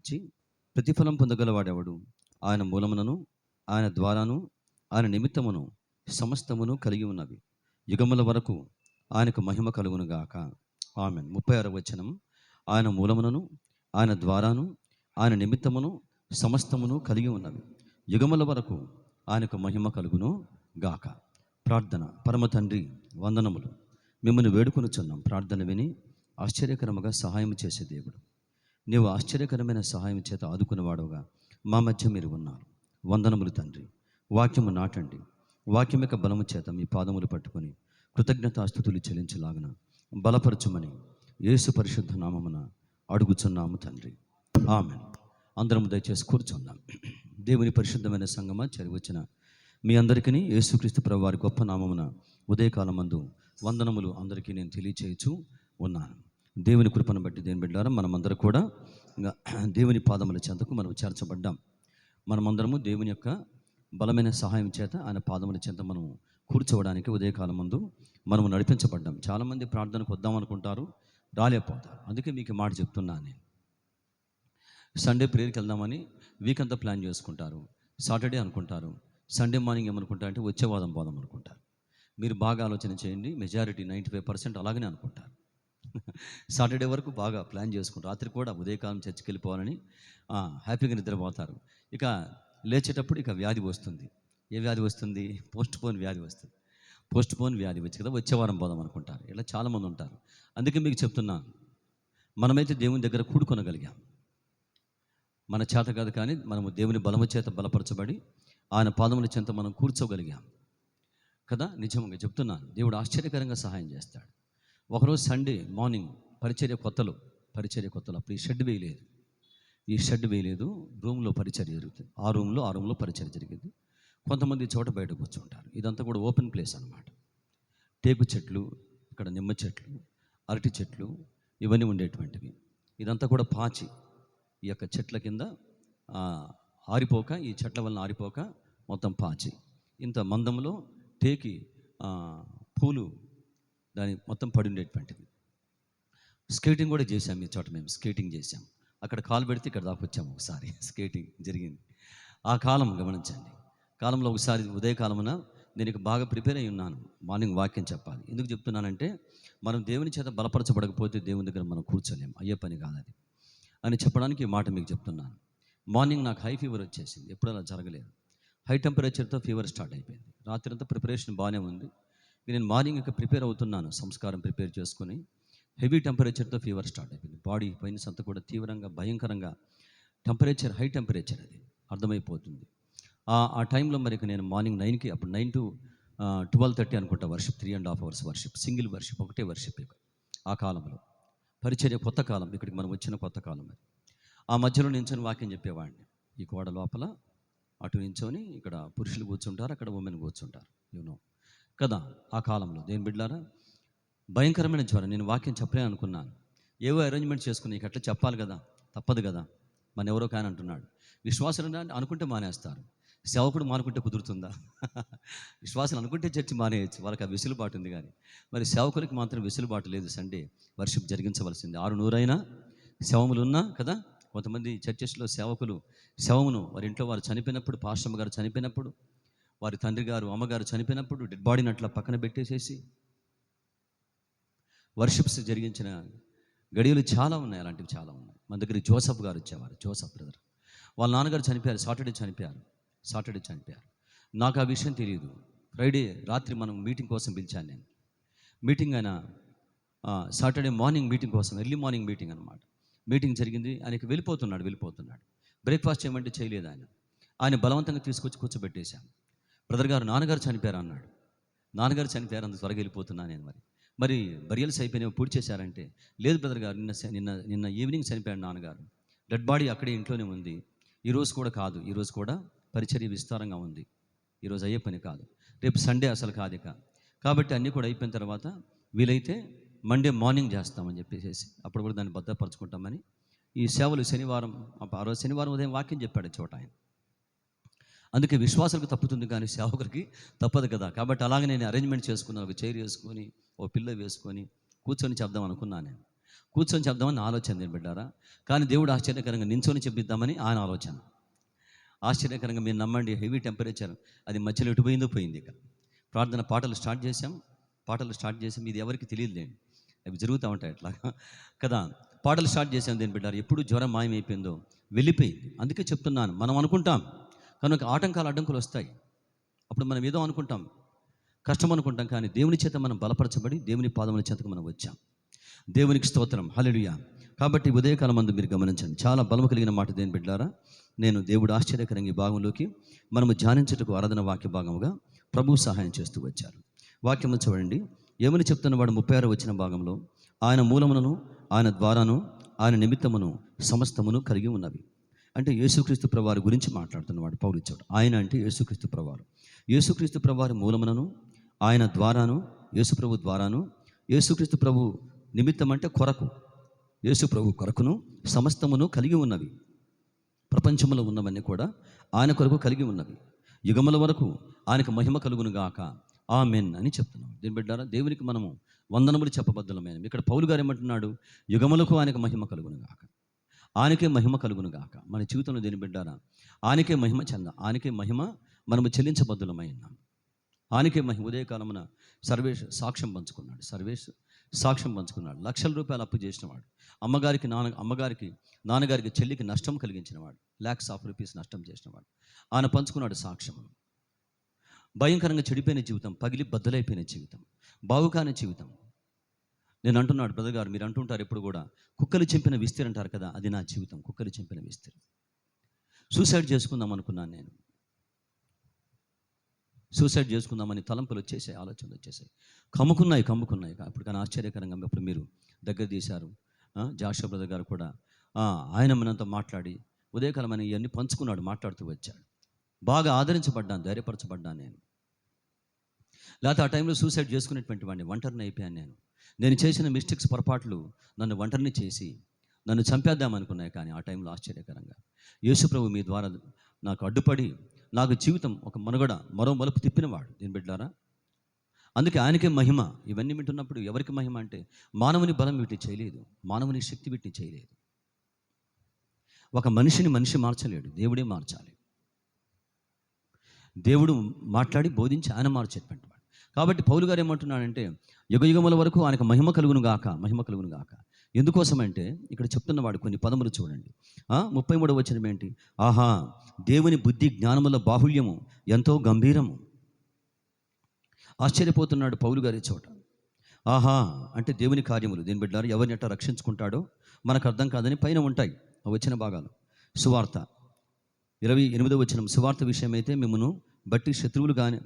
ఇచ్చి ప్రతిఫలం పొందగలవాడెవడు? ఆయన మూలమునను, ఆయన ద్వారాను, ఆయన నిమిత్తమును సమస్తమును కలిగి ఉన్నవి. యుగముల వరకు ఆయనకు మహిమ కలుగును గాక. ఆమేన్. 36వ వచనం. ఆయన మూలమునను, ఆయన ద్వారాను, ఆయన నిమిత్తమును సమస్తమును కలిగి ఉన్నవి. యుగముల వరకు ఆయనకు మహిమ కలుగును గాక. ప్రార్థన. పరమ తండ్రి, వందనములు. మిమ్మల్ని వేడుకొనుచున్నాం. ప్రార్థన విని ఆశ్చర్యకరముగా సహాయం చేసే దేవుడు, నీవు ఆశ్చర్యకరమైన సహాయం చేత ఆదుకునేవాడుగా మా మధ్య మీరు ఉన్నారు. వందనములు తండ్రి. వాక్యము నాటండి. వాక్యం యొక్క బలము చేత మీ పాదములు పట్టుకొని కృతజ్ఞతాస్తుతులు చెల్లించలాగున బలపరచుమని యేసు పరిశుద్ధ నామమున అడుగుచున్నాము తండ్రి. ఆమెన్. అందరము దయచేసి కూర్చుందాం. దేవుని పరిశుద్ధమైన సంగమా చేరివచ్చిన మీ అందరికీ యేసుక్రీస్తు ప్రభు వారి గొప్ప నామమున ఉదయకాలమందు వందనములు అందరికీ నేను తెలియచేయచ్చు ఉన్నాను. దేవుని కృపను బట్టి దేని బిడ్డారా, మనమందరం కూడా దేవుని పాదముల చెంతకు మనం చేర్చబడ్డాం. మనమందరము దేవుని యొక్క బలమైన సహాయం చేత ఆయన పాదముల చెంత మనం కూర్చోవడానికి ఉదయకాలం ముందు మనము నడిపించబడ్డాం. చాలామంది ప్రార్థనకు వద్దామనుకుంటారు, రాలేకపోతారు. అందుకే మీకు మాట చెప్తున్నాను. నేను సండే ప్రేయర్కి వెళ్దామని వీక్ అంతా ప్లాన్ చేసుకుంటారు. సాటర్డే అనుకుంటారు. సండే మార్నింగ్ ఏమనుకుంటారు అంటే వచ్చే వాదం పోదాం అనుకుంటారు. మీరు బాగా ఆలోచన చేయండి. మెజారిటీ 95% అలాగనే అనుకుంటారు. సాటర్డే వరకు బాగా ప్లాన్ చేసుకుంటారు. రాత్రి కూడా ఉదయకాలం చర్చికి వెళ్ళిపోవాలని హ్యాపీగా నిద్రపోతారు. ఇక లేచేటప్పుడు ఇక వ్యాధి వస్తుంది. ఏ వ్యాధి వస్తుంది? పోస్ట్ పోన్ వ్యాధి వస్తుంది. పోస్ట్ పోన్ వ్యాధి వచ్చి కదా వచ్చే వారం పోదాం అనుకుంటారు. ఇలా చాలామంది ఉంటారు. అందుకే మీకు చెప్తున్నాను, మనమైతే దేవుని దగ్గర కూడుకొనగలిగాం. మన చేత కాదు, కానీ మనము దేవుని బలము చేత బలపరచబడి ఆయన పాదముల చెంత మనం కూర్చోగలిగాం కదా. నిజంగా చెప్తున్నాను, దేవుడు ఆశ్చర్యకరంగా సహాయం చేస్తాడు. ఒకరోజు సండే మార్నింగ్ పరిచర్య కొత్తలో అప్పుడు ఈ షెడ్ వేయలేదు. రూమ్లో పరిచర్య జరుగుతుంది. ఆ రూమ్లో పరిచర్య జరిగింది. కొంతమంది చోట బయట కూర్చుంటారు. ఇదంతా కూడా ఓపెన్ ప్లేస్ అన్నమాట. టేకు చెట్లు, ఇక్కడ నిమ్మ చెట్లు, అరటి చెట్లు ఇవన్నీ ఉండేటువంటివి. ఇదంతా కూడా పాచి ఈ యొక్క చెట్ల కింద ఆరిపోక, ఈ చెట్ల వలన ఆరిపోక మొత్తం పాచి. ఇంత మందంలో టేకి పూలు దాని మొత్తం పడి ఉండేటువంటిది. స్కేటింగ్ కూడా చేశాం. ఈ చోట మేము స్కేటింగ్ చేశాం. అక్కడ కాలు పెడితే ఇక్కడ దాకా వచ్చాము. ఒకసారి స్కేటింగ్ జరిగింది. ఆ కాలం గమనించండి. కాలంలో ఒకసారి ఉదయకాలమున నేను ఇక బాగా ప్రిపేర్ అయి ఉన్నాను. మార్నింగ్ వాక్యం చెప్పాలి. ఎందుకు చెప్తున్నానంటే, మనం దేవుని చేత బలపరచబడకపోతే దేవుని దగ్గర మనం కూర్చోలేము. అయ్యే పని కాదు అది అని చెప్పడానికి ఈ మాట మీకు చెప్తున్నాను. మార్నింగ్ నాకు హై ఫీవర్ వచ్చేసింది. ఎప్పుడు అలా జరగలేదు. హై టెంపరేచర్తో ఫీవర్ స్టార్ట్ అయిపోయింది. రాత్రి అంతా ప్రిపరేషన్ బాగానే ఉంది. నేను మార్నింగ్ ఇక ప్రిపేర్ అవుతున్నాను, సంస్కారం ప్రిపేర్ చేసుకొని. హెవీ టెంపరేచర్తో ఫీవర్ స్టార్ట్ అయిపోయింది. బాడీ పైన్స్ అంతా కూడా తీవ్రంగా భయంకరంగా టెంపరేచర్, హై టెంపరేచర్ అది అర్థమైపోతుంది. ఆ టైంలో మరి నేను మార్నింగ్ 9కి, అప్పుడు 9 to 12:30 అనుకుంటా worship, 3.5 hours worship, single worship, ఒకటే వర్షిప్. ఆ కాలంలో పరిచర్య కొత్త కాలం, ఇక్కడికి మనం వచ్చిన కొత్త కాలం అది. ఆ మధ్యలో నించొని వాక్యం చెప్పేవాడిని. ఈ గోడ లోపల అటు నించొని, ఇక్కడ పురుషులు కూర్చుంటారు, అక్కడ ఉమెన్ కూర్చుంటారు, కదా. ఆ కాలంలో దేని బిడ్డలారా, భయంకరమైన జ్వరం. నేను వాక్యం చెప్పలే అనుకున్నాను. ఏవో అరేంజ్మెంట్ చేసుకుని ఇక అట్లా చెప్పాలి కదా, తప్పదు కదా. మన ఎవరో కానీ అంటున్నాడు, విశ్వాసులు అనుకుంటే మానేస్తారు, సేవకుడు మానుకుంటే కుదురుతుందా? విశ్వాసులు అనుకుంటే చర్చి మానేయచ్చు, వాళ్ళకి ఆ వెసులుబాటు ఉంది. కానీ మరి సేవకులకి మాత్రం వెసులుబాటు లేదు. Sunday worship జరిగించవలసింది. 600 శవములు ఉన్నా కదా. కొంతమంది చర్చెస్లో సేవకులు శవమును వారి ఇంట్లో వారు చనిపోయినప్పుడు, పాస్టమ్మ గారు చనిపోయినప్పుడు, వారి తండ్రి గారు అమ్మగారు చనిపోయినప్పుడు డెడ్ బాడీని అట్లా పక్కన పెట్టేసేసి వర్షిప్స్ జరిగించిన గడియలు చాలా ఉన్నాయి. అలాంటివి చాలా ఉన్నాయి. మన దగ్గర జోసఫ్ గారు వచ్చేవారు. జోసఫ్ బ్రదర్ వాళ్ళ నాన్నగారు చనిపోయారు. సాటర్డే చనిపోయారు. నాకు ఆ విషయం తెలియదు. ఫ్రైడే రాత్రి మనం మీటింగ్ కోసం పిలిచాను నేను. మీటింగ్ అయినా సాటర్డే మార్నింగ్ మీటింగ్ కోసం, ఎర్లీ మార్నింగ్ మీటింగ్ అనమాట. మీటింగ్ జరిగింది. ఆయనకి వెళ్ళిపోతున్నాడు. బ్రేక్ఫాస్ట్ చేయమంటే చేయలేదు. ఆయన బలవంతంగా తీసుకొచ్చి కూర్చోబెట్టేశాను. బ్రదర్ గారు నాన్నగారు చనిపోయారు అన్నాడు. నాన్నగారు చనిపోయారు, అంత త్వరగా వెళ్ళిపోతున్నాను నేను. మరి బరియల్స్ అయిపోయినాయి, పూర్తి చేశారంటే, లేదు బ్రదర్ గారు, నిన్న ఈవినింగ్ చనిపోయాడు నాన్నగారు. డెడ్ బాడీ అక్కడే ఇంట్లోనే ఉంది. ఈరోజు కూడా కాదు, ఈరోజు కూడా పరిచర్య విస్తారంగా ఉంది. ఈరోజు అయ్యే పని కాదు. రేపు సండే అసలు కాదు ఇక. కాబట్టి అన్నీ కూడా అయిపోయిన తర్వాత వీలైతే మండే మార్నింగ్ చేస్తామని చెప్పేసి, అప్పుడు కూడా దాన్ని భద్రపరచుకుంటామని ఈ సేవలు శనివారం, ఆ రోజు శనివారం ఉదయం వాక్యం చెప్పాడు చోట ఆయన. అందుకే విశ్వాసాలకు తప్పుతుంది, కానీ సేవకులకి తప్పదు కదా. కాబట్టి అలాగే నేను అరేంజ్మెంట్ చేసుకున్నాను. ఒక చైర్ వేసుకొని, ఓ పిల్ల వేసుకొని కూర్చొని చెప్దాం అనుకున్నాను నేను. కూర్చొని చెప్దామని ఆలోచన నేను బిడ్డారా. కానీ దేవుడు ఆశ్చర్యకరంగా నించొని చెప్పిద్దామని ఆయన ఆలోచన. ఆశ్చర్యకరంగా మీరు నమ్మండి, హెవీ టెంపరేచర్ అది మధ్యలో ఎటు పోయింది. ఇక ప్రార్థన పాటలు స్టార్ట్ చేసాం. ఇది ఎవరికి తెలియదులేండి, అవి జరుగుతూ ఉంటాయి అట్లా కదా. పాటలు స్టార్ట్ చేసాం దేని బిడ్డారు, ఎప్పుడు జ్వరం మాయమైపోయిందో వెళ్ళిపోయింది. అందుకే చెప్తున్నాను, మనం అనుకుంటాం కనుక ఆటంకాలు అడ్డంకులు వస్తాయి. అప్పుడు మనం ఏదో అనుకుంటాం, కష్టం అనుకుంటాం, కానీ దేవుని చేత మనం బలపరచబడి దేవుని పాదముల చేతకు మనం వచ్చాం. దేవునికి స్తోత్రం, హల్లెలూయా. కాబట్టి ఉదయకాలం మందు మీరు గమనించండి, చాలా బలము కలిగిన మాట దేని బిడ్డారా. నేను దేవుడు ఆశ్చర్యకరంగా ఈ భాగంలోకి మనము ధ్యానించుటకు ఆరాధన వాక్య భాగముగా ప్రభువు సహాయం చేస్తూ వచ్చారు. వాక్యము చూడండి, ఏమని చెప్తున్నవాడు 36 వచ్చిన భాగంలో, ఆయన మూలములను, ఆయన ద్వారాను, ఆయన నిమిత్తమును సమస్తమును కలిగి ఉన్నవి. అంటే యేసుక్రీస్తు ప్రభువారి గురించి మాట్లాడుతున్నవాడు పౌలు ఇచ్చాడు. ఆయన అంటే యేసుక్రీస్తు ప్రభువారు. యేసుక్రీస్తు ప్రభువారి మూలములను, ఆయన ద్వారాను, యేసుప్రభు ద్వారాను, యేసుక్రీస్తు ప్రభు నిమిత్తం అంటే కొరకు, యేసు ప్రభు కొరకును సమస్తమును కలిగి ఉన్నవి. ప్రపంచంలో ఉన్నవన్నీ కూడా ఆయన కొరకు కలిగి ఉన్నవి. యుగముల వరకు ఆయనకు మహిమ కలుగును గాక, ఆమెన్ అని చెప్తున్నాం. దీని బిడ్డారా, దేవునికి మనము వందనములు చెప్పబద్దలమైన. ఇక్కడ పౌలు గారు ఏమంటున్నాడు, యుగములకు ఆయనకు మహిమ కలుగును గాక, ఆయనకే మహిమ కలుగును గాక. మన జీవితంలో దేని బిడ్డారా, ఆయనకే మహిమ ఆయనకే మహిమ మనము చెల్లించబద్దులమైన. ఆయనకే మహిమ. ఉదయకాలమున సర్వేష్ సాక్ష్యం పంచుకున్నాడు. లక్షల రూపాయలు అప్పు చేసినవాడు, నాన్నగారికి చెల్లికి నష్టం కలిగించినవాడు, lakhs of rupees నష్టం చేసినవాడు. ఆయన పంచుకున్నాడు సాక్ష్యం. భయంకరంగా చెడిపోయిన జీవితం, పగిలి బద్దలైపోయిన జీవితం, బావుకాని జీవితం. నేను అంటున్నాడు, బ్రదర్ గారు మీరు అంటుంటారు ఎప్పుడు కూడా, కుక్కలు చింపిన విస్తరి అంటారు కదా, అది నా జీవితం. కుక్కలు చింపిన విస్తరి. సూసైడ్ చేసుకుందాం అనుకున్నాను నేను. సూసైడ్ చేసుకుందామని తలంపులు వచ్చేసాయి, ఆలోచనలు వచ్చేసాయి, కమ్ముకున్నాయి. అప్పుడు కానీ ఆశ్చర్యకరంగా అప్పుడు మీరు దగ్గర తీశారు. జాషువా బ్రదర్ గారు కూడా ఆయన మనంతా మాట్లాడి ఉదయకాలం అని ఇవన్నీ పంచుకున్నాడు, మాట్లాడుతూ వచ్చాడు. బాగా ఆదరించబడ్డాను, ధైర్యపరచబడ్డాను నేను. లేకపోతే ఆ టైంలో సూసైడ్ చేసుకునేటువంటి వాడిని, ఒంటరిని అయిపోయాను నేను చేసిన మిస్టేక్స్, పొరపాట్లు నన్ను ఒంటరిని చేసి నన్ను చంపేద్దామనుకున్నాయి. కానీ ఆ టైంలో ఆశ్చర్యకరంగా యేసు ప్రభు మీ ద్వారా నాకు అడ్డుపడి నాకు జీవితం ఒక మరో మలుపు తిప్పినవాడు. దీని బిడ్డారా, అందుకే ఆయనకే మహిమ. ఇవన్నీ వింటున్నప్పుడు ఎవరికి మహిమ అంటే, మానవుని బలం వీటిని చేయలేదు, మానవుని శక్తి వీటిని చేయలేదు. ఒక మనిషిని మనిషి మార్చలేడు, దేవుడే మార్చాలి. దేవుడు మాట్లాడి బోధించి ఆయన మార్చేటువంటి వాడు. కాబట్టి పౌలు గారు ఏమంటున్నాడంటే, యుగయుగముల వరకు ఆయనకు మహిమ కలుగును గాక. ఎందుకోసమంటే ఇక్కడ చెప్తున్నవాడు కొన్ని పదములు చూడండి. 33వ వచనం ఏంటి? ఆహా, దేవుని బుద్ధి జ్ఞానముల బాహుళ్యము ఎంతో గంభీరము. ఆశ్చర్యపోతున్నాడు పౌలు గారి చోట. ఆహా అంటే దేవుని కార్యములు. దీని బిడ్డారు, ఎవరిని ఎట్లా రక్షించుకుంటాడో మనకు అర్థం కాదని పైన ఉంటాయి ఆ వచ్చిన భాగాలు. సువార్త 28వ వచనం, సువార్త విషయమైతే మిమ్మను బట్టి శత్రువులు కానీ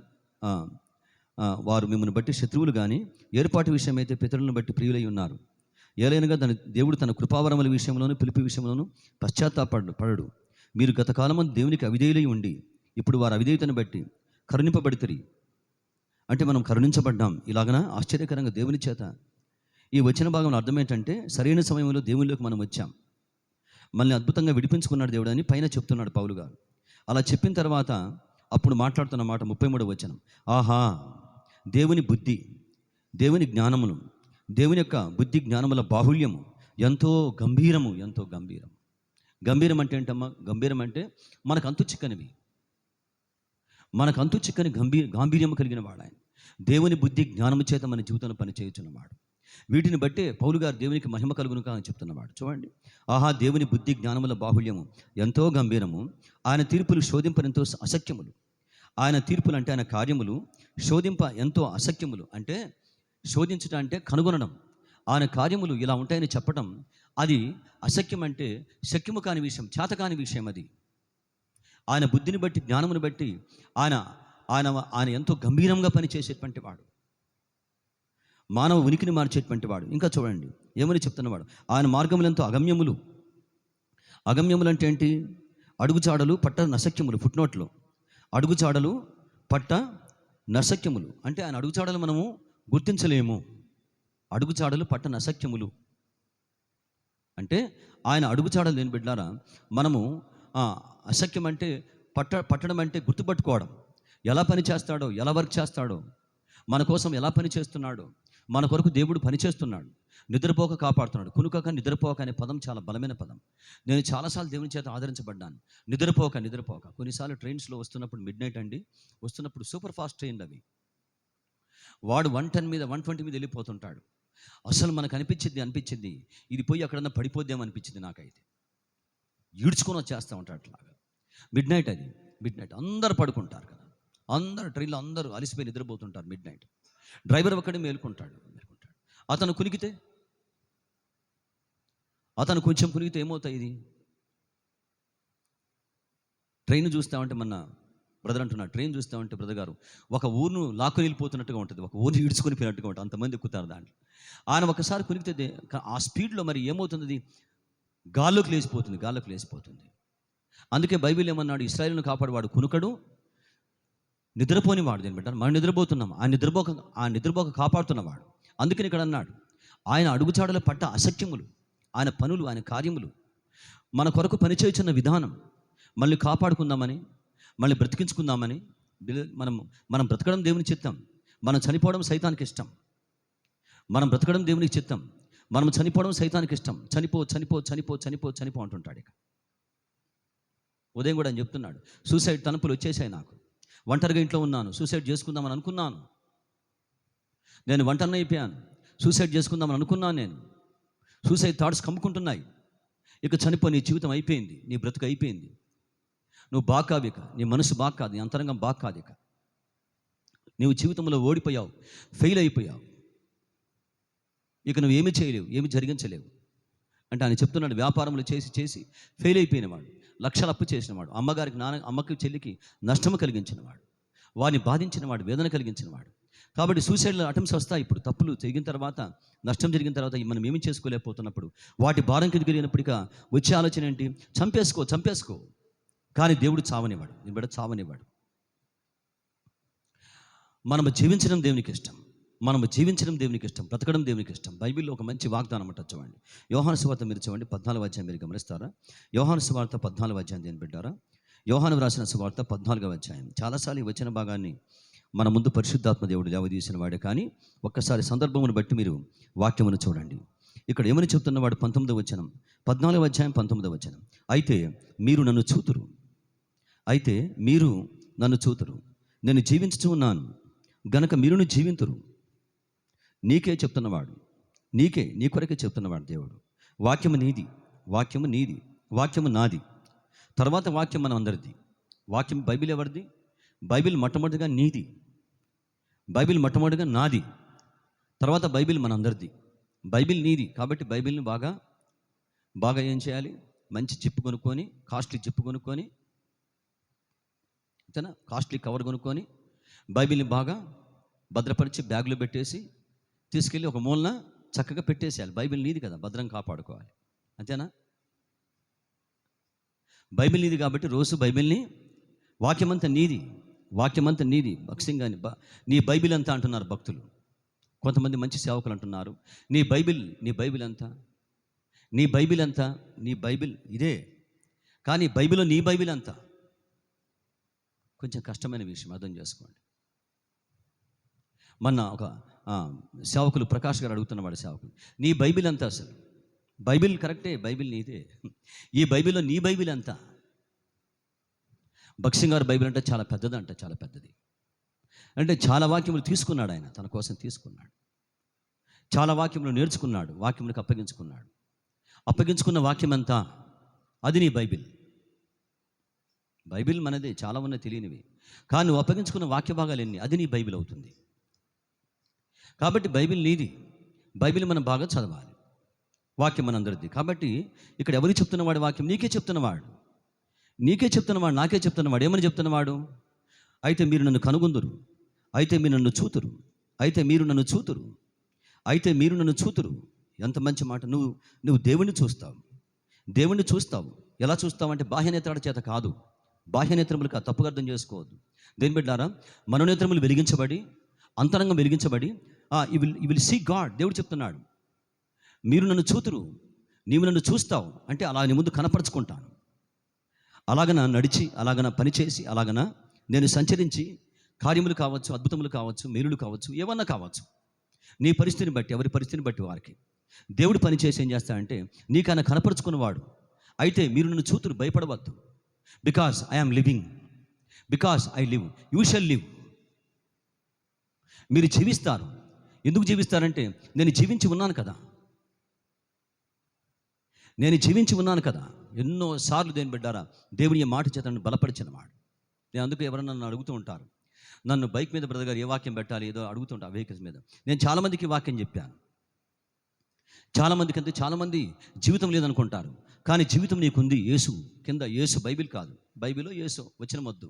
వారు మిమ్మల్ని బట్టి శత్రువులు కానీ, ఏర్పాటు విషయమైతే పితరులను బట్టి ప్రియులై ఉన్నారు. ఏలైనగా దేవుడు తన కృపావరముల విషయంలోను పిలుపు విషయంలోను పశ్చాత్తాపడడు. మీరు గత కాలమందు దేవునికి అవిధేయులై ఉండి ఇప్పుడు వారు అవిధేయతను బట్టి కరుణింపబడితిరి. అంటే మనం కరుణించబడ్డాం. ఇలాగనా ఆశ్చర్యకరంగా దేవుని చేత. ఈ వచ్చిన భాగంలో అర్థం ఏంటంటే, సరైన సమయంలో దేవునిలోకి మనం వచ్చాం, మనల్ని అద్భుతంగా విడిపించుకున్నాడు దేవుడు అని పైన చెప్తున్నాడు పౌలు గారు. అలా చెప్పిన తర్వాత అప్పుడు మాట్లాడుతున్న మాట 33వ వచనం. ఆహా, దేవుని బుద్ధి, దేవుని జ్ఞానమును, దేవుని యొక్క బుద్ధి జ్ఞానముల బాహుళ్యము ఎంతో గంభీరము. గంభీరం అంటే ఏంటమ్మా? గంభీరం అంటే మనకు అంతు చిక్కని గాంభీర్యము కలిగిన వాడు ఆయన. దేవుని బుద్ధి జ్ఞానము చేత మన జీవితంలో పనిచేయుచున్నవాడు. వీటిని బట్టే పౌలు గారు దేవునికి మహిమ కలుగును అని చెప్తున్నవాడు. చూడండి, ఆహా, దేవుని బుద్ధి జ్ఞానముల బాహుళ్యము ఎంతో గంభీరము, ఆయన తీర్పులు శోధింపనెంతో అసఖ్యములు. ఆయన తీర్పులు అంటే ఆయన కార్యములు శోధింప ఎంతో అసఖ్యములు. అంటే శోధించడం అంటే కనుగొనడం. ఆయన కార్యములు ఇలా ఉంటాయని చెప్పడం అది అసఖ్యం, అంటే శక్యము కాని విషయం, చేతకాని విషయం అది. ఆయన బుద్ధిని బట్టి జ్ఞానమును బట్టి ఆయన ఎంతో గంభీరంగా పనిచేసేటువంటి వాడు, మానవ ఉనికిని మార్చేటువంటి వాడు. ఇంకా చూడండి ఏమని చెప్తున్నవాడు, ఆయన మార్గములు ఎంతో అగమ్యములు. అగమ్యములు అంటే ఏంటి? అడుగుచాడలు పట్ట నశక్యములు. ఫుట్నోట్లో అడుగుచాడలు పట్ట నశక్యములు అంటే ఆయన అడుగుచాడలు మనము గుర్తించలేము. అడుగుచాడలు పట్ట నశక్యములు అంటే ఆయన అడుగుచాడలు లేని బిడ్డారా, మనము అశక్యం అంటే పట్టడం అంటే గుర్తుపట్టుకోవడం. ఎలా పని చేస్తాడో, ఎలా వర్క్ చేస్తాడో, మన కోసం ఎలా పని చేస్తున్నాడో, మన కొరకు దేవుడు పని చేస్తున్నాడు. నిద్రపోక కాపాడుతున్నాడు. కునుకక నిద్రపోక అనే పదం చాలా బలమైన పదం. నేను చాలాసార్లు దేవుని చేత ఆదరించబడ్డాను. నిద్రపోక కొన్నిసార్లు ట్రైన్స్లో వస్తున్నప్పుడు మిడ్ నైట్ అండి, వస్తున్నప్పుడు సూపర్ ఫాస్ట్ ట్రైన్లు అవి. వాడు 110 మీద 120 మీద వెళ్ళిపోతుంటాడు. అసలు మనకు అనిపించింది ఇది పోయి అక్కడన్నా పడిపోద్దేమో అనిపించింది నాకైతే. ఈడ్చుకొని వచ్చేస్తూ ఉంటాడు అట్లాగా. మిడ్ నైట్ అది, మిడ్ నైట్ అందరు పడుకుంటారు కదా, అందరు ట్రైన్లో అందరూ అలిసిపోయి నిద్రపోతుంటారు. మిడ్ నైట్ డ్రైవర్ ఒక్కడే మేలుకుంటాడు. అతను కొంచెం కునిగితే ఏమవుతాయి? ఇది ట్రైన్ చూస్తామంటే మన బ్రదర్ అంటున్నాడు, ట్రైన్ చూస్తామంటే బ్రదర్ గారు ఒక ఊరును లాక్కొని వెళ్ళిపోతున్నట్టుగా ఉంటుంది, ఒక ఊరిని ఈడ్చుకొని పోయినట్టుగా ఉంటుంది, అంతమంది ఎక్కుతారు దాంట్లో. ఆయన ఒకసారి కునిగితే ఆ స్పీడ్లో మరి ఏమవుతుంది, గాల్లోకి లేచిపోతుంది. అందుకే బైబిల్ ఏమన్నాడు, ఇశ్రాయేలును కాపాడువాడు కునుకడు, నిద్రపోని వాడు. దేని బిడ్డ, మనం నిద్రపోతున్నాం, ఆ నిద్రపోక కాపాడుతున్నవాడు. అందుకని ఇక్కడ అన్నాడు, ఆయన అడుగుచాడల పట్ట అసఖ్యములు, ఆయన పనులు, ఆయన కార్యములు, మన కొరకు పనిచేయుచున్న విధానం, మళ్ళీ కాపాడుకుందామని, మళ్ళీ బ్రతికించుకుందామని. మనం బ్రతకడం దేవుని చిత్తం, మనం చనిపోవడం సైతానికి ఇష్టం. మనం బ్రతకడం దేవునికి చిత్తం, మనం చనిపోవడం సైతానికి ఇష్టం. చనిపో అంటుంటాడు. ఇక ఉదయం కూడా అని చెప్తున్నాడు, సూసైడ్ తలుపులు వచ్చేసాయి నాకు, ఒంటరిగా ఇంట్లో ఉన్నాను, సూసైడ్ చేసుకుందామని అనుకున్నాను, నేను ఒంటరిని అయిపోయాను, సూసైడ్ చేసుకుందామని అనుకున్నాను, నేను సూసైడ్ థాట్స్ కమ్ముకుంటున్నాయి, ఇక చనిపో, నీ జీవితం అయిపోయింది, నీ బ్రతుకు అయిపోయింది, నువ్వు బాకావు, ఇక నీ మనసు బాగా కాదు, నీ అంతరంగం బాగా కాదు, ఇక నువ్వు జీవితంలో ఓడిపోయావు, ఫెయిల్ అయిపోయావు, ఇక నువ్వు ఏమి చేయలేవు, ఏమి జరిగించలేవు అంటే ఆయన చెప్తున్నాడు. వ్యాపారములు చేసి ఫెయిల్ అయిపోయినవాడు, లక్షలు అప్పు చేసినవాడు, అమ్మకి చెల్లికి నష్టము కలిగించినవాడు, వారిని బాధించినవాడు, వేదన కలిగించినవాడు. కాబట్టి సూసైడ్లో అటెంప్ట్స్ వస్తాయి. ఇప్పుడు తప్పులు జరిగిన తర్వాత, నష్టం జరిగిన తర్వాత మనం ఏమి చేసుకోలేకపోతున్నప్పుడు, వాటి భారం కింద కలిగినప్పటికీ వచ్చే ఆలోచన ఏంటి, చంపేసుకో. కానీ దేవుడు చావనివాడు, నీ బిడ్డ చావనివాడు. మనము జీవించడం దేవునికి ఇష్టం, బ్రతకడం దేవునికి ఇష్టం. బైబిల్లో ఒక మంచి వాగ్దానం అంట, చూడండి. యోహాను సువార్త మీరు చూడండి, 14వ అధ్యాయం మీరు గమనిస్తారా? యోహాను సువార్త 14వ అధ్యాయం దేని పెట్టారా? యోహాను రాసిన సువార్త 14వ అధ్యాయం. చాలాసార్లు ఈ వచ్చిన భాగాన్ని మన ముందు పరిశుద్ధాత్మ దేవుడు లేవదీసిన వాడే, కానీ ఒక్కసారి సందర్భమును బట్టి మీరు వాక్యమును చూడండి. ఇక్కడ ఏమని చెప్తున్నవాడు? 19వ వచనం, 14వ అధ్యాయం 19వ వచనం. అయితే మీరు నన్ను చూతురు, నేను జీవించుచూ ఉన్నాను గనక మీరును జీవింతురు. నీకే చెప్తున్నవాడు, నీ కొరకే చెప్తున్నవాడు దేవుడు. వాక్యము నీది, వాక్యము నాది. తర్వాత వాక్యం మనం అందరిది. వాక్యం బైబిల్ ఎవరిది? బైబిల్ మొట్టమొదటిగా నీది, బైబిల్ మొట్టమొదటిగా నాది, తర్వాత బైబిల్ మన అందరిది. బైబిల్ నీది కాబట్టి బైబిల్ని బాగా ఏం చేయాలి? మంచి జిప్పు కొనుక్కొని, కాస్ట్లీ జిప్పు కొనుక్కొని, అంతేనా, కాస్ట్లీ కవర్ కొనుక్కొని బైబిల్ని బాగా భద్రపరిచి బ్యాగ్లో పెట్టేసి తీసుకెళ్ళి ఒక మూలన చక్కగా పెట్టేసేయాలి. బైబిల్ నీది కదా, భద్రంగా కాపాడుకోవాలి, అంతేనా? బైబిల్ నీది కాబట్టి రోజు బైబిల్ని, వాక్యమంతా నీది. భక్సింగాని నీ బైబిల్ అంతా అంటున్నారు భక్తులు. కొంతమంది మంచి సేవకులు అంటున్నారు, నీ బైబిల్ అంతా, నీ బైబిల్ ఇదే, కానీ బైబిల్లో నీ బైబిల్ అంతా. కొంచెం కష్టమైన విషయం, అర్థం చేసుకోండి. మొన్న ఒక సేవకులు ప్రకాష్ గారు అడుగుతున్నవాడు, సేవకులు, నీ బైబిల్ అంతా, అసలు బైబిల్ కరెక్టే, బైబిల్ నీదే, ఈ బైబిల్లో నీ బైబిల్ అంతా. భక్సింగ్ గారు బైబిల్ అంటే చాలా పెద్దది. అంటే చాలా వాక్యములు తీసుకున్నాడు ఆయన, తన కోసం తీసుకున్నాడు. చాలా వాక్యములు నేర్చుకున్నాడు, వాక్యములకు అప్పగించుకున్న వాక్యం అంతా అది నీ బైబిల్. బైబిల్ మనదే, చాలా ఉన్నాయి తెలియనివి, కానీ నువ్వు అప్పగించుకున్న వాక్య భాగాలు ఎన్ని, అది నీ బైబిల్ అవుతుంది. కాబట్టి బైబిల్ నీది, బైబిల్ మనం బాగా చదవాలి, వాక్యం మనందరిది. కాబట్టి ఇక్కడ ఎవరికి చెప్తున్నవాడు? వాక్యం నీకే చెప్తున్నవాడు, నాకే చెప్తున్నవాడు. ఏమని చెప్తున్నవాడు? అయితే మీరు నన్ను కనుగొందురు, అయితే మీరు నన్ను చూతురు. ఎంత మంచి మాట. నువ్వు దేవుణ్ణి చూస్తావు. ఎలా చూస్తావు అంటే బాహ్యనేత్రాల చేత కాదు, బాహ్యనేత్రములకు తప్పుగా అర్థం చేసుకోవద్దు. దేని బిడ్డారా, మనోనేత్రములు వెలిగించబడి, అంతరంగం వెలిగించబడి, యు విల్ సీ గాడ్. దేవుడు చెప్తున్నాడు, మీరు నన్ను చూతురు, నీవు నన్ను చూస్తావు అంటే అలా నీ ముందు కనపరుచుకుంటాను. అలాగన నడిచి, అలాగన పనిచేసి, అలాగన నేను సంచరించి, కార్యములు కావచ్చు, అద్భుతములు కావచ్చు, మేలులు కావచ్చు, ఏమన్నా కావచ్చు, నీ పరిస్థితిని బట్టి, ఎవరి పరిస్థితిని బట్టి వారికి దేవుడు పని చేసి ఏం చేస్తాడంటే నీకు ఆయన కనపరుచుకున్నవాడు. అయితే మీరు నన్ను చూతురు, భయపడవద్దు. Because I am living, because I live you shall live. మీరు జీవిస్తారు. ఎందుకు జీవిస్తారంటే నేను జీవించి ఉన్నాను కదా, నేను జీవించి ఉన్నాను కదా. ఎన్నోసార్లు దేని బిడ్డారా దేవుని ఈ మాట చేత నన్ను బలపరిచిన వాడు. నేను అందుకు ఎవరన్నా నన్ను అడుగుతూ ఉంటారు, నన్ను బైక్ మీద బ్రదర్ గారు ఏ వాక్యం పెట్టాలి ఏదో అడుగుతుంటా వెహికల్స్ మీద. నేను చాలామందికి వాక్యం చెప్పాను. చాలామంది జీవితం లేదనుకుంటారు, కానీ జీవితం నీకుంది. యేసు కింద, యేసు బైబిల్ కాదు, బైబిల్లో యేసు వచ్చిన మొద్దు.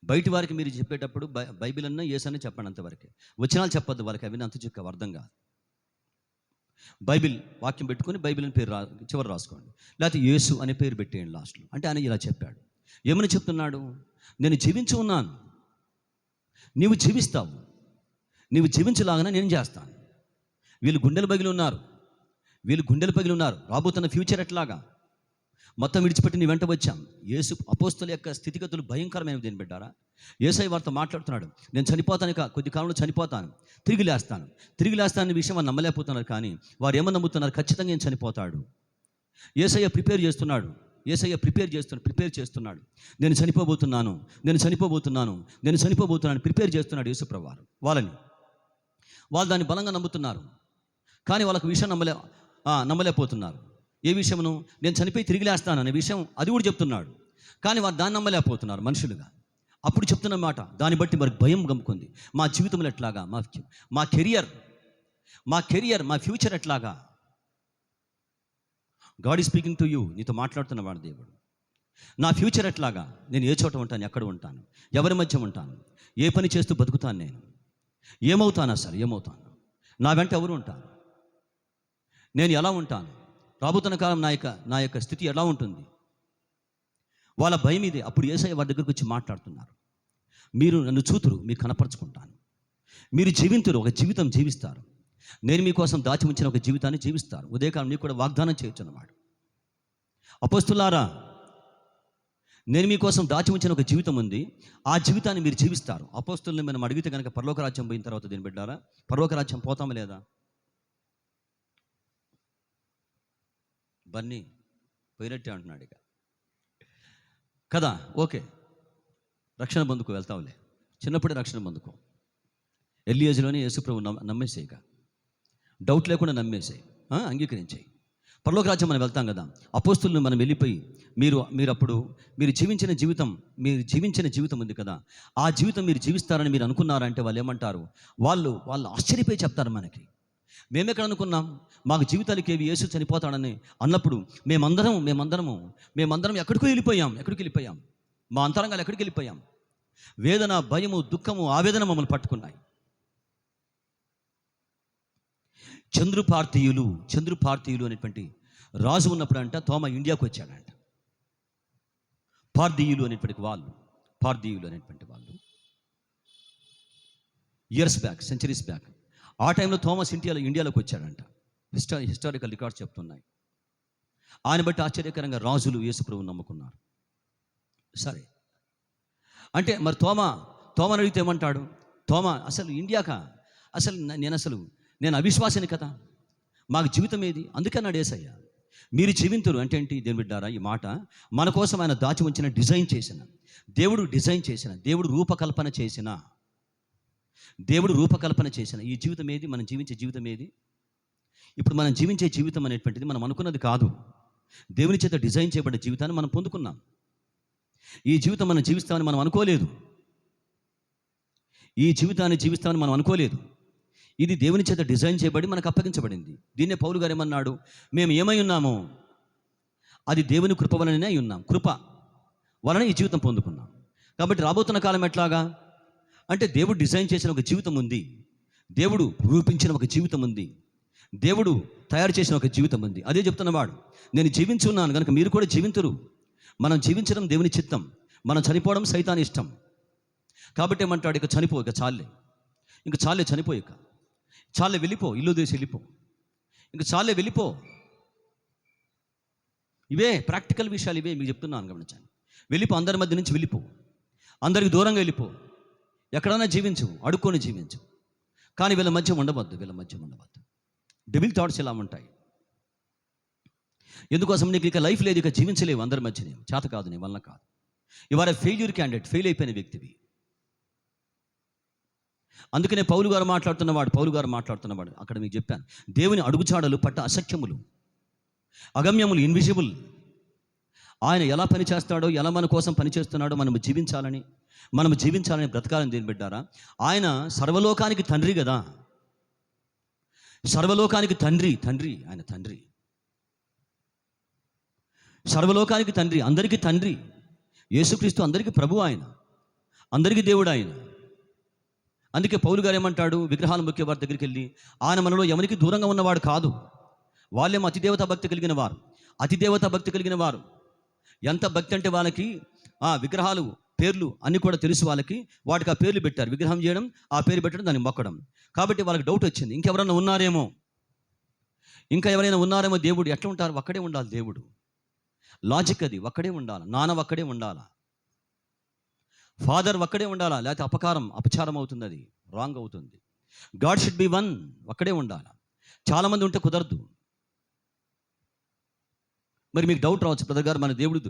బయటి వారికి మీరు చెప్పేటప్పుడు బైబిల్ అన్నా యేసు అని చెప్పండి, అంతవరకే. వచనాలు చెప్పొద్దు వాళ్ళకి, అవి అంత చిక్క అర్థం కాదు. బైబిల్ వాక్యం పెట్టుకొని బైబిల్ అని పేరు చివరి రాసుకోండి, లేకపోతే యేసు అనే పేరు పెట్టేయండి లాస్ట్లో. అంటే ఆయన ఇలా చెప్పాడు. ఏమని చెప్తున్నాడు? నేను జీవించి ఉన్నాను, నీవు జీవిస్తావు, నీవు జీవించలాగానే నేను చేస్తాను. వీళ్ళు గుండెలు పగిలి ఉన్నారు, రాబోతున్న ఫ్యూచర్ ఎట్లాగా మొత్తం విడిచిపెట్టి నీ వెంట వచ్చాం. యేసు అపోస్తుల యొక్క స్థితిగతులు భయంకరమైనవి. దేని బిడ్డారా, యేసయ్య వారితో మాట్లాడుతున్నాడు, నేను చనిపోతాను, కొద్ది కాలంలో చనిపోతాను, తిరిగి లేస్తాను విషయం వాళ్ళు నమ్మలేకపోతున్నారు. కానీ వారు ఏమని నమ్ముతున్నారు? ఖచ్చితంగా నేను చనిపోతాడు. యేసయ్య ప్రిపేర్ చేస్తున్నాడు. నేను చనిపోబోతున్నాను ప్రిపేర్ చేస్తున్నాడు యేసు ప్రభువారు వాళ్ళు దాన్ని బలంగా నమ్ముతున్నారు. కానీ వాళ్ళకి విషయం నమ్మలేకపోతున్నారు. ఏ విషయమును? నేను చనిపోయి తిరిగి లేస్తాను అనే విషయం అది కూడా చెప్తున్నాడు. కానీ వారు దాన్ని నమ్మలేకపోతున్నారు మనుషులుగా. అప్పుడు చెప్తున్న మాట దాన్ని బట్టి మరి భయం గమ్ముకుంది. మా జీవితంలో ఎట్లాగా, మా కెరియర్, మా ఫ్యూచర్ ఎట్లాగా? God is speaking to you. నీతో మాట్లాడుతున్నవాడు దేవుడు. నా ఫ్యూచర్ ఎట్లాగా? నేను ఏ చోట ఉంటాను, ఎక్కడ ఉంటాను, ఎవరి మధ్య ఉంటాను, ఏ పని చేస్తూ బతుకుతాను, నేను ఏమవుతాను, నా వెంట ఎవరు ఉంటాను, నేను ఎలా ఉంటాను, రాబోతున్న కాలం నా యొక్క స్థితి ఎలా ఉంటుంది? వాళ్ళ భయం ఇదే. అప్పుడు యేసయ్య వారి దగ్గరికి వచ్చి మాట్లాడుతున్నారు, మీరు నన్ను చూతురు, మీకు కనపరుచుకుంటాను, మీరు జీవింతురు, ఒక జీవితం జీవిస్తారు, నేను మీకోసం దాచి ఉంచిన ఒక జీవితాన్ని జీవిస్తారు. ఉదయకాలం నీకు కూడా వాగ్దానం చేయొచ్చు అన్నమాట. అపోస్తులారా, నేను మీకోసం దాచి ఉంచిన ఒక జీవితం ఉంది, ఆ జీవితాన్ని మీరు జీవిస్తారు. అపోస్తుల్ని మనం అడిగితే కనుక పరలోక రాజ్యం పోయిన తర్వాత దీన్ని బిడ్డారా, పరలోక రాజ్యం పోతామా లేదా? బన్నీ పోయినట్టే అంటున్నాడు ఇక కదా. ఓకే, రక్షణ బంధుకు వెళ్తావులే, చిన్నప్పుడే రక్షణ బంధుకు ఎర్లీ ఏజ్లోనే యేసుప్రభు నమ్మేసేయి, ఇక డౌట్ లేకుండా నమ్మేసేయి, అంగీకరించేయి. పరలోక రాజ్యం మనం వెళ్తాం కదా. అపోస్తులను మనం వెళ్ళిపోయి మీరు జీవించిన జీవితం ఉంది కదా, ఆ జీవితం మీరు జీవిస్తారని మీరు అనుకున్నారంటే వాళ్ళు ఏమంటారు? వాళ్ళు ఆశ్చర్యపోయి చెప్తారు మనకి, మేమెక్కడ అనుకున్నాం, మాకు జీవితాలకి ఏవి యేసు చనిపోతాడని అన్నప్పుడు మేమందరం ఎక్కడికి వెళ్ళిపోయాం, మా అంతరంగాలు ఎక్కడికి వెళ్ళిపోయాం. వేదన, భయము, దుఃఖము, ఆవేదన మమ్మల్ని పట్టుకున్నాయి. చంద్రుపార్థీయులు అనేటువంటి రాజు ఉన్నప్పుడు అంట తోమ ఇండియాకు వచ్చాడంట. పార్థీయులు అనేటువంటి వాళ్ళు సెంచరీస్ బ్యాక్ ఆ టైంలో థామస్ ఇండియాలోకి వచ్చాడంట. హిస్టారికల్ రికార్డ్స్ చెప్తున్నాయి. ఆయన బట్టి ఆశ్చర్యకరంగా రాజులు యేసుప్రభువుని నమ్ముకున్నారు. సరే, అంటే మరి తోమని అడిగితే ఏమంటాడు? అసలు ఇండియాకా? నేను అవిశ్వాసిని కదా, మాకు జీవితం ఏది? అందుకే అన్నాడు యేసయ్య, మీరు జీవింతురు అంటే ఏంటి? దేవుని బిడ్డారా, ఈ మాట మన కోసం ఆయన దాచి ఉంచిన దేవుడు రూపకల్పన చేసిన ఈ జీవితం ఏది? మనం జీవించే జీవితం ఏది? ఇప్పుడు మనం జీవించే జీవితం అనేటువంటిది మనం అనుకున్నది కాదు. దేవుని చేత డిజైన్ చేయబడ్డ జీవితాన్ని మనం పొందుకున్నాం. ఈ జీవితం మనం జీవిస్తామని మనం అనుకోలేదు. ఇది దేవుని చేత డిజైన్ చేయబడి మనకు అప్పగించబడింది. దీన్నే పౌలు గారు ఏమన్నాడు? మేము ఏమై ఉన్నామో అది దేవుని కృప వలననే అయి ఉన్నాం. కృప వలన ఈ జీవితం పొందుకున్నాం. కాబట్టి రాబోతున్న కాలం ఎట్లాగా అంటే దేవుడు డిజైన్ చేసిన ఒక జీవితం ఉంది, దేవుడు రూపించిన ఒక జీవితం ఉంది, దేవుడు తయారు చేసిన ఒక జీవితం ఉంది. అదే చెప్తున్నవాడు, నేను జీవించున్నాను కనుక మీరు కూడా జీవింతురు. మనం జీవించడం దేవుని చిత్తం, మనం చనిపోవడం సైతాని ఇష్టం. కాబట్టి ఏమంటాడు? ఇక చనిపో, ఇంక చాలే చనిపో, చాలే వెళ్ళిపో, ఇల్లు దేశం వెళ్ళిపో, ఇంక చాలే వెళ్ళిపో. ఇవే ప్రాక్టికల్ విషయాలు, ఇవే మీకు చెప్తున్నాను, గమనించండి. వెళ్ళిపో, అందరి మధ్య నుంచి వెళ్ళిపో, అందరికి దూరంగా వెళ్ళిపో, ఎక్కడైనా జీవించు, అడుక్కొని జీవించు, కానీ వీళ్ళ మధ్య ఉండవద్దు. డెవిల్ థాట్స్ ఇలా ఉంటాయి. ఎందుకోసం నీకు ఇక లైఫ్ లేదు, ఇక జీవించలేవు అందరి మధ్యనే, చేత కాదు, నీ వల్ల కాదు. ఇవాళ ఫెయిల్యూర్ క్యాండిడేట్, ఫెయిల్ అయిపోయిన వ్యక్తివి. అందుకనే పౌలు గారు మాట్లాడుతున్నవాడు అక్కడ మీకు చెప్పాను, దేవుని అడుగుచాడలు పట్ట అసఖ్యములు, అగమ్యములు, ఇన్విజిబుల్. ఆయన ఎలా పని చేస్తాడో, ఎలా మన కోసం పని చేస్తున్నాడో మనము జీవించాలని బ్రతకాలని దేని బిడ్డారా. ఆయన సర్వలోకానికి తండ్రి కదా, సర్వలోకానికి తండ్రి ఆయన తండ్రి, సర్వలోకానికి తండ్రి, అందరికీ తండ్రి. యేసుక్రీస్తు అందరికీ ప్రభు, ఆయన అందరికీ దేవుడు ఆయన. అందుకే పౌలు గారు ఏమంటాడు, విగ్రహాల ముఖ్య వారి దగ్గరికి వెళ్ళి, ఆయన మనలో ఎవరికి దూరంగా ఉన్నవాడు కాదు. వాళ్ళేమో అతిదేవతా భక్తి కలిగిన వారు. ఎంత భక్తి అంటే వాళ్ళకి ఆ విగ్రహాలు పేర్లు అన్నీ కూడా తెలుసు వాళ్ళకి. వాటికి ఆ పేర్లు పెట్టారు, విగ్రహం చేయడం, ఆ పేరు పెట్టడం, దాన్ని మొక్కడం. కాబట్టి వాళ్ళకి డౌట్ వచ్చింది, ఇంకెవరైనా ఉన్నారేమో, ఇంకా ఎవరైనా ఉన్నారేమో. దేవుడు ఎట్లా ఉంటారు? ఒక్కడే ఉండాలి దేవుడు. లాజిక్ అది, ఒక్కడే ఉండాలి. నాన్న ఒక్కడే ఉండాలా, ఫాదర్ ఒక్కడే ఉండాలా, లేకపోతే అపచారం అవుతుంది, అది రాంగ్ అవుతుంది. గాడ్ షుడ్ బి వన్, ఒక్కడే ఉండాలి. చాలామంది ఉంటే కుదరదు. మరి మీకు డౌట్ రావచ్చు, బ్రదర్ గారు మన దేవుడు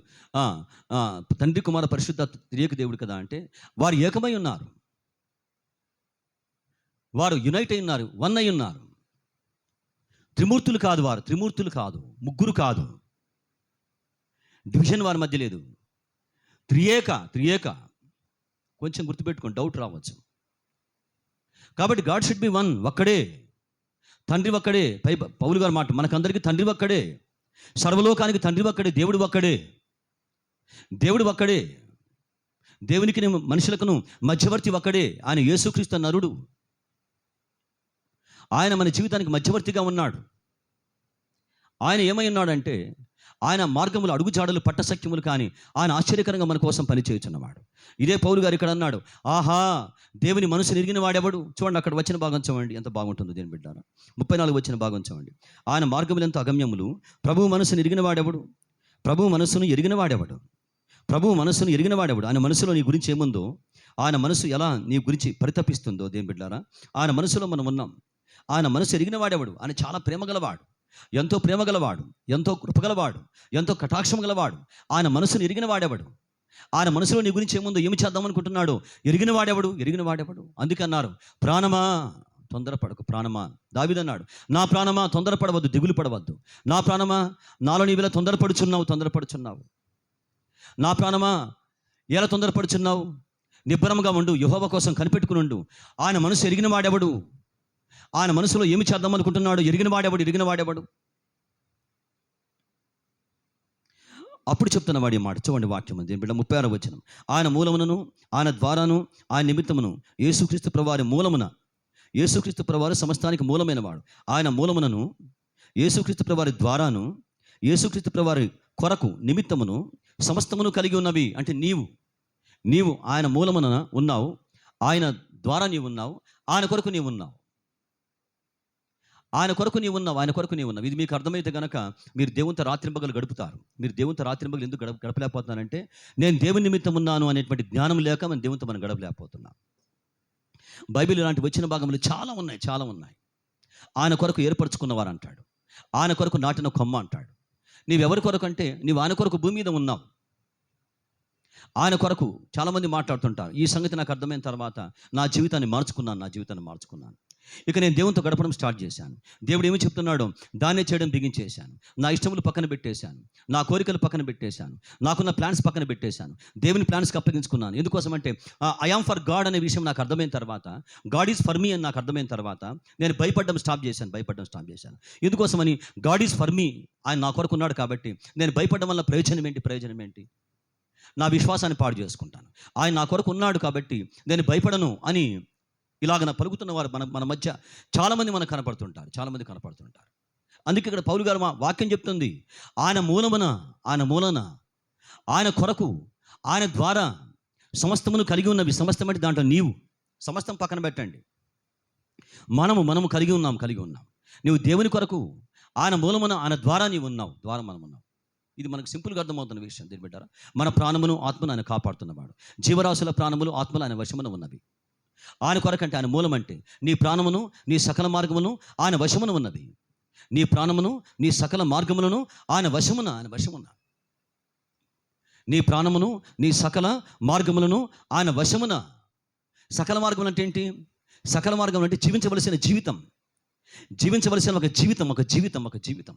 తండ్రి కుమార పరిశుద్ధ త్రియేక దేవుడు కదా అంటే, వారు ఏకమై ఉన్నారు, వారు యునైట్ అయి ఉన్నారు, వన్ అయి ఉన్నారు. త్రిమూర్తులు కాదు, వారు త్రిమూర్తులు కాదు, ముగ్గురు కాదు, డివిజన్ వారి మధ్య లేదు. త్రియేక కొంచెం గుర్తుపెట్టుకోండి, డౌట్ రావచ్చు. కాబట్టి గాడ్ షుడ్ బి వన్, ఒక్కడే తండ్రి, ఒక్కడే. పౌలు గారు మాట, మనకందరికీ తండ్రి ఒక్కడే, సర్వలోకానికి తండ్రి ఒక్కడే, దేవుడు ఒక్కడే. దేవునికి మనుషులకును మధ్యవర్తి ఒక్కడే, ఆయన యేసుక్రీస్తు నరుడు. ఆయన మన జీవితానికి మధ్యవర్తిగా ఉన్నాడు. ఆయన ఏమై ఉన్నాడంటే, ఆయన మార్గములు అడుగుజాడలు పట్టసఖ్యములు కానీ ఆయన ఆశ్చర్యకరంగా మన కోసం పనిచేయుచున్నవాడు. ఇదే పౌలు గారు ఇక్కడ అన్నాడు, ఆహా దేవుని మనసు ఎరిగిన వాడెవడు. చూడండి అక్కడ వచ్చిన భాగం చదవండి, ఎంత బాగుంటుందో దేని బిడ్డారా. 34 వచ్చిన భాగం చదవండి. ఆయన మార్గములు ఎంతో అగమ్యములు, ప్రభువు మనసును ఎరిగిన వాడెవడు. ప్రభువు మనసును ఎరిగిన వాడెవడు. ఆయన మనసులో నీ గురించి ఏముందో, ఆయన మనసు ఎలా నీ గురించి పరితపిస్తుందో దేని బిడ్డారా, ఆయన మనసులో మనం ఉన్నాం. ఆయన మనసు ఎరిగిన వాడెవడు. ఆయన చాలా ప్రేమగలవాడు, ఎంతో ప్రేమగలవాడు, ఎంతో కృపగలవాడు, ఎంతో కటాక్షం గలవాడు. ఆయన మనసును ఎరిగిన వాడెవడు. ఆయన మనసులో నీ గురించి ఏముందో, ఏమి చేద్దాం అనుకుంటున్నాడు, ఎరిగిన వాడెవడు. అందుకన్నారు, ప్రాణమా తొందరపడకు. ప్రాణమా, దావీదన్నాడు, నా ప్రాణమా తొందరపడవద్దు, దిగులు పడవద్దు. నా ప్రాణమా, నాలో నీవిలా తొందరపడుచున్నావు. నా ప్రాణమా ఎలా తొందరపడుచున్నావు, నిబ్బరంగా ఉండు, యెహోవా కోసం కనిపెట్టుకుని ఉండు. ఆయన మనసు ఎరిగిన వాడెవడు. ఆయన మనసులో ఏమి చేద్దాం అనుకుంటున్నాడు, ఎరిగిన వాడెవడు. అప్పుడు చెప్తున్న వాడి మాట చూడండి, వాక్యం దీని బిడ్డ 36 వచనం. ఆయన మూలమునను, ఆయన ద్వారాను, ఆయన నిమిత్తమును, యేసుక్రీస్తు ప్రభువారి మూలమున, యేసుక్రీస్తు ప్రభువారు సమస్తానికి మూలమైన వాడు. ఆయన మూలమునను, యేసుక్రీస్తు ప్రభువారి ద్వారాను, యేసుక్రీస్తు ప్రభువారి కొరకు నిమిత్తమును సమస్తమును కలిగి ఉన్నవి. అంటే నీవు ఆయన మూలమున ఉన్నావు, ఆయన ద్వారా నీవు ఉన్నావు, ఆయన కొరకు నీవు ఉన్నావు. ఆయన కొరకు నీవు ఉన్నావు. ఇది మీకు అర్థమైతే కనుక మీరు దేవునితో రాత్రింబగలు గడుపుతారు. మీరు దేవునితో రాత్రింబగలు ఎందుకు గడపలేకపోతున్నారంటే, నేను దేవుని నిమిత్తం ఉన్నాను అనేటువంటి జ్ఞానం లేక మనం గడపలేకపోతున్నాం. బైబిల్ ఇలాంటి వచ్చిన భాగములు చాలా ఉన్నాయి. ఆయన కొరకు ఏర్పరచుకున్నవారు అంటాడు, ఆయన కొరకు నాటిన కొమ్మ అంటాడు. నీవెవరి కొరకు అంటే, నీవు ఆయన కొరకు భూమి మీద ఉన్నావు. ఆయన కొరకు చాలామంది మాట్లాడుతుంటారు. ఈ సంగతి నాకు అర్థమైన తర్వాత నా జీవితాన్ని మార్చుకున్నాను. ఇక నేను దేవునితో గడపడం స్టార్ట్ చేశాను. దేవుడు ఏమి చెప్తున్నాడో దాన్నే చేయడం బిగించేశాను. నా ఇష్టములు పక్కన పెట్టేశాను, నా కోరికలు పక్కన పెట్టేశాను, నాకున్న ప్లాన్స్ పక్కన పెట్టేశాను, దేవుని ప్లాన్స్కి అప్పగించుకున్నాను. ఎందుకోసం అంటే, ఐ యామ్ ఫర్ గాడ్ అనే విషయం నాకు అర్థమైన తర్వాత, గాడ్ ఈజ్ ఫర్ మీ అని నాకు అర్థమైన తర్వాత నేను భయపడడం స్టాప్ చేశాను. ఎందుకోసమని, గాడ్ ఈజ్ ఫర్ మీ, ఆయన నా కొరకు ఉన్నాడు కాబట్టి నేను భయపడడం వల్ల ప్రయోజనం ఏంటి? నా విశ్వాసాన్ని పాడు చేసుకుంటాను. ఆయన నా కొరకు ఉన్నాడు కాబట్టి నేను భయపడను అని ఇలాగ పలుకుతున్న వారు మన మధ్య చాలామంది మనకు కనపడుతుంటారు. అందుకే ఇక్కడ పౌలు గారు వాక్యం చెప్తుంది, ఆయన మూలన, ఆయన కొరకు, ఆయన ద్వారా సమస్తమును కలిగి ఉన్నవి. సమస్తం అంటే దాంట్లో నీవు, సమస్తం పక్కన పెట్టండి. మనము కలిగి ఉన్నాం. నీవు దేవుని కొరకు, ఆయన మూలమున, ఆయన ద్వారా నీవు ఉన్నావు, మనం ఉన్నాం. ఇది మనకు సింపుల్గా అర్థమవుతున్న విషయం. దీని బిడ్డారా, మన ప్రాణమును ఆత్మను ఆయన కాపాడుతున్నవాడు. జీవరాశుల ప్రాణములు ఆత్మలు ఆయన వశమున ఉన్నవి. ఆయన కొరకంటే, ఆయన మూలం అంటే నీ ప్రాణమును, నీ సకల మార్గమును ఆయన వశమున ఉన్నది. నీ ప్రాణమును నీ సకల మార్గములను ఆయన వశమున నీ ప్రాణమును నీ సకల మార్గములను ఆయన వశమున. సకల మార్గం అంటే ఏంటి? సకల మార్గం అంటే జీవించవలసిన జీవితం, ఒక జీవితం.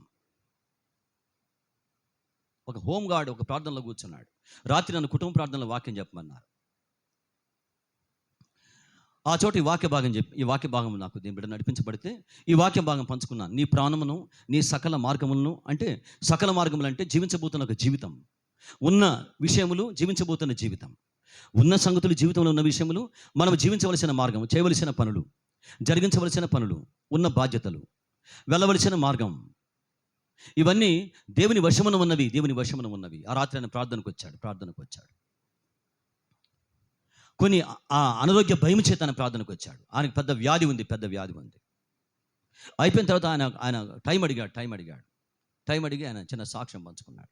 ఒక హోమ్ గార్డ్ ఒక ప్రార్థనలో కూర్చున్నాడు. రాత్రి నన్ను కుటుంబ ప్రార్థనలో వాక్యం చెప్పమన్నారు. ఆ చోట ఈ వాక్య భాగం నాకు దీని బిడ్డ నడిపించబడితే ఈ వాక్య భాగం పంచుకున్నాను. నీ ప్రాణమును నీ సకల మార్గములను అంటే సకల మార్గములు అంటే జీవించబోతున్న ఒక జీవితం, ఉన్న విషయములు జీవించబోతున్న జీవితం, ఉన్న సంగతులు జీవితంలో ఉన్న విషయములు, మనం జీవించవలసిన మార్గం, చేయవలసిన పనులు, జరిగించవలసిన పనులు, ఉన్న బాధ్యతలు, వెళ్ళవలసిన మార్గం, ఇవన్నీ దేవుని వశమున ఉన్నవి. ఆ రాత్రి ఆయన ప్రార్థనకు వచ్చాడు. కొన్ని అనారోగ్య భయం చేత ఆయన ప్రార్థనకు వచ్చాడు. ఆయనకు పెద్ద వ్యాధి ఉంది. అయిపోయిన తర్వాత ఆయన టైం అడిగి ఆయన చిన్న సాక్ష్యం పంచుకున్నాడు.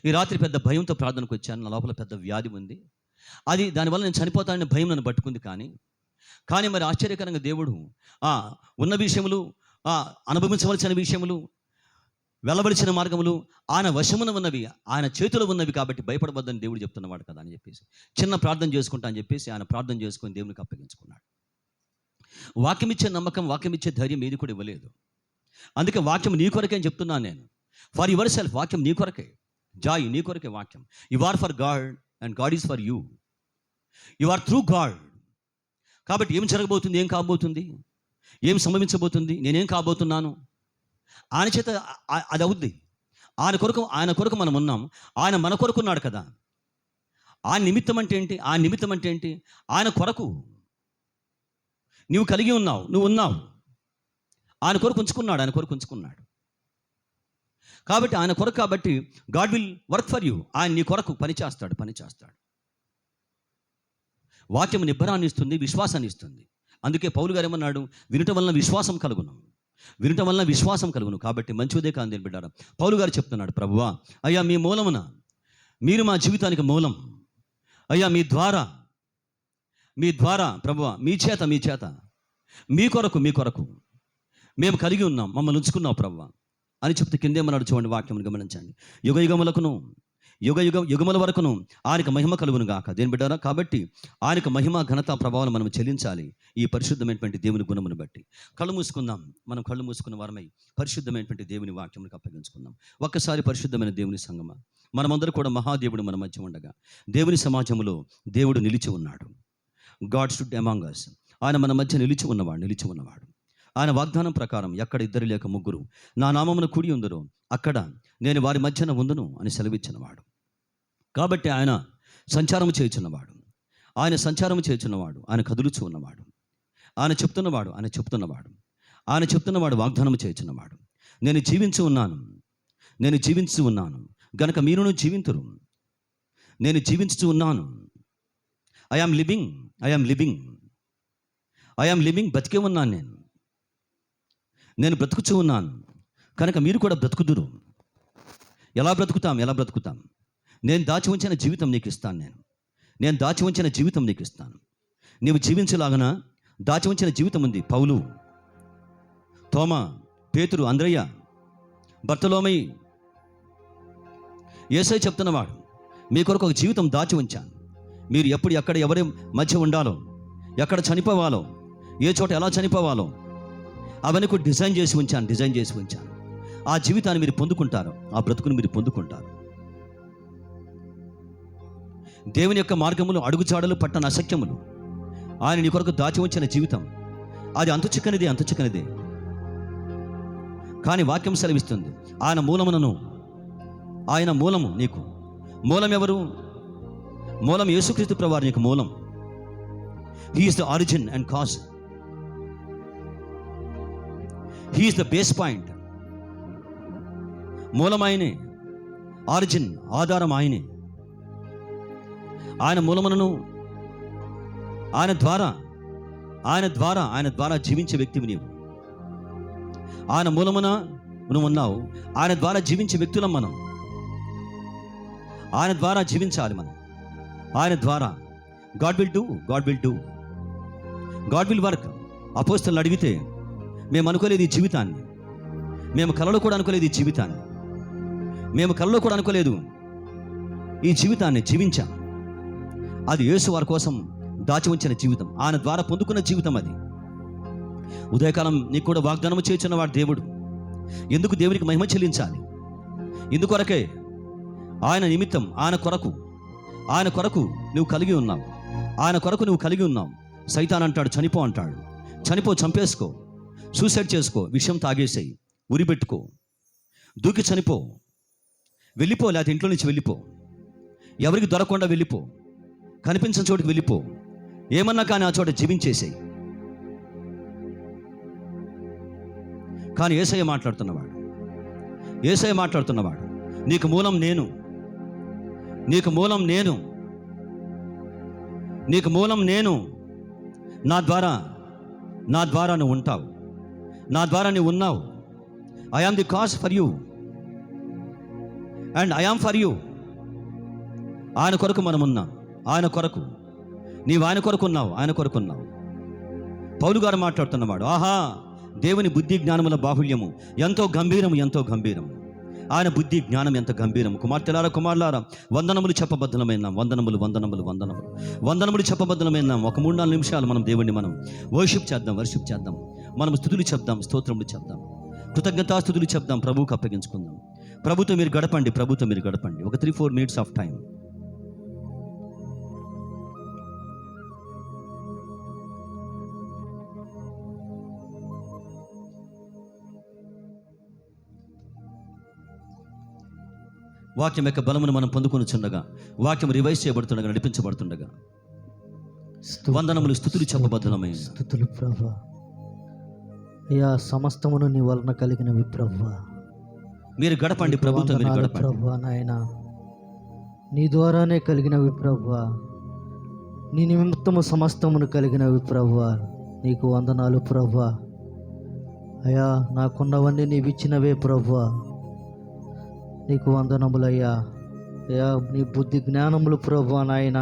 ఈ రాత్రి పెద్ద భయంతో ప్రార్థనకు వచ్చాను, నా లోపల పెద్ద వ్యాధి ఉంది, అది దానివల్ల నేను చనిపోతానని భయం నన్ను పట్టుకుంది. కానీ మరి ఆశ్చర్యకరంగా దేవుడు ఉన్న విషయములు, అనుభవించవలసిన విషయములు, వెళ్ళవలసిన మార్గములు ఆయన వశమున ఉన్నవి, ఆయన చేతిలో ఉన్నవి, కాబట్టి భయపడవద్దని దేవుడు చెప్తున్నవాడు కదా అని చెప్పేసి చిన్న ప్రార్థన చేసుకుంటా అని చెప్పేసి ఆయన ప్రార్థన చేసుకొని దేవునికి అప్పగించుకున్నాడు. వాక్యం ఇచ్చే నమ్మకం, వాక్యం ఇచ్చే ధైర్యం ఏది కూడా ఇవ్వలేదు. అందుకే వాక్యం నీ కొరకే అని చెప్తున్నాను నేను. ఫర్ యువర్ సెల్ఫ్, వాక్యం నీ కొరకే. జాయ్, నీ కొరకే వాక్యం. You are for God and God is for you. You are through God. కాబట్టి ఏం జరగబోతుంది, ఏం కాబోతుంది, ఏం సంభవించబోతుంది, నేనేం కాబోతున్నాను, ఆయన చేత అది అవుద్ది. ఆయన కొరకు మనం ఉన్నాం. ఆయన మన కొరకు ఉన్నాడు కదా. ఆయన నిమిత్తం అంటే ఏంటి? ఆయన కొరకు నువ్వు కలిగి ఉన్నావు, నువ్వు ఉన్నావు. ఆయన కొరకు ఉంచుకున్నాడు. కాబట్టి ఆయన కొరకు, కాబట్టి God will work for you. ఆయన నీ కొరకు పని చేస్తాడు. వాక్యం నిబ్బరాన్ని ఇస్తుంది, విశ్వాసాన్ని ఇస్తుంది. అందుకే పౌలు గారు ఏమన్నాడు? వినటం వలన విశ్వాసం కలుగును. కాబట్టి మంచి ఉదయకాలం దేని బిడ్డారా, పౌలు గారు చెప్తున్నాడు, ప్రభువా అయ్యా మీ మూలమున, మీరు మా జీవితానికి మూలం అయ్యా, మీ ద్వారా ప్రభువా, మీ చేత మీ కొరకు మేము కలిగి ఉన్నాం, మమ్మల్ని ఉంచుకున్నావు ప్రభువా అని చెప్తే కిందేమన్నాడు చూడండి, వాక్యం గమనించండి. యుగముల వరకును ఆయనకు మహిమ కలుగును గాక. దేని బిడ్డారా, కాబట్టి ఆయనకు మహిమ, ఘనత, ప్రభావం మనం చెల్లించాలి ఈ పరిశుద్ధమైనటువంటి దేవుని గుణమును బట్టి. కళ్ళు మూసుకున్న వారమై పరిశుద్ధమైనటువంటి దేవుని వాక్యములకు అప్పగించుకుందాం. ఒక్కసారి పరిశుద్ధమైన దేవుని సంగమా, మనమందరూ కూడా మహాదేవుడు మన మధ్య ఉండగా దేవుని సమాజంలో దేవుడు నిలిచి ఉన్నాడు. God stood among us. ఆయన మన మధ్య నిలిచి ఉన్నవాడు. ఆయన వాగ్దానం ప్రకారం ఎక్కడ 2 లేక 3 నా నామమున కూడి ఉందరో అక్కడ నేను వారి మధ్యన ఉందును అని సెలవిచ్చినవాడు. కాబట్టి ఆయన సంచారము చేయుచున్నవాడు, ఆయన కదులుచు ఉన్నవాడు, ఆయన చెప్తున్నవాడు వాగ్దానము చేయుచున్నవాడు. నేను జీవించి ఉన్నాను గనక మీరును జీవింతురు. నేను జీవించుచు ఉన్నాను. ఐ యామ్ లివింగ్, బతికే ఉన్నాను. నేను బ్రతుకుచూ ఉన్నాను కనుక మీరు కూడా బ్రతుకుదురు. ఎలా బ్రతుకుతాం? నేను దాచి ఉంచిన జీవితం నీకు ఇస్తాను. నీవు జీవించలాగన దాచి ఉంచిన జీవితం ఉంది. పౌలు, తోమా, పేతురు, అంద్రయ్య, బర్తలోమయి, యేసయ్య చెప్తున్నవాడు, మీ కొరకు ఒక జీవితం దాచి ఉంచాను. మీరు ఎక్కడ ఎవరి మధ్య ఉండాలో, ఎక్కడ చనిపోవాలో, ఏ చోట ఎలా చనిపోవాలో అవన్నీ కూడా డిజైన్ చేసి ఉంచాను. ఆ జీవితాన్ని మీరు పొందుకుంటారు, ఆ బ్రతుకును మీరు పొందుకుంటారు. దేవుని యొక్క మార్గములు, అడుగుచాడలు పట్టని అసఖ్యములు ఆయన నీ కొరకు దాచి ఉంచిన జీవితం, అది అంతు చిక్కనిదే. కానీ వాక్యం సెలవిస్తుంది, ఆయన మూలము నీకు. మూలం ఎవరు? మూలం యేసుక్రీస్తు ప్రభువారు నీకు మూలం. He is the origin and cause. He is the base point. మూలం ఆయనే, ఆరిజిన్, ఆధారం ఆయనే. ఆయన మూలమును, ఆయన ద్వారా జీవించే వ్యక్తివి నీవు. ఆయన మూలమున నువ్వు ఉన్నావు, ఆయన ద్వారా జీవించే వ్యక్తులం మనం. ఆయన ద్వారా జీవించాలి మనం. ఆయన ద్వారా గాడ్ విల్ వర్క్. అపోస్తలులు అడిగితే మేము అనుకోలేదు ఈ జీవితాన్ని, మేము కలలో కూడా అనుకోలేదు ఈ జీవితాన్ని, మేము కలలో కూడా అనుకోలేదు ఈ జీవితాన్ని జీవించాం. అది యేసు వారి కోసం దాచి ఉంచిన జీవితం, ఆయన ద్వారా పొందుకున్న జీవితం అది. ఉదయకాలం నీకు కూడా వాగ్దానం చేస్తున్న వాడు దేవుడు. ఎందుకు దేవునికి మహిమ చెల్లించాలి? ఇందుకొరకే ఆయన నిమిత్తం, ఆయన కొరకు నువ్వు కలిగి ఉన్నావు, ఆయన కొరకు నువ్వు కలిగి ఉన్నావు. సైతాన్ అంటాడు చనిపో అంటాడు. చనిపో, చంపేసుకో, సూసైడ్ చేసుకో, విషయం తాగేసేయి, ఉరి పెట్టుకో, దూకి చనిపో, వెళ్ళిపో, లేకపోతే ఇంట్లో నుంచి వెళ్ళిపో, ఎవరికి దొరకకుండా వెళ్ళిపో, కనిపించిన చోటుకి వెళ్ళిపో, ఏమన్నా కానీ ఆ చోట జీవించేసేయి. కానీ యేసయ్య మాట్లాడుతున్నవాడు, నీకు మూలం నేను, నీకు మూలం నేను, నా ద్వారా నువ్వు ఉంటావు, నా ద్వారా నువ్వు ఉన్నావు. I am the cause for you and I am for you. ఆయన కొరకు మనం ఉన్నాం, ఆయన కొరకు నీవు ఆయన కొరకు ఉన్నావు. పౌలు గారు మాట్లాడుతున్నవాడు, ఆహా దేవుని బుద్ధి జ్ఞానముల బాహుళ్యము ఎంతో గంభీరము. ఆయన బుద్ధి జ్ఞానం ఎంత గంభీరం. కుమారులారా వందనములు చెప్పబద్ధమైన వందనములు చెప్పబద్ధమైన ఒక 3-4 నిమిషాలు మనం దేవుణ్ణి మనం వర్షిప్ చేద్దాం. మనం స్తుతులు చెప్దాం, స్తోత్రములు చెప్దాం, కృతజ్ఞతాస్తుతులు చెప్దాం, ప్రభువుకు అప్పగించుకుందాం. ప్రభుతో మీరు గడపండి, ఒక 3-4 minutes ఆఫ్ టైం. వాక్యం యొక్క బలమును మనం పొందుకొనిచుండగా, వాక్యం రివైజ్ చేయబడుతుండగా, నడిపించబడుతుండగా వందనములు స్తుతులు చెప్పబద్ధమైన స్తుతులు ప్రభువా. అయ్యా సమస్తమును నీ వలన కలిగినవి ప్రభువా. మీరు గడపండి, ప్రభుతో మీరు గడపండి ప్రభువా. నాయన నీ ద్వారానే కలిగినవి ప్రభువా, నీ నిమిత్తము సమస్తమును కలిగినవి ప్రభువా. నీకు వందనాలు ప్రభువా. అయ్యా నాకున్నవన్నీ నీవిచ్చినవే ప్రభువా, నీకు వందనములయ్యా. అయ్యా నీ బుద్ధి జ్ఞానములు ప్రభువా నాయన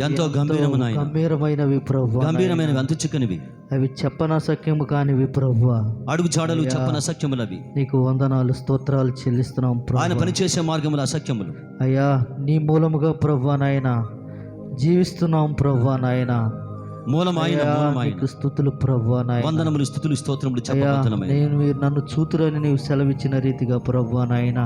ఎంతో గంభీరమైనవి ప్రభువా, గంభీరమైనవి, అంతు చిక్కనివి, అవి చెప్పనసఖ్యము కానివి ప్రభువా. అడుగు జాడలు చెప్పనసఖ్యములవి. నీకు వందనాలు స్తోత్రాలు చెల్లిస్తున్నాం ప్రభువా. ఆయన పనిచేసే మార్గములు అసఖ్యములు. అయ్యా నీ మూలముగా ప్రభువా నాయన జీవిస్తున్నాం ప్రభువా నాయన. మూలం ఆయన, నీకు స్తుతులు ప్రభువా నాయన. వందనములు స్తుతులు స్తోత్రములు చెప్పబద్ధమైన. మీరు నన్ను చూతురని నీవు సెలవిచ్చిన రీతిగా ప్రభువా నాయన,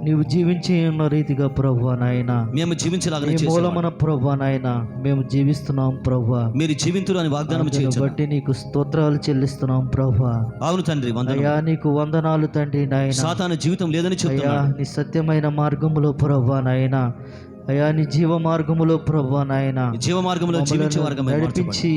నీవు జీవించి ఉన్న రీతిగా ప్రభువా నాయన, మేము జీవించలాగా మూలమున ప్రభువా నాయన మేము జీవిస్తున్నాం ప్రభువా. మీరు జీవింతురు అని వాగ్దానం చేయొచ్చు బట్టి నీకు స్తోత్రాలు చెల్లిస్తున్నాం ప్రభువా. అవును తండ్రి, అయ్యా నీకు వందనాలు తండ్రి నాయన. సాతాను జీవితం లేదని చెప్తున్నాడు. నీ సత్యమైన మార్గములో ప్రభువా నాయన, అయ్యా నీ జీవ మార్గములో ప్రభువా నాయన, జీవ మార్గములో జీవించే మార్గమే నడిపించి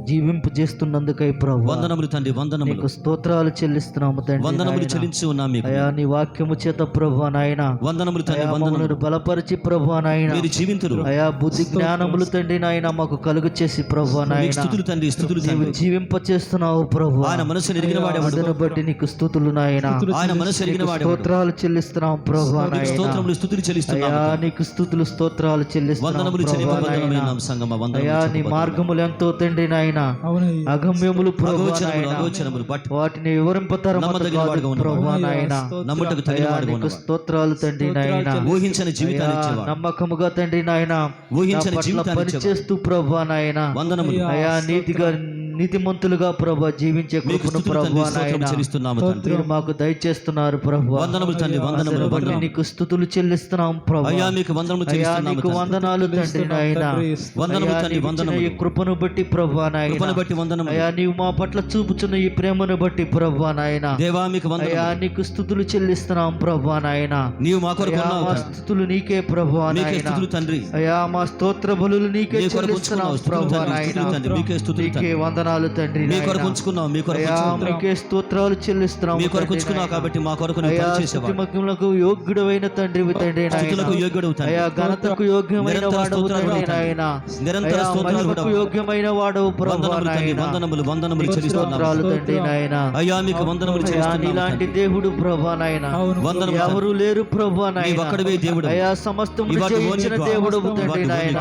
జీవింపు చేస్తున్నందుకై ప్రభువా వందనములు తండ్రి. వందనములు, నీకు స్తోత్రాలు చెల్లిస్తున్నాము తండ్రి. వందనములు చెల్లించి ఉన్నాం మీకు. అయ్యా నీ వాక్యము చేత ప్రభువా నాయన వందనములు తండ్రి. వందనములు బలపరిచి ప్రభువా నాయన మీరు జీవింతురు. అయ్యా బుద్ధి జ్ఞానములు తండ్రి నాయన మాకు కలుగు చేసి ప్రభువా నాయన స్తుతులు తండ్రి, స్తుతులు తండ్రి. జీవింప చేస్తున్నావు ప్రభువా. ఆయన మనసు ఎరిగిన వాడెవడు బట్టి నీకు స్తుతులు నాయన. ఆయన మనసు ఎరిగిన వాడెవడు. స్తోత్రాలు చెల్లిస్తున్నాం ప్రభువా నాయన. స్తోత్రములు స్తుతులు చెల్లిస్తున్నాం. అయ్యా నీకు స్తుతులు స్తోత్రాలు చెల్లిస్తున్నాం. అయ్యా నీ మార్గములు ఎంతో తండ్రి నాయన అగమ్యములు ప్రభువా నాయన, వాటిని వివరింపతరము ప్రభువా నాయన. నీకు స్తోత్రాలు తండ్రి నాయన. ఊహించని జీవితాన్ని నమ్మకముగా తండ్రి నాయన పని చేస్తూ ప్రభువా నాయన అయ్యా నీతిమంతులుగా ప్రభువా జీవించే కృపను ప్రభువా నాయన మీరు మాకు దయచేస్తున్నారు ప్రభువా. నీకు స్తుతులు చెల్లిస్తున్నాం ప్రభువా. నీకు వందనాలు తండ్రి నాయన. ఈ కృపను బట్టి ప్రభువా నాయన, అయ్యా నీవు మా పట్ల చూపుచున్న ఈ ప్రేమను బట్టి ప్రభువా నాయన, అయ్యా నీకు స్తుతులు చెల్లిస్తున్నాం ప్రభువా నాయన. మా స్తుతులు నీకే ప్రభువా నాయన. అయ్యా మా స్తోత్ర బలులు నీకే చెల్లిస్తున్నాం ప్రభువా నాయన. నీకే వందనాలు తండ్రి. మీకే స్తోత్రాలు చెల్లిస్తున్నాం కాబట్టి మా కొరకు యోగ్యుడైన తండ్రివి తండ్రి నాయన. అయ్యా ఘనతకు యోగ్యమైన వాడవు తండ్రి నాయన. మహిమకు యోగ్యమైన వాడవు ప్రభువా నాయన. స్తోత్రాలు తండ్రి నాయన. నీలాంటి దేవుడు ప్రభువా నాయన ఎవరు లేరు ప్రభువా నాయన. అయ్యా సమస్తమును చేయించిన దేవుడు తండ్రి నాయన.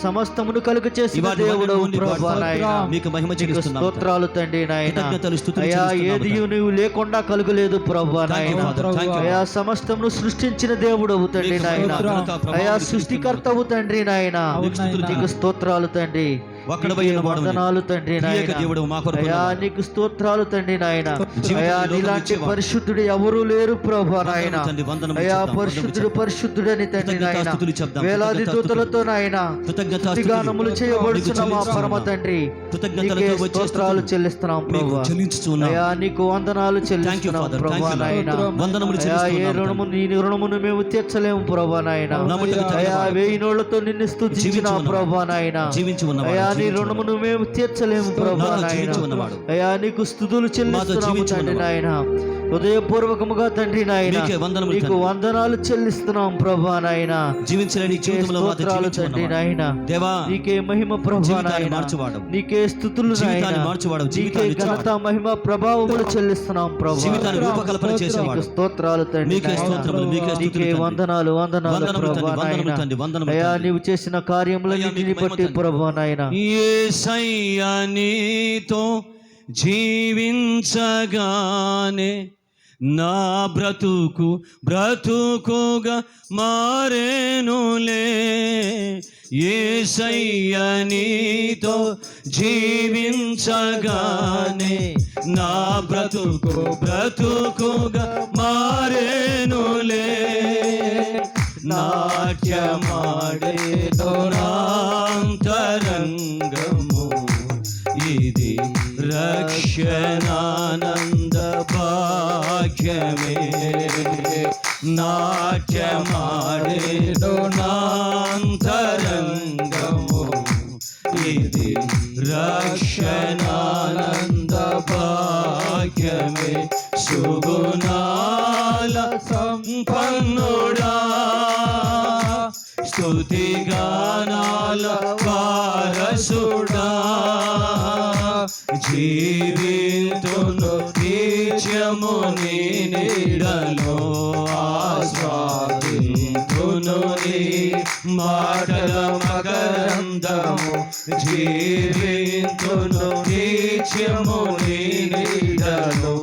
సమస్తమును కలుగ చేసిన దేవుడు ప్రభువా నాయన. చెల్లిస్తున్నాము. స్తోత్రాలు తండ్రి నాయన. కృతజ్ఞతలు, స్తుతులు అయ్యా చెల్లిస్తున్నాము ఏది తండ్రి. నువ్వు లేకుండా కలుగలేదు ప్రభువా Thank you, నాయన. Father. Thank you, అయ్యా Lord. సమస్తమును సృష్టించిన దేవుడవు తండ్రి నీకు నాయన. ఘనత, ప్రభావం అయ్యా చెల్లిస్తున్నాము సృష్టికర్తవు తండ్రి నాయన. నీకు స్తుతులు నీకు తండ్రి. స్తోత్రాలు తండ్రి. ఒక్కడవై నీకే ఉన్నవాడు నీవు. వందనాలు తండ్రి త్రియేక నాయన. దేవుడు మా కొరకు అయ్యా ఉన్నవాడు. నీకు స్తోత్రాలు తండ్రి నాయన. జీవితంలో అయ్యా లోకం నీలాంటి ఇచ్చేవాడు. పరిశుద్ధుడు ఎవరు లేరు ప్రభా నాయన. వందనము తండ్రి, వందనము అయ్యా చెప్దాం, పరిశుద్ధుడు వందనము పరిశుద్ధుడని తండ్రి నాయన. కృతజ్ఞతాస్తుతులు చెప్దాం, వేలాది కృతజ్ఞతాస్తుతులు. దూతలతో నాయన కృతజ్ఞతాస్తుతులు. గానములు చేయబడుచున్న మా నీకు పరమ తండ్రి కృతజ్ఞతలతో నీకే వచ్చే స్తోత్రాలు స్తుతులు చెల్లిస్తున్నాం నీకు ప్రభా. చెల్లించుచున్నాం. అయ్యా నీకు వందనాలు చెల్లిస్తున్నాం Father. ప్రభా Thank you, Lord. నాయన. వందనములు అయ్యా ఏ చెల్లిస్తున్నాం రుణము నీ రుణమును మేము తీర్చలేము ప్రభా నాయన. నమ్ముటకు తగిన అయ్యా వాడు. 1000 నోళ్లతో నిన్ను స్తుతించిన జీవించి ఉన్నవాడు. ప్రభా నాయన. జీవించి ఉన్నవాడు. అయ్యా నీ జీవించి రుణమును మేము తీర్చలేము ప్రభా నాలో నాయన. జీవించి ఉన్నవాడు. అయ్యా నీకు స్తుతులు చెల్లిస్తున్నాము జీవించి తండ్రి ఉన్నవాడు. నాయన. హృదయపూర్వకముగా తండ్రి నాయన మీకే వందనములు నీకు తండ్రి. వందనాలు చెల్లిస్తున్నాం ప్రభా నాయన. జీవించలేని నీకే జీవితంలో మాతో స్తోత్రాలు జీవించి తండ్రి ఉన్నవాడు. నాయన. దేవా నీకే మహిమ ప్రభా జీవితాన్ని నాయన. మార్చువాడు. నీకే స్తుతులు జీవితాన్ని నాయన. మార్చువాడు. నీకే జీవితాన్ని ఘనత ఇచ్చేవాడు. మహిమ ప్రభావములు చెల్లిస్తున్నాం ప్రభా. జీవితాన్ని రూపకల్పన నీకు చేసేవాడు. స్తోత్రాలు తండ్రి నీకే నాయన. స్తోత్రములు, నీకే స్తుతులు నీకే తండ్రి. వందనాలు వందనాలు వందనములు ప్రభా తండ్రి, వందనములు నాయన. తండ్రి, వందనములు అయ్యా తండ్రి. నీవు చేసిన అయ్యా, కార్యములన్నిటిని నీకు మహిమ బట్టి తండ్రి. ప్రభా నాయన. యేసయ్యా నీతో జీవించగానే నా బ్రతుకుగా మారేనులే. యేసయ్యా నీతో జీవించగానే నా బ్రతుకుగా మారేనులే. నాట్యమాడేను నాంతరంగము ఇది రక్షణానంద భాగ్యమే. నాట్యమాడేను నాంతరంగము ఇది రక్షణానంద భాగ్యమే. సుగుణాల సంపన్నుడా స్తుతిగానాల వారసుడా జీవితును నిత్యము నీ నీడలో ఆస్వాదింతును నీ మాటల మకరందము. జీవితును నిత్యము నీ నీడలో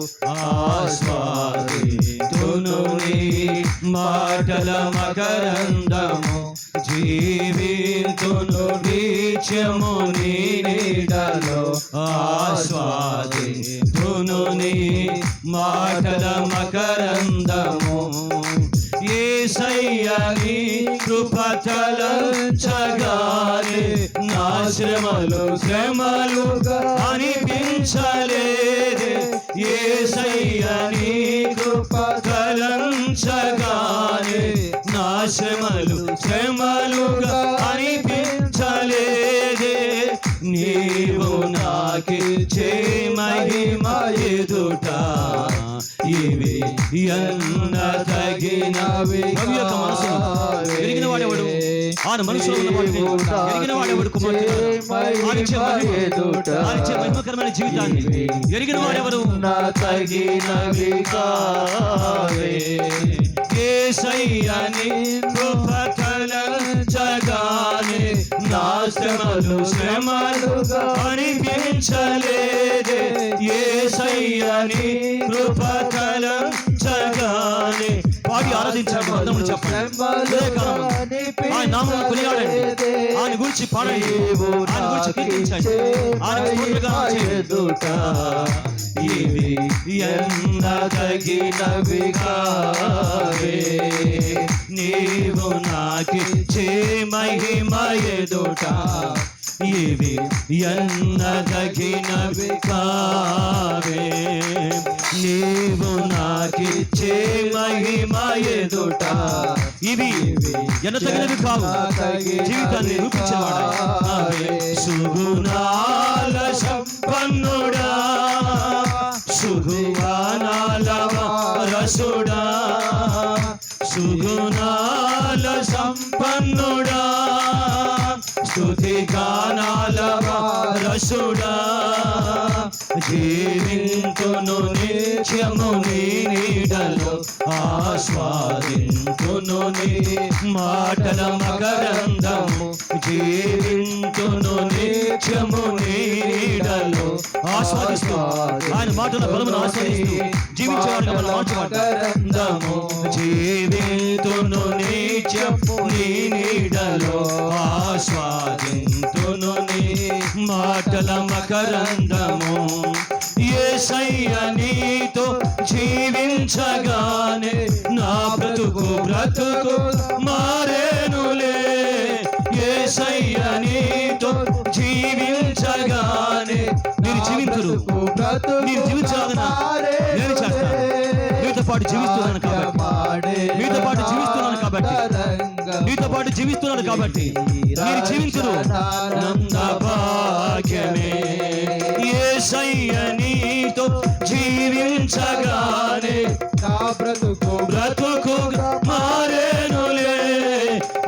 ఆస్వాదింతును నీ మాటల మకరందము. జీవితును నిత్యము నీ నీడలో ఆస్వాదింతును నీ మాటల మకరందము. యేసయ్యా నీ కృప తలంచగానే నా శ్రమలుగా అనిపించలేదే. యేసయ్యా నీ కృప తలంచగానే నా శ్రమలుగా అనిపించలేదే. నీవు నాకిచ్చే మహిమ ఎదుట ఇవి ఎన్న తగినవి. ప్రభు యొక్క మనసును ఎరిగిన వాడెవడు? ఆయన మనసులో ఉన్న వాటిని ఎరిగిన వాడెవడు? కుమార్తె మహిమకరమైన జీవితాన్ని ఎరిగిన వాడెవరు? తగినవి కావే. యేసయ్యా నీ కృప తలంచగానే నా శ్రమలుగా అనిపించలేదే. యేసయ్యా నీ కృప తలంచగానే. పాడి ఆరాధించండి, వందనములు చెప్పండి. ఆయన నామమును కొనియాడండి, ఆయన గురించి పాడండి, ఆయన గురించి కీర్తించండి, ఆయన స్తోత్రగానం చేయండి. ఇవి ఎన్న తగినవి కావే. నీవు నాకిచ్చే మహిమ ఎదుట ఇవి ఎన్న తగినవి కావే. నీవు నాకిచ్చే మహిమ ఎదుట ఇవి ఎన్న తగినవి కావు. జీవితాన్ని రూపించేవాడే. సుగుణాల సంపన్నుడా సుగుణాల రసుడా సుగుణాల సంపన్నుడా స్తుతి గానాల రసుడా జీవింతును నిత్యము నీ నీడలో ఆస్వాదింతును నీ మాటల మకరందము. జీవింతును నిత్యము నిత్యము నీ నీడలో ఆస్వాదిస్తూ ఆయన మాటల బలమును ఆస్వాదిస్తూ జీవించేవాడుగా మనం మార్చబడ్డాము. జీవితును నిత్యము నీ నీడలో ఆస్వాదింతును నీ మాటల మకరందము. యేసయ్య నీతో జీవించగానే నా బ్రతుకు మారేనులే. యేసయ్య నీతో జీవించగానే మీరు జీవించరు, మీరు జీవించాలన్నా నేను చేస్తాను. మీతో పాటు జీవిస్తున్నాను కాబట్టి మీతో పాటు జీవిస్తున్నాను కాబట్టి మీరు జీవించరు. నంద భాగ్యమే యేసయ్య నీతో జీవించగానే నా బ్రతుకు మారేనులే.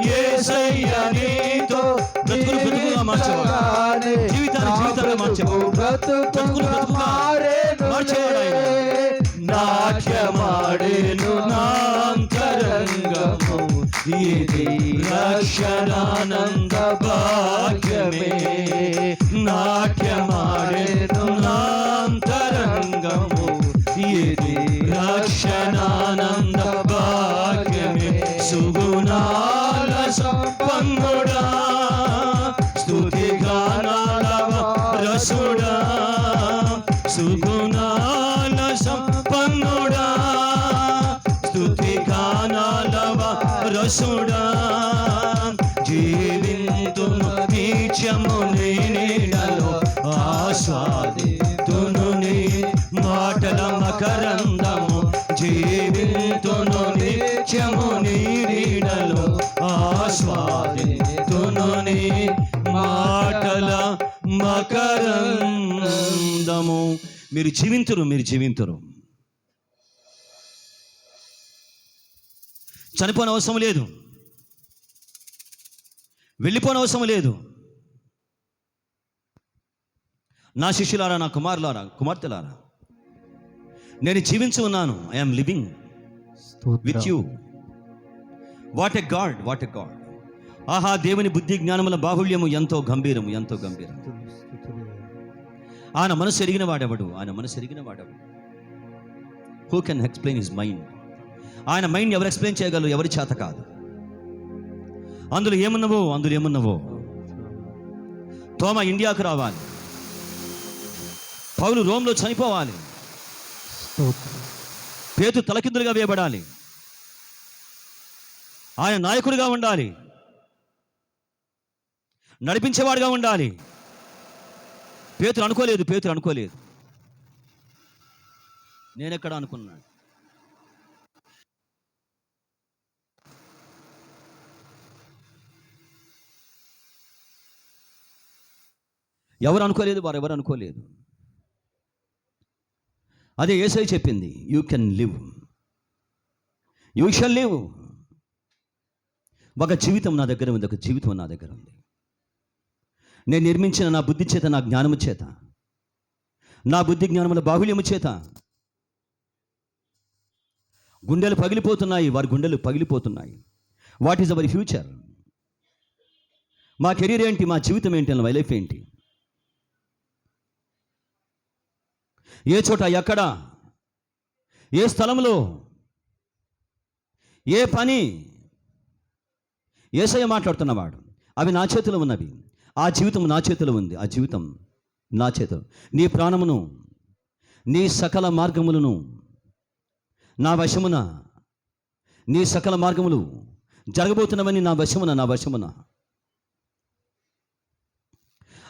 యేసయ్య నీతో బ్రతుకుగా మార్చేవాడు, జీవితాన్ని మార్చేవాడు, బ్రతుకుగా మార్చేవాడు ఆయన. నాట్యమాడేను నాంతరంగము ఇది రక్షణానంద భాగ్యమే. నాట్యమాడేను నాంతరంగము ఇది రక్షణానంద భాగ్యమే. సుగుణాల సంపన్నుడా స్తుతి గానాల రసుడా, సుగుణాల సంపన్నుడా స్తుతి గానాలవ రసుడా. జీవింతును నిత్యము నీ నీడలో ఆస్వాదితును నీ మాటల మకరందము. జీవింతును నిత్యము నీ నీడలో ఆస్వాదితును నీ మాటల మకరందము. మీరు జీవింతురు. చనిపోని అవసరం లేదు, వెళ్ళిపోని అవసరం లేదు. నా శిష్యులారా, నా కుమారులారా, కుమార్తెలారా, నేను జీవించి ఉన్నాను. I'm living with you. What a God. ఆహా, దేవుని బుద్ధి జ్ఞానముల బాహుళ్యము ఎంతో గంభీరము. ఆయన మనసు ఎరిగిన వాడెవడు? Who can explain his mind? ఆయన మైండ్ ఎవరు ఎక్స్ప్లెయిన్ చేయగలరు? ఎవరి చేత కాదు. అందులో ఏమున్నవో తోమ ఇండియాకు రావాలి, పౌలు రోమ్లో చనిపోవాలి, పేతు తలకిందులుగా వేయబడాలి, ఆయన నాయకుడిగా ఉండాలి, నడిపించేవాడుగా ఉండాలి. పేతురు అనుకోలేదు. నేనెక్కడ అనుకున్నాను? ఎవరు అనుకోలేదు. అదే యేసయ్య చెప్పింది, you can live, you shall live. ఒక జీవితం నా దగ్గర ఉంది. నేను నిర్మించిన నా బుద్ధి చేత, నా జ్ఞానము చేత, నా బుద్ధి జ్ఞానముల బాహుళ్యము చేత గుండెలు పగిలిపోతున్నాయి, వారి గుండెలు పగిలిపోతున్నాయి. What is our future? మా కెరీర్ ఏంటి? మా జీవితం ఏంటి? మై లైఫ్ ఏంటి? ఏ చోట, ఎక్కడ, ఏ స్థలంలో, ఏ పని? యేసయ్య మాట్లాడుతున్నవాడు. అవి నా చేతిలో ఉన్నవి. ఆ జీవితం నా చేతిలో ఉంది. ఆ జీవితం నా చేతిలో. నీ ప్రాణమును, నీ సకల మార్గములను నా వశమున, నీ సకల మార్గములు జరగబోతున్నవని నా వశమున.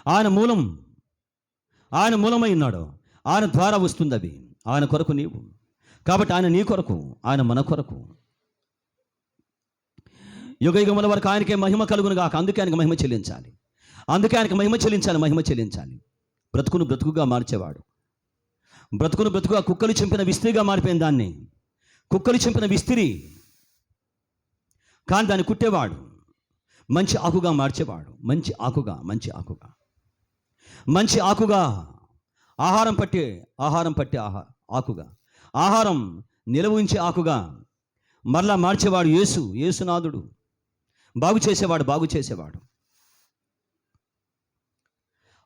ఆయన మూలమై ఉన్నాడు. ఆయన ద్వారా వస్తుంది అవి. ఆయన కొరకు నీవు. కాబట్టి ఆయన నీ కొరకు, ఆయన మన కొరకు. యుగయుగముల వరకు ఆయనకే మహిమ కలుగును గాక. అందుకే ఆయనకు మహిమ చెల్లించాలి. బ్రతుకును బ్రతుకుగా మార్చేవాడు. బ్రతుకుగా కుక్కలు చింపిన విస్త్రీగా మారిపోయిన దాన్ని, కుక్కలు చింపిన విస్త్రీ కానీ దాన్ని కుట్టేవాడు. మంచి ఆకుగా మార్చేవాడు. మంచి ఆకుగా ఆహారం పట్టే ఆకుగా, ఆహారం నిలవ ఉంచే ఆకుగా మరలా మార్చేవాడు యేసునాథుడు. బాగు చేసేవాడు.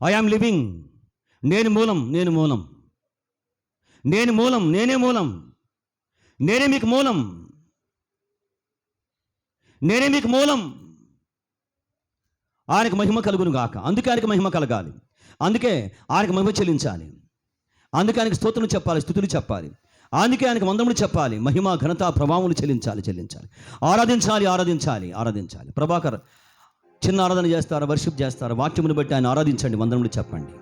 I am living. నేను మూలం, నేను మూలం, నేను మూలం, నేనే మూలం, నేనే మీకు మూలం, నేనే మీకు మూలం. ఆయనకు మహిమ కలుగును గాక. అందుకే ఆయనకు మహిమ కలగాలి, అందుకే ఆయనకు మహిమ చెల్లించాలి, అందుకే ఆయనకు స్తోత్రం చెప్పాలి, స్తుతులు చెప్పాలి, అందుకే ఆయనకు వందములు చెప్పాలి, మహిమ ఘనత ప్రభావములు చెల్లించాలి, ఆరాధించాలి, ఆరాధించాలి, ఆరాధించాలి. ప్రభాకర్ చిన్న ఆరాధన చేస్తారు, వర్షిప్ చేస్తారు. వాక్యమును బట్టి ఆయన ఆరాధించండి, వందనములు చెప్పండి.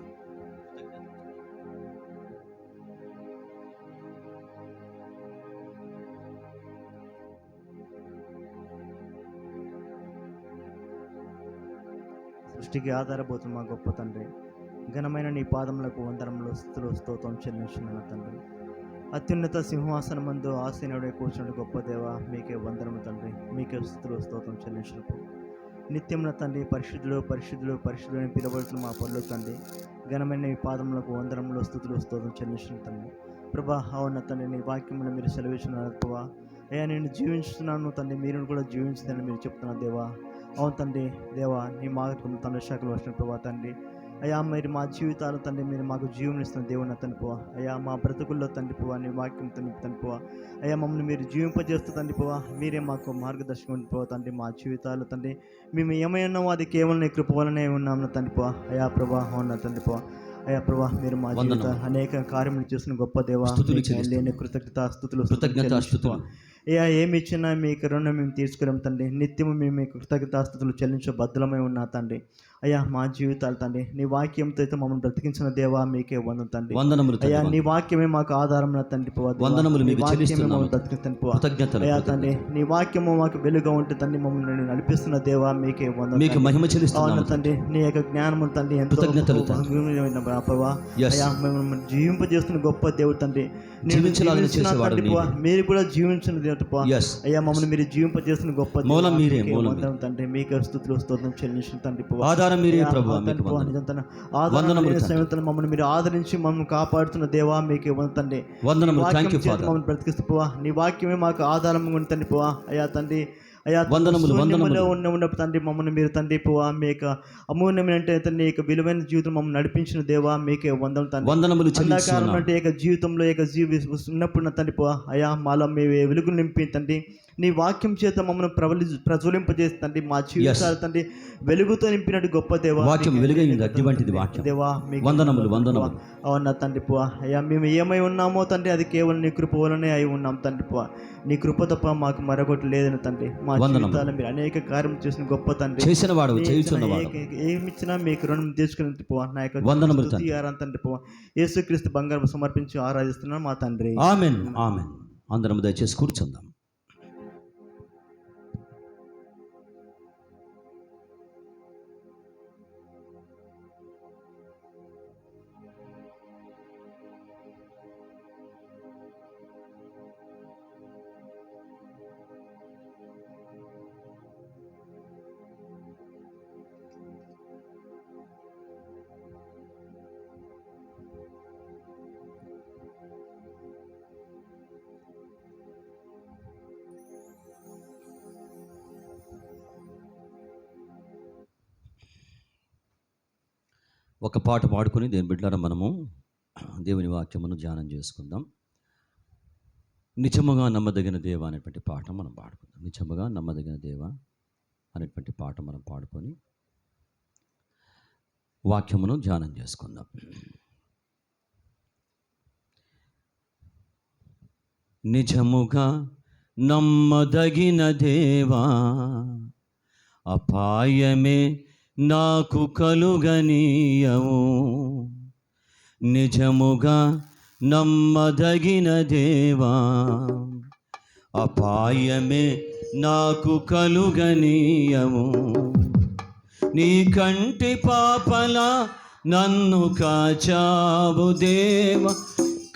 సృష్టికి ఆధారభూతం మా గొప్ప తండ్రి, ఘనమైన నీ పాదములకు వందనములు, స్తుతులు, స్తోత్రం చెల్లించున్నాను తండ్రి. అత్యున్నత సింహాసనం మందు ఆసీనుడే కూర్చున్న గొప్ప దేవ, మీకే వందనము తండ్రి, మీకే స్తుతులు, స్తోత్రం చెల్లించున్నప్పుడు నిత్యమున తండ్రి పరిశుద్ధులు పరిశుద్ధులు పరిశుద్ధులు అని పిలవడుతున్న మా పనులు తండ్రి, ఘనమైన నీ పాదములకు వందనములు, స్తుతులు, స్తోత్రం చెల్లించున్న తండ్రి. ప్రభా అవున తండ్రి, నీ వాక్యమును మీరు సెలవిస్తున్నారు ప్రభా. అయ్యా నేను జీవించుతున్నాను తండ్రి, మీరు కూడా జీవించుదని మీరు చెప్తున్నారు దేవా. అవును తండ్రి దేవా, నీ మార్గం తండ్రి శాఖలు వచ్చిన ప్రభా తండ్రి. అయ్యా మీరు మా జీవితాలు తండ్రి, మీరు మాకు జీవనం ఇస్తున్న దేవుని తండ్రిపోవా. అయ్యా మా బ్రతుకుల్లో తండ్రిపోవా, నీ వాక్యం తండ్రిపోవా. అయ్యా మమ్మల్ని మీరు జీవింపజేస్తూ తండ్రిపోవా, మీరే మాకు మార్గదర్శకం ఉండిపోవా తండ్రి. మా జీవితాలు తండ్రి మేము ఏమై ఉన్నామో అది కేవలం నీ కృప వలనే ఉన్నాము తండ్రిపోవా. అయ్యా ప్రభా అవునా తండ్రిపోవా. అయ్యా ప్రభా మీరు మా జీవిత అనేక కార్యములు చేసిన గొప్ప దేవా, లేని కృతజ్ఞత స్తుతులు. అయ్యా ఏమి ఇచ్చినా మీకు రుణం మేము తీర్చుకోలేం తండ్రి. నిత్యము మేము మీకు కృతజ్ఞతాస్తుతులు చెల్లించే బద్దులమై ఉన్నా తండ్రి. అయ్యా మా జీవితాలు తండ్రి నీ వాక్యంతో అయితే మమ్మల్ని బ్రతికించిన దేవా, మీకే వందనం తండ్రి. అయ్యా నీ వాక్యమే మాకు ఆధారం తండ్రి. బ్రతికించండి అయ్యా తండ్రి. నీ వాక్యము మాకు వెలుగా ఉంటే తండ్రి, మమ్మల్ని నడిపిస్తున్న దేవా, మీకే వందనం. మహిమ చెల్లిస్తున్నాము తండ్రి. నీ యొక్క జ్ఞానము తండ్రి ఎంతో ప్రభా. అయ్యా మేము జీవింపజేస్తున్న గొప్ప దేవుడు తండ్రి. మీరు కూడా జీవించిన అయ్యా మమ్మల్ని మీరు జీవింపజేస్తున్న గొప్ప తండ్రి, మీకు స్తుతులు, స్తోత్రం చెల్లించిన తండ్రి. మమ్మల్ని మీరు ఆదరించి మమ్మల్ని కాపాడుతున్న దేవా, మీకు తండ్రి. మమ్మల్ని బ్రతికిస్తూ పోవా, నీ వాక్యమే మాకు ఆధారం తండ్రి పోవా. అయ్యా తండ్రి అయ్యా ఉన్న తండ్రి మమ్మల్ని మీరు తండ్రి పోవా, మీ యొక్క అమూల్యమైన తండ్రి యొక్క విలువైన జీవితం మమ్మల్ని నడిపించిన దేవా, మీకే వందనం తండ్రి. అంటే యొక్క జీవితంలో ఉన్నప్పుడు తండ్రి పోవా. అయ్యా మాలో మీ వెలుగులు నింపి తండ్రి, నీ వాక్యం చేత మమ్మల్ని ప్రజ్వలింపజేసి తండ్రి, మా జీవితాలు తండ్రి వెలుగుతో నింపినట్టు గొప్ప దేవా, దేవా అవునా తండ్రి పోవా. అయ్యా మేము ఏమై ఉన్నామో తండ్రి, అది కేవలం నీ కృప వలనే అయి ఉన్నాం తండ్రి పోవా. నీ కృప తప్ప మాకు మరొకటి లేదని తండ్రి. మా జీవితాలు మీరు అనేక కార్యం చేసిన గొప్ప తండ్రి, ఏమిచ్చినా మీకు రుణం తీర్చుకుని పోవా. నా యొక్క తండ్రి పోవా, యేసుక్రీస్తు బంగారం సమర్పించి ఆరాధిస్తున్నాను మా తండ్రి. ఆమేన్ ఆమేన్. అందరం దయచేసి కూర్చుందాం. ఒక పాట పాడుకొని దేని బిడ్డలారా మనము దేవుని వాక్యమును ధ్యానం చేసుకుందాం. నిజముగా నమ్మదగిన దేవ అనేటువంటి పాట మనం పాడుకుందాం. నిజముగా నమ్మదగిన దేవ అనేటువంటి పాట మనం పాడుకొని వాక్యమును ధ్యానం చేసుకుందాం. నిజముగా నమ్మదగిన దేవా, అపాయమే నాకు కలుగనీయవు. నిజముగా నమ్మదగిన దేవా, అపాయమే నాకు కలుగనీయవు. నీ కంటి పాపలా నన్ను కాచావు దేవా,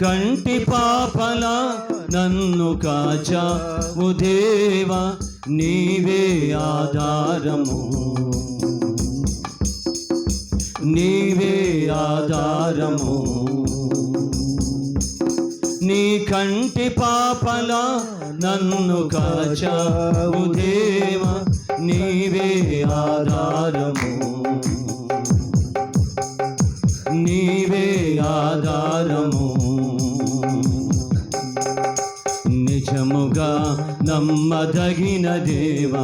కంటి పాపలా నన్ను కాచావు దేవా, నీవే ఆధారము, నీవే ఆధారము. నీ కంటి పాపలా నన్ను కాచావు దేవా, నీవే ఆధారము. నమ్మదగిన దేవా,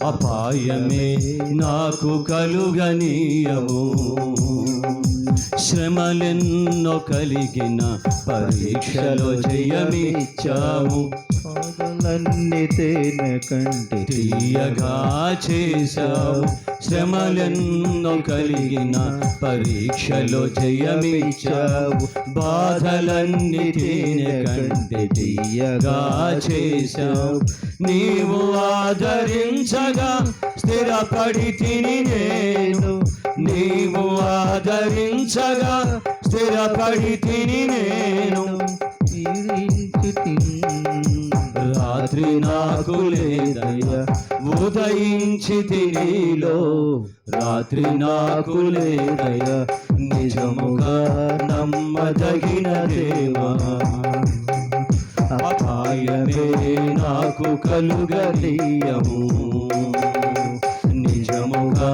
అపాయమే నాకు కలుగనీయము. శ్రమలెన్నో కలిగిన పరీక్షలో జయమిచ్చావు. పాదలన్నీ తేనె కంటే తీయగా చేశావు. శ్రమలెన్నో కలిగిన పరీక్షలో జయమిచ్చావు. బాధలన్నీ తేనె కంటే తీయగా చేశావు. నీవు ఆదరించగా స్థిరపడి తిని నేను. నీవు ఆదరించగా స్థిరపడి తిని నేను. రాత్రి నాకు లేదయ్యా, ఉదయించి తినిలో. రాత్రి నాకు లేదయ్యా, నిజముగా నమ్మదగిన దేవా, అపాయమే నాకు కలుగనీయము. నిజముగా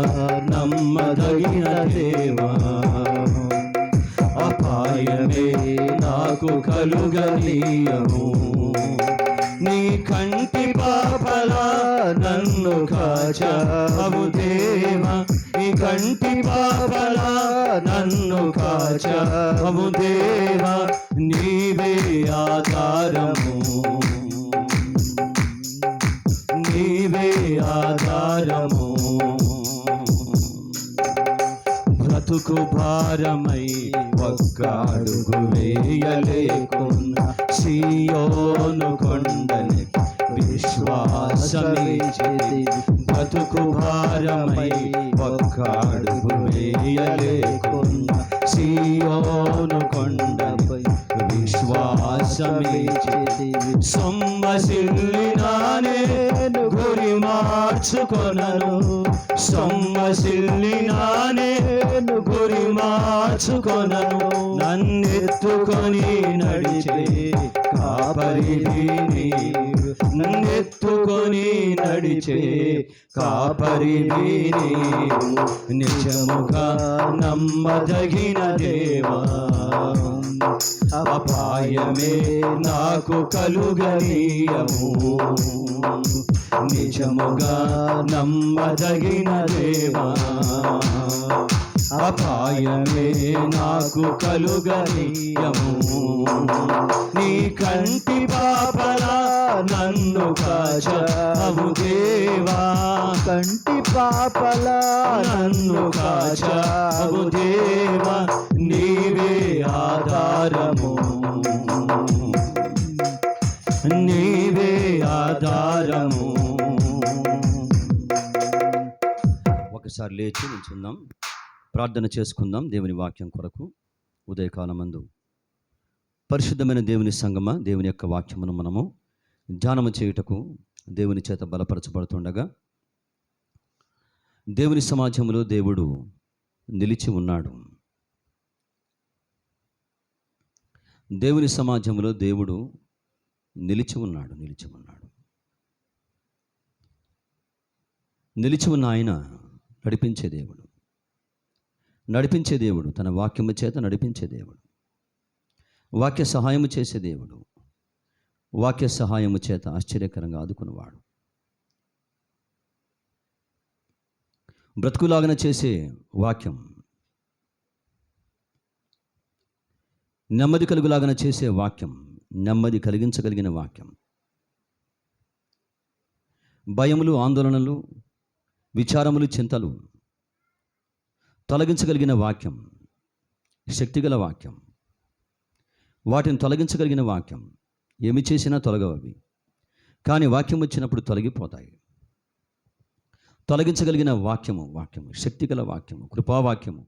నమ్మదగిన దేవా, అపాయమే నాకు కలుగనీయము. నీ కంటి పాపలా నన్ను కాచావు దేవా. నీ కంటి పాపలా నన్ను కాచావు దేవా. నీవే ఆధారము, నీవే ఆధారము. బ్రతుకు భారమై ఒక్క అడుగు వేయలేకున్నా సీయోను కొండని విశ్వాసమిచ్చితివి. బ్రతుకు భారమై ఒక్క అడుగు వేయలేకున్నా సీయోను కొండపై విశ్వాసమిచ్చితివి. సొమ్మసిల్లినానే గురి మార్చుకొనను. సొమ్మసిల్లినానే గురి మార్చుకొనను. నన్నెత్తుకొని నడిచే కాపరివి నీవు. నన్నెత్తుకొని నడిచే కాపరివి నీవు. నిజముగా నమ్మదగిన దేవా, అపాయమే నాకు కలుగనీయము. నిజముగా నమ్మదగిన దేవా, అపాయమే నాకు కలుగనీయము. నీ కంటి పాపలా నన్ను కాచావు దేవా. కంటి పాపలా నన్ను కాచావు దేవా. నీవే ఆధారము, నీవే ఆధారము. ఒకసారి లేచి నిల్చుందాం, ప్రార్థన చేసుకుందాం దేవుని వాక్యం కొరకు. ఉదయకాలమందు పరిశుద్ధమైన దేవుని సంగమా, దేవుని యొక్క వాక్యమును మనము ధ్యానము చేయుటకు దేవుని చేత బలపరచబడుతుండగా దేవుని సమాజంలో దేవుడు నిలిచి ఉన్నాడు. దేవుని సమాజంలో దేవుడు నిలిచి ఉన్నాడు. నిలిచి ఉన్న ఆయన నడిపించే దేవుడు. నడిపించే దేవుడు, తన వాక్యము చేత నడిపించే దేవుడు, వాక్య సహాయము చేసే దేవుడు, వాక్య సహాయము చేత ఆశ్చర్యకరంగా ఆదుకున్నవాడు, బ్రతుకులాగన చేసే వాక్యం, నెమ్మది కలుగులాగన చేసే వాక్యం, నెమ్మది కలిగించగలిగిన వాక్యం, భయములు, ఆందోళనలు, విచారములు, చింతలు తొలగించగలిగిన వాక్యం, శక్తిగల వాక్యం, వాటిని తొలగించగలిగిన వాక్యం. ఏమి చేసినా తొలగవవి, కానీ వాక్యం వచ్చినప్పుడు తొలగిపోతాయి. తొలగించగలిగిన వాక్యము, శక్తిగల వాక్యము, కృపావాక్యము,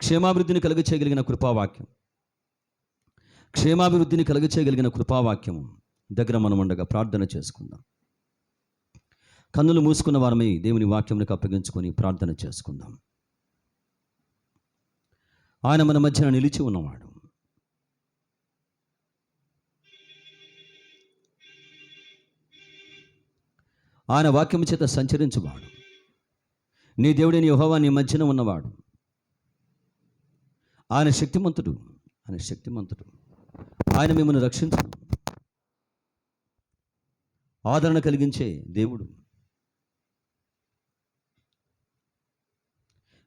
క్షేమాభివృద్ధిని కలుగచేయగలిగిన కృపావాక్యం, క్షేమాభివృద్ధిని కలుగచేయగలిగిన కృపావాక్యము దగ్గర మనం ఉండగా ప్రార్థన చేసుకుందాం. కన్నులు మూసుకున్న వారమై దేవుని వాక్యమునికి అప్పగించుకొని ప్రార్థన చేసుకుందాం. ఆయన మన మధ్యన నిలిచి ఉన్నవాడు. ఆయన వాక్యము చేత సంచరించువాడు. నీ దేవుడైన యెహోవా నీ మధ్యన ఉన్నవాడు. ఆయన శక్తిమంతుడు. ఆయన మిమ్మల్ని రక్షించును. ఆదరణ కలిగించే దేవుడు.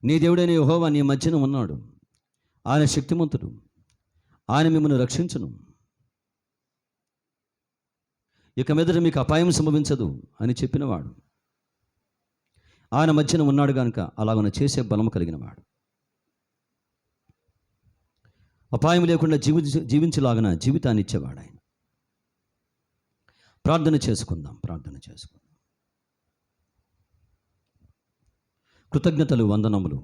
నీ దేవుడైన యెహోవా నీ మధ్యన ఉన్నాడు. ఆయన శక్తిమంతుడు. ఆయన మిమ్మల్ని రక్షించును. ఇక మీదట మీకు అపాయం సంభవించదు అని చెప్పినవాడు. ఆయన మధ్యన ఉన్నాడు కనుక అలాగన చేసే బలము కలిగినవాడు. అపాయం లేకుండా జీవించలాగిన జీవితాన్ని ఇచ్చేవాడు ఆయన. ప్రార్థన చేసుకుందాం. కృతజ్ఞతలు, వందనములు,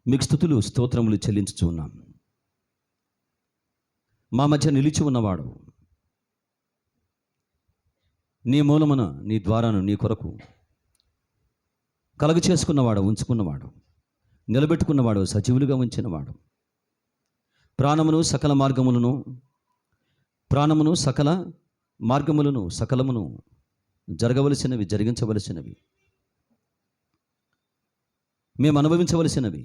మీకు స్తుతులు, స్తోత్రములు చెల్లించుచు ఉన్నాం. మా మధ్య నిలిచి ఉన్నవాడు, నీ మూలమున, నీ ద్వారాను, నీ కొరకు కలుగ చేసుకున్నవాడు, ఉంచుకున్నవాడు, నిలబెట్టుకున్నవాడు, సజీవులుగా ఉంచినవాడు, ప్రాణమును సకల మార్గములను సకలమును జరగవలసినవి, జరిగించవలసినవి, మేము అనుభవించవలసినవి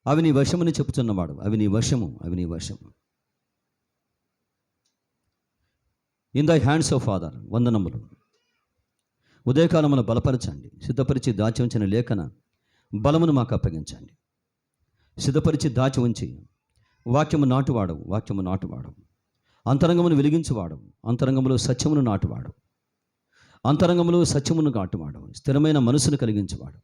అవి నీ వశమని చెప్పుచున్నవాడు. అవి నీ వశము. In thy hands of father. వందనములు. ఉదయకాలమున బలపరచండి. సిద్ధపరిచి దాచి ఉంచిన లేఖన బలమును మాకు అప్పగించండి. సిద్ధపరిచి దాచి ఉంచి వాక్యము నాటువాడు. అంతరంగమును వెలిగించువాడు. అంతరంగములో సత్యమును నాటువాడు. స్థిరమైన మనసును కలిగించువాడు.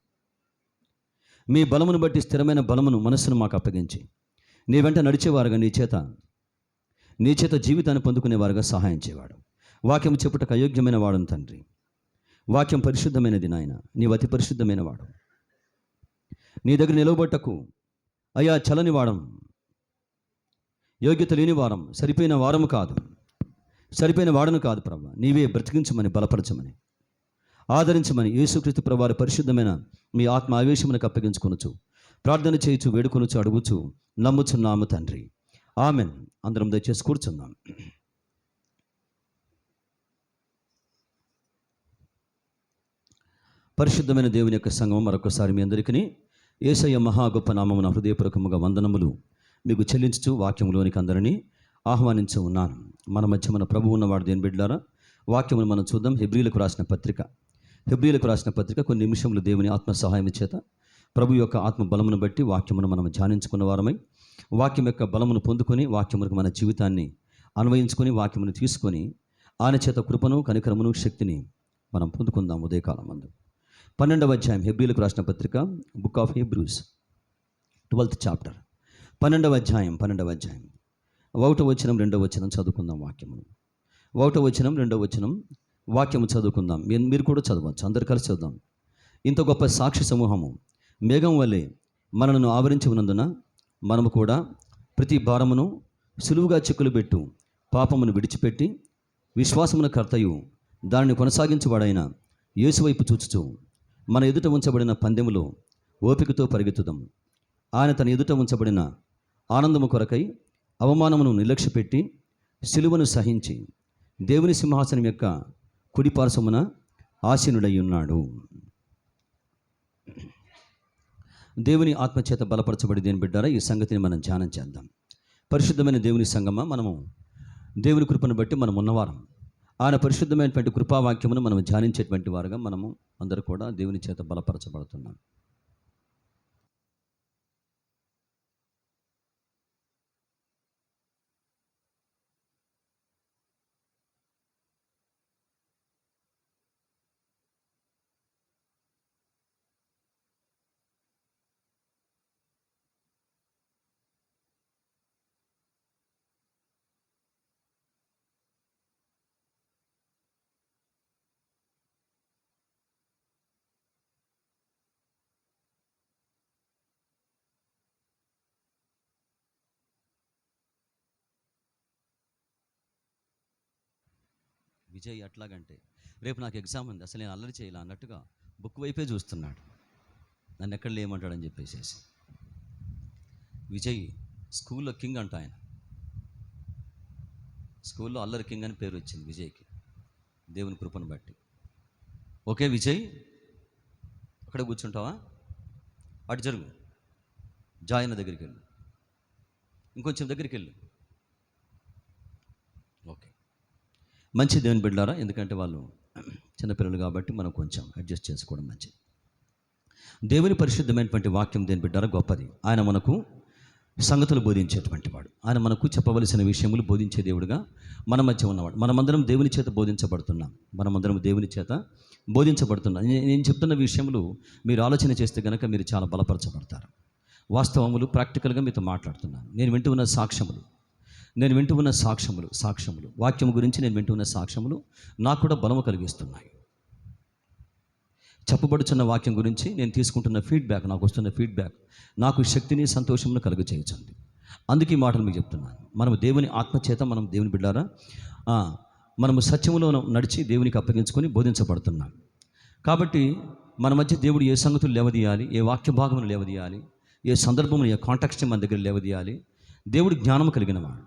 మీ బలమును బట్టి స్థిరమైన బలమును, మనస్సును మాకు అప్పగించి నీ వెంట నడిచేవారుగా, నీ చేత జీవితాన్ని పొందుకునేవారుగా సహాయం చేయవాడు. వాక్యం చెప్పుటకు అయోగ్యమైన వాడును తండ్రి. వాక్యం పరిశుద్ధమైనది నాయన. నీవు అతి పరిశుద్ధమైన వాడు. నీ దగ్గర నిలవబట్టకు అయ్యా చలని వాడం, యోగ్యత లేని వారం, సరిపోయిన వాడను కాదు ప్రభు. నీవే బ్రతికించమని, బలపరచమని, ఆదరించమని యేసుక్రీస్తు ప్రభువారి పరిశుద్ధమైన మీ ఆత్మ ఆవేశమునకు అప్పగించుకొనుచు ప్రార్థన చేయుచు, వేడుకొనుచు, అడుగుచు, నమ్ముచున్నాము తండ్రి. ఆమెన్. అందరం దయచేసి కూర్చుందాం. పరిశుద్ధమైన దేవుని యొక్క సంఘం మరొకసారి మీ అందరికీ యేసయ్య మహా గొప్ప నామమున హృదయపూర్వకముగా వందనములు మీకు చెల్లించుచు వాక్యములోనికి అందరినీ ఆహ్వానించు ఉన్నాను. మన మధ్య మన ప్రభువు ఉన్నవాడు దేని బిడ్డలారా, వాక్యమును మనం చూద్దాం. హెబ్రీలకు రాసిన పత్రిక కొన్ని నిమిషములు దేవుని ఆత్మ సహాయం చేత ప్రభు యొక్క ఆత్మ బలమును బట్టి వాక్యమును మనం ధ్యానించుకున్న వారమై, వాక్యం యొక్క బలమును పొందుకొని వాక్యములకు మన జీవితాన్ని అన్వయించుకొని వాక్యమును తీసుకొని ఆయన చేత కృపను, కనికరమును, శక్తిని మనం పొందుకుందాం. ఉదయకాలం మందు 12వ అధ్యాయం హెబ్రీలకు రాసిన పత్రిక, book of Hebrews 12th chapter, 12వ అధ్యాయం 1వ వచనం 2వ వచనం చదువుకుందాం. వాక్యమును 1వ వచనం 2వ వచనం వాక్యము చదువుకుందాం. మీరు కూడా చదవచ్చు, అందరు కలిసి చదువుదాం. ఇంత గొప్ప సాక్షి సమూహము మేఘం వల్లే మనలను ఆవరించి ఉన్నందున మనము కూడా ప్రతి భారమును సులువుగా చిక్కులు పెట్టు పాపమును విడిచిపెట్టి విశ్వాసమున కర్తయు దానిని కొనసాగించువాడైన యేసు వైపు చూచుచు మన ఎదుట ఉంచబడిన పందెములో ఓపికతో పరిగెత్తుదాం. ఆయన తన ఎదుట ఉంచబడిన ఆనందము కొరకై అవమానమును నిర్లక్ష్యపెట్టి సిలువను సహించి దేవుని సింహాసనం యొక్క కుడిపార్శ్వమున ఆసీనుడై ఉన్నాడు. దేవుని ఆత్మచేత బలపరచబడి దేని బిడ్డారా, ఈ సంగతిని మనం ధ్యానం చేద్దాం. పరిశుద్ధమైన దేవుని సంగమా, మనము దేవుని కృపను బట్టి మనం ఉన్నవారం. ఆయన పరిశుద్ధమైనటువంటి కృపావాక్యమును మనం ధ్యానించేటువంటి వారుగా మనము అందరూ కూడా దేవుని చేత బలపరచబడుతున్నాం. విజయ్ అట్లాగంటే రేపు నాకు ఎగ్జామ్ ఉంది, అసలు నేను అల్లరి చేయాలి అన్నట్టుగా బుక్ వైపే చూస్తున్నాడు. నన్ను ఎక్కడ లేమంటాడని చెప్పేసి. విజయ్ స్కూల్లో కింగ్ అంట. ఆయన స్కూల్లో అల్లరి కింగ్ అని పేరు వచ్చింది విజయ్కి, దేవుని కృపను బట్టి. ఓకే విజయ్, అక్కడ కూర్చుంటావా? అటు జరుగు, జాయన దగ్గరికి వెళ్ళు, ఇంకొంచెం దగ్గరికి వెళ్ళు. మంచి దేవుని బిడ్డలారా, ఎందుకంటే వాళ్ళు చిన్నపిల్లలు కాబట్టి మనం కొంచెం అడ్జస్ట్ చేసుకోవడం మంచిది. దేవుని పరిశుద్ధమైనటువంటి వాక్యం దేని బిడ్డారా గొప్పది. ఆయన మనకు సంగతులు బోధించేటువంటి వాడు. ఆయన మనకు చెప్పవలసిన విషయములు బోధించే దేవుడుగా మన మధ్య ఉన్నవాడు. మనమందరం దేవుని చేత బోధించబడుతున్నాం. మనమందరం దేవుని చేత బోధించబడుతున్నాం. నేను చెప్తున్న విషయములు మీరు ఆలోచన చేస్తే కనుక మీరు చాలా బలపరచబడతారు. వాస్తవములు ప్రాక్టికల్గా మీతో మాట్లాడుతున్నాను. నేను వింటూ ఉన్న సాక్ష్యములు వాక్యము గురించి నేను వింటూ ఉన్న సాక్ష్యములు నాకు కూడా బలము కలిగిస్తున్నాయి. చెప్పబడుచున్న వాక్యం గురించి నేను తీసుకుంటున్న ఫీడ్బ్యాక్, నాకు వస్తున్న ఫీడ్బ్యాక్ నాకు శక్తిని సంతోషమును కలుగచేయచండి. అందుకే ఈ మాటలు మీకు చెప్తున్నాను. మనము దేవుని ఆత్మచేత, మనం దేవుని బిడ్డారా, మనము సత్యములో నడిచి దేవునికి అప్పగించుకొని బోధించబడుతున్నాం. కాబట్టి మన మధ్య దేవుడు ఏ సంగతులు లేవదీయాలి, ఏ వాక్య భాగమును లేవదీయాలి, ఏ సందర్భమును, ఏ కాంటాక్స్ట్ మన దగ్గర లేవదీయాలి. దేవుడు జ్ఞానము కలిగిన వాడు.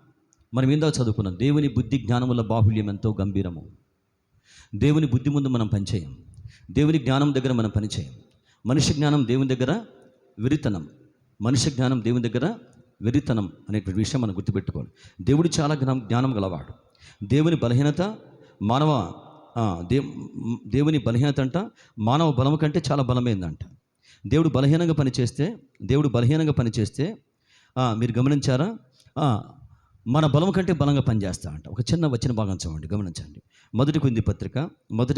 మనం ఏందో చదువుకున్నాం, దేవుని బుద్ధి జ్ఞానముల బాహుళ్యం ఎంతో గంభీరము. దేవుని బుద్ధి ముందు మనం పనిచేయం, దేవుని జ్ఞానం దగ్గర మనం పనిచేయం. మనిషి జ్ఞానం దేవుని దగ్గర వెరితనం, వెరితనం అనేటువంటి విషయం మనం గుర్తుపెట్టుకోవాలి. దేవుడు చాలా జ్ఞానం గలవాడు. దేవుని బలహీనత దేవుని బలహీనత అంట మానవ బలం కంటే చాలా బలమైందంట. దేవుడు బలహీనంగా పనిచేస్తే మీరు గమనించారా, మన బలం కంటే బలంగా పనిచేస్తా అంట. ఒక చిన్న వచ్చిన భాగం చూడండి, గమనించండి. మొదటి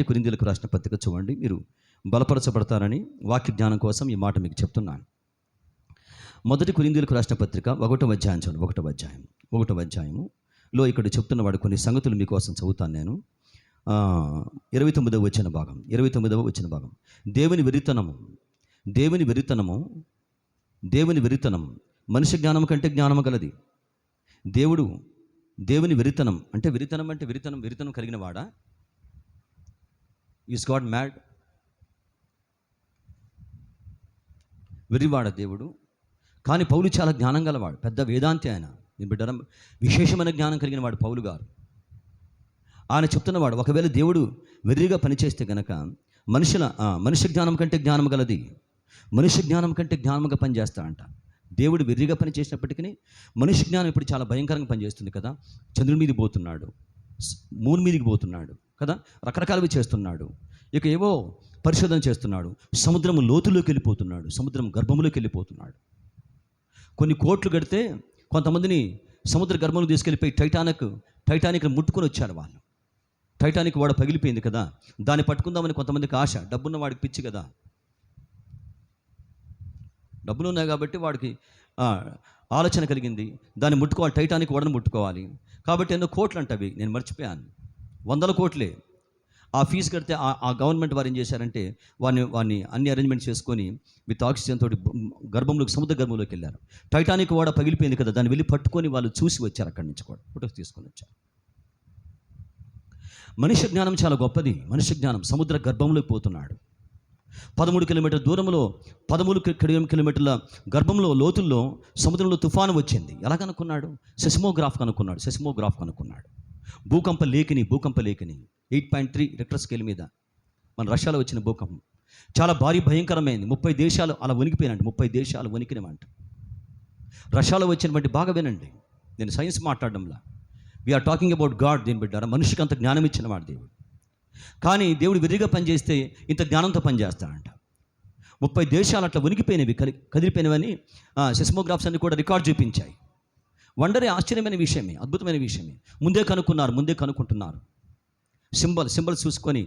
కొరింథీయులకు రాసిన పత్రిక చూడండి. మీరు బలపరచబడతారని వాక్య జ్ఞానం కోసం ఈ మాట మీకు చెప్తున్నాను. మొదటి కొరింథీయులకు రాసిన పత్రిక 1వ అధ్యాయం చూడండి. 1వ అధ్యాయములో ఇక్కడ చెప్తున్నవాడు కొన్ని సంగతులు మీకోసం చదువుతాను నేను. 29వ వచ్చిన భాగం. దేవుని వెరితనము మనిషి జ్ఞానం కంటే జ్ఞానము గలది. దేవుని వెరితనం అంటే వెరితనం కలిగిన వాడా? Is God mad? వెర్రివాడ దేవుడు? కానీ పౌలు చాలా జ్ఞానం గలవాడు, పెద్ద వేదాంతి ఆయన. నేను బిడ్డ విశేషమైన జ్ఞానం కలిగిన వాడు పౌలు గారు. ఆయన చెప్తున్నవాడు, ఒకవేళ దేవుడు వెర్రిగా పనిచేస్తే గనక మనిషి జ్ఞానం కంటే జ్ఞానం గలది, మనిషి జ్ఞానం కంటే జ్ఞానంగా పనిచేస్తా అంట. దేవుడు వెర్రిగా పనిచేసినప్పటికీ మనిషి జ్ఞానం ఇప్పుడు చాలా భయంకరంగా పనిచేస్తుంది కదా. చంద్రుడి మీదకి పోతున్నాడు, మూన్ మీదకి పోతున్నాడు కదా, రకరకాలవి చేస్తున్నాడు. ఇక ఏవో పరిశోధన చేస్తున్నాడు, సముద్రం లోతులోకి వెళ్ళిపోతున్నాడు, సముద్రం గర్భంలోకి వెళ్ళిపోతున్నాడు. కొన్ని కోట్లు కడితే కొంతమందిని సముద్ర గర్భంలో తీసుకెళ్ళిపోయి టైటానిక్ ముట్టుకొని వచ్చారు వాళ్ళు. టైటానిక్ వాడు పగిలిపోయింది కదా, దాన్ని పట్టుకుందామని కొంతమందికి ఆశ. డబ్బున్న వాడికి పిచ్చి కదా, డబ్బులు ఉన్నాయి కాబట్టి వాడికి ఆలోచన కలిగింది, దాన్ని ముట్టుకోవాలి, టైటానిక్ వాడని ముట్టుకోవాలి. కాబట్టి ఎన్నో కోట్లు అంటవి, నేను మర్చిపోయాను, 100 కోట్లే. ఆ ఫీజు కడితే ఆ గవర్నమెంట్ వారు ఏం చేశారంటే వాడిని అన్ని అరేంజ్మెంట్స్ చేసుకొని విత్ ఆక్సిజన్ తోటి సముద్ర గర్భంలోకి వెళ్ళారు. టైటానిక్ వాడ పగిలిపోయింది కదా, దాన్ని వెళ్ళి పట్టుకొని వాళ్ళు చూసి వచ్చారు, అక్కడి నుంచి కూడా ఫోటోస్ తీసుకొని వచ్చారు. మనిషి జ్ఞానం చాలా గొప్పది. మనిషి జ్ఞానం సముద్ర గర్భంలోకి పోతున్నాడు. 13 కిలోమీటర్ల దూరంలో 13 కిలోమీటర్ల గర్భంలో లోతుల్లో సముద్రంలో తుఫాను వచ్చింది. ఎలా కనుక్కున్నాడు? సెస్మోగ్రాఫ్ కనుక్కున్నాడు. భూకంప లేఖిని 8.3 రిక్టర్ స్కేల్ మీద మన రష్యాలో వచ్చిన భూకంపం చాలా భారీ భయంకరమైంది. 30 దేశాలు అలా వణికిపోయినండి. 30 దేశాలు వణికినవంట. రష్యాలో వచ్చినటువంటి బాగా వినండి, నేను సైన్స్ మాట్లాడడంలా, వీఆర్ టాకింగ్ అబౌట్ గాడ్. దేని బిడ్డారా, మనిషికి అంత జ్ఞానం ఇచ్చిన వాడు దేవుడు. కానీ దేవుడు వెర్రిగా పనిచేస్తే ఇంత జ్ఞానంతో పనిచేస్తాడంట. 30 దేశాలు అట్లా వణికిపోయినవి, కదిలిపోయినవని సెస్మోగ్రాఫ్స్ అన్ని కూడా రికార్డ్ చూపించాయి. వండరే, ఆశ్చర్యమైన విషయమే, అద్భుతమైన విషయమే. ముందే కనుక్కుంటున్నారు. సింబల్స్ చూసుకొని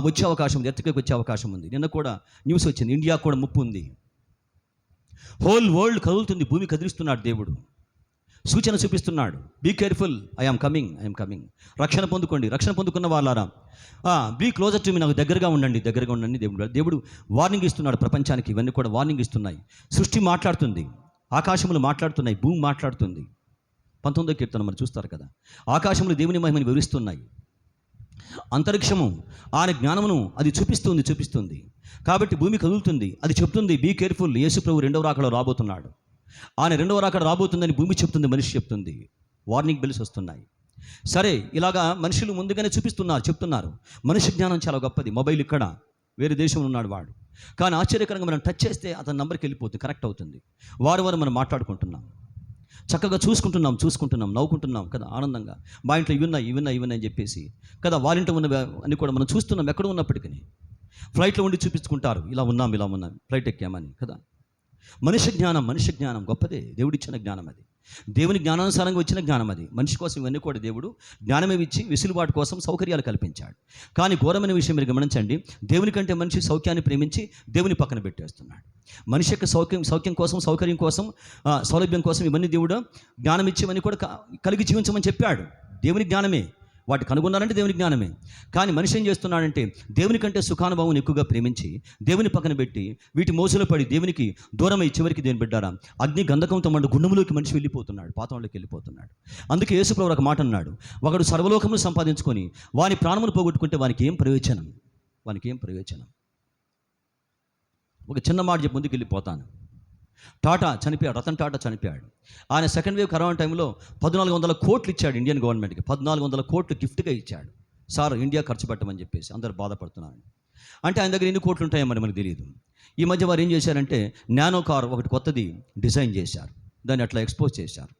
వచ్చే అవకాశం ఉంది, ఎత్తుకకి వచ్చే అవకాశం ఉంది. నిన్న కూడా న్యూస్ వచ్చింది, ఇండియా కూడా ముప్పు ఉంది. హోల్ వరల్డ్ కదులుతుంది, భూమి కదిలిస్తున్నాడు దేవుడు. సూచన చూపిస్తున్నాడు, బీ కేర్ఫుల్, ఐఎమ్ కమింగ్. రక్షణ పొందుకున్న వాళ్ళారా, బీ క్లోజర్ టు మీ, నాకు దగ్గరగా ఉండండి. దేవుడు వార్నింగ్ ఇస్తున్నాడు ప్రపంచానికి. ఇవన్నీ కూడా వార్నింగ్ ఇస్తున్నాయి. సృష్టి మాట్లాడుతుంది, ఆకాశములు మాట్లాడుతున్నాయి, భూమి మాట్లాడుతుంది. 19వ కీర్తన మరి చూస్తారు కదా, ఆకాశములు దేవుని మహిమని వివరిస్తున్నాయి. అంతరిక్షము ఆయన జ్ఞానమును అది చూపిస్తుంది. కాబట్టి భూమి కదులుతుంది, అది చెప్తుంది, బీ కేర్ఫుల్, యేసు ప్రభు 2వ రాకడలో రాబోతున్నాడు. ఆయన 2వ రాకడ రాబోతుందని భూమి చెప్తుంది, మనిషి చెప్తుంది. వార్నింగ్ బెల్స్ వస్తున్నాయి. సరే, ఇలాగా మనుషులు ముందుగానే చెప్తున్నారు. మనిషి జ్ఞానం చాలా గొప్పది. మొబైల్ ఇక్కడ, వేరే దేశంలో ఉన్నాడు వాడు, కానీ ఆశ్చర్యకరంగా మనం టచ్ చేస్తే అతని నంబర్కి వెళ్ళిపోతుంది, కనెక్ట్ అవుతుంది. వారు మనం మాట్లాడుకుంటున్నాం. చక్కగా చూసుకుంటున్నాం, నవ్వుకుంటున్నాం కదా, ఆనందంగా. మా ఇంట్లో ఇవి ఉన్నాయి అని చెప్పేసి కదా, వాళ్ళ ఇంట్లో ఉన్నవి అని కూడా మనం చూస్తున్నాం ఎక్కడ ఉన్నప్పటికీ. ఫ్లైట్లో ఉండి చూపించుకుంటారు, ఇలా ఉన్నాం ఫ్లైట్ ఎక్కామని కదా. మనిషి జ్ఞానం గొప్పదే, దేవుడిచ్చిన జ్ఞానం అది, దేవుని జ్ఞానానుసారంగా వచ్చిన జ్ఞానం అది. మనిషి కోసం ఇవన్నీ కూడా దేవుడు జ్ఞానమే ఇచ్చి వెసులుబాటు కోసం సౌకర్యాలు కల్పించాడు. కానీ ఘోరమైన విషయం మీరు గమనించండి, దేవుని కంటే మనిషి సౌఖ్యాన్ని ప్రేమించి దేవుని పక్కన పెట్టేస్తున్నాడు. మనిషి యొక్క సౌఖ్యం కోసం, సౌకర్యం కోసం, సౌలభ్యం కోసం ఇవన్నీ దేవుడు జ్ఞానం ఇచ్చేవన్నీ కూడా కలిగి జీవించమని చెప్పాడు. దేవుని జ్ఞానమే, వాటి కనుగొన్నారంటే దేవుని జ్ఞానమే. కానీ మనిషి ఏం చేస్తున్నాడంటే దేవుని కంటే సుఖానుభవం ఎక్కువగా ప్రేమించి దేవుని పక్కన పెట్టి వీటి మోసలో పడి దేవునికి దూరమై చివరికి దేని బిడ్డారా అగ్ని గంధకంతో మండు గుండములోకి మనిషి వెళ్ళిపోతున్నాడు, పాతంలోకి వెళ్ళిపోతున్నాడు. అందుకే యేసుప్రభువు ఒక మాట అన్నాడు, ఒకడు సర్వలోకమును సంపాదించుకొని వాని ప్రాణమును పోగొట్టుకుంటే వానికి ఏం ప్రయోజనం. ఒక చిన్న మాట చెప్పి ముందుకు వెళ్ళిపోతాను. టాటా చనిపోయాడు, రతన్ టాటా చనిపోయాడు. ఆయన సెకండ్ వేవ్ కరోనా టైంలో 1400 కోట్లు ఇచ్చాడు ఇండియన్ గవర్నమెంట్కి. 1400 కోట్లు గిఫ్ట్గా ఇచ్చాడు. సార్ ఇండియా ఖర్చు పెట్టమని చెప్పేసి అందరు బాధపడుతున్నారు. అంటే ఆయన దగ్గర ఎన్ని కోట్లు ఉంటాయో మరి మనకు తెలియదు. ఈ మధ్య వారు ఏం చేశారంటే నానో కార్ ఒకటి కొత్తది డిజైన్ చేశారు, దాన్ని అట్లా ఎక్స్పోజ్ చేశారు.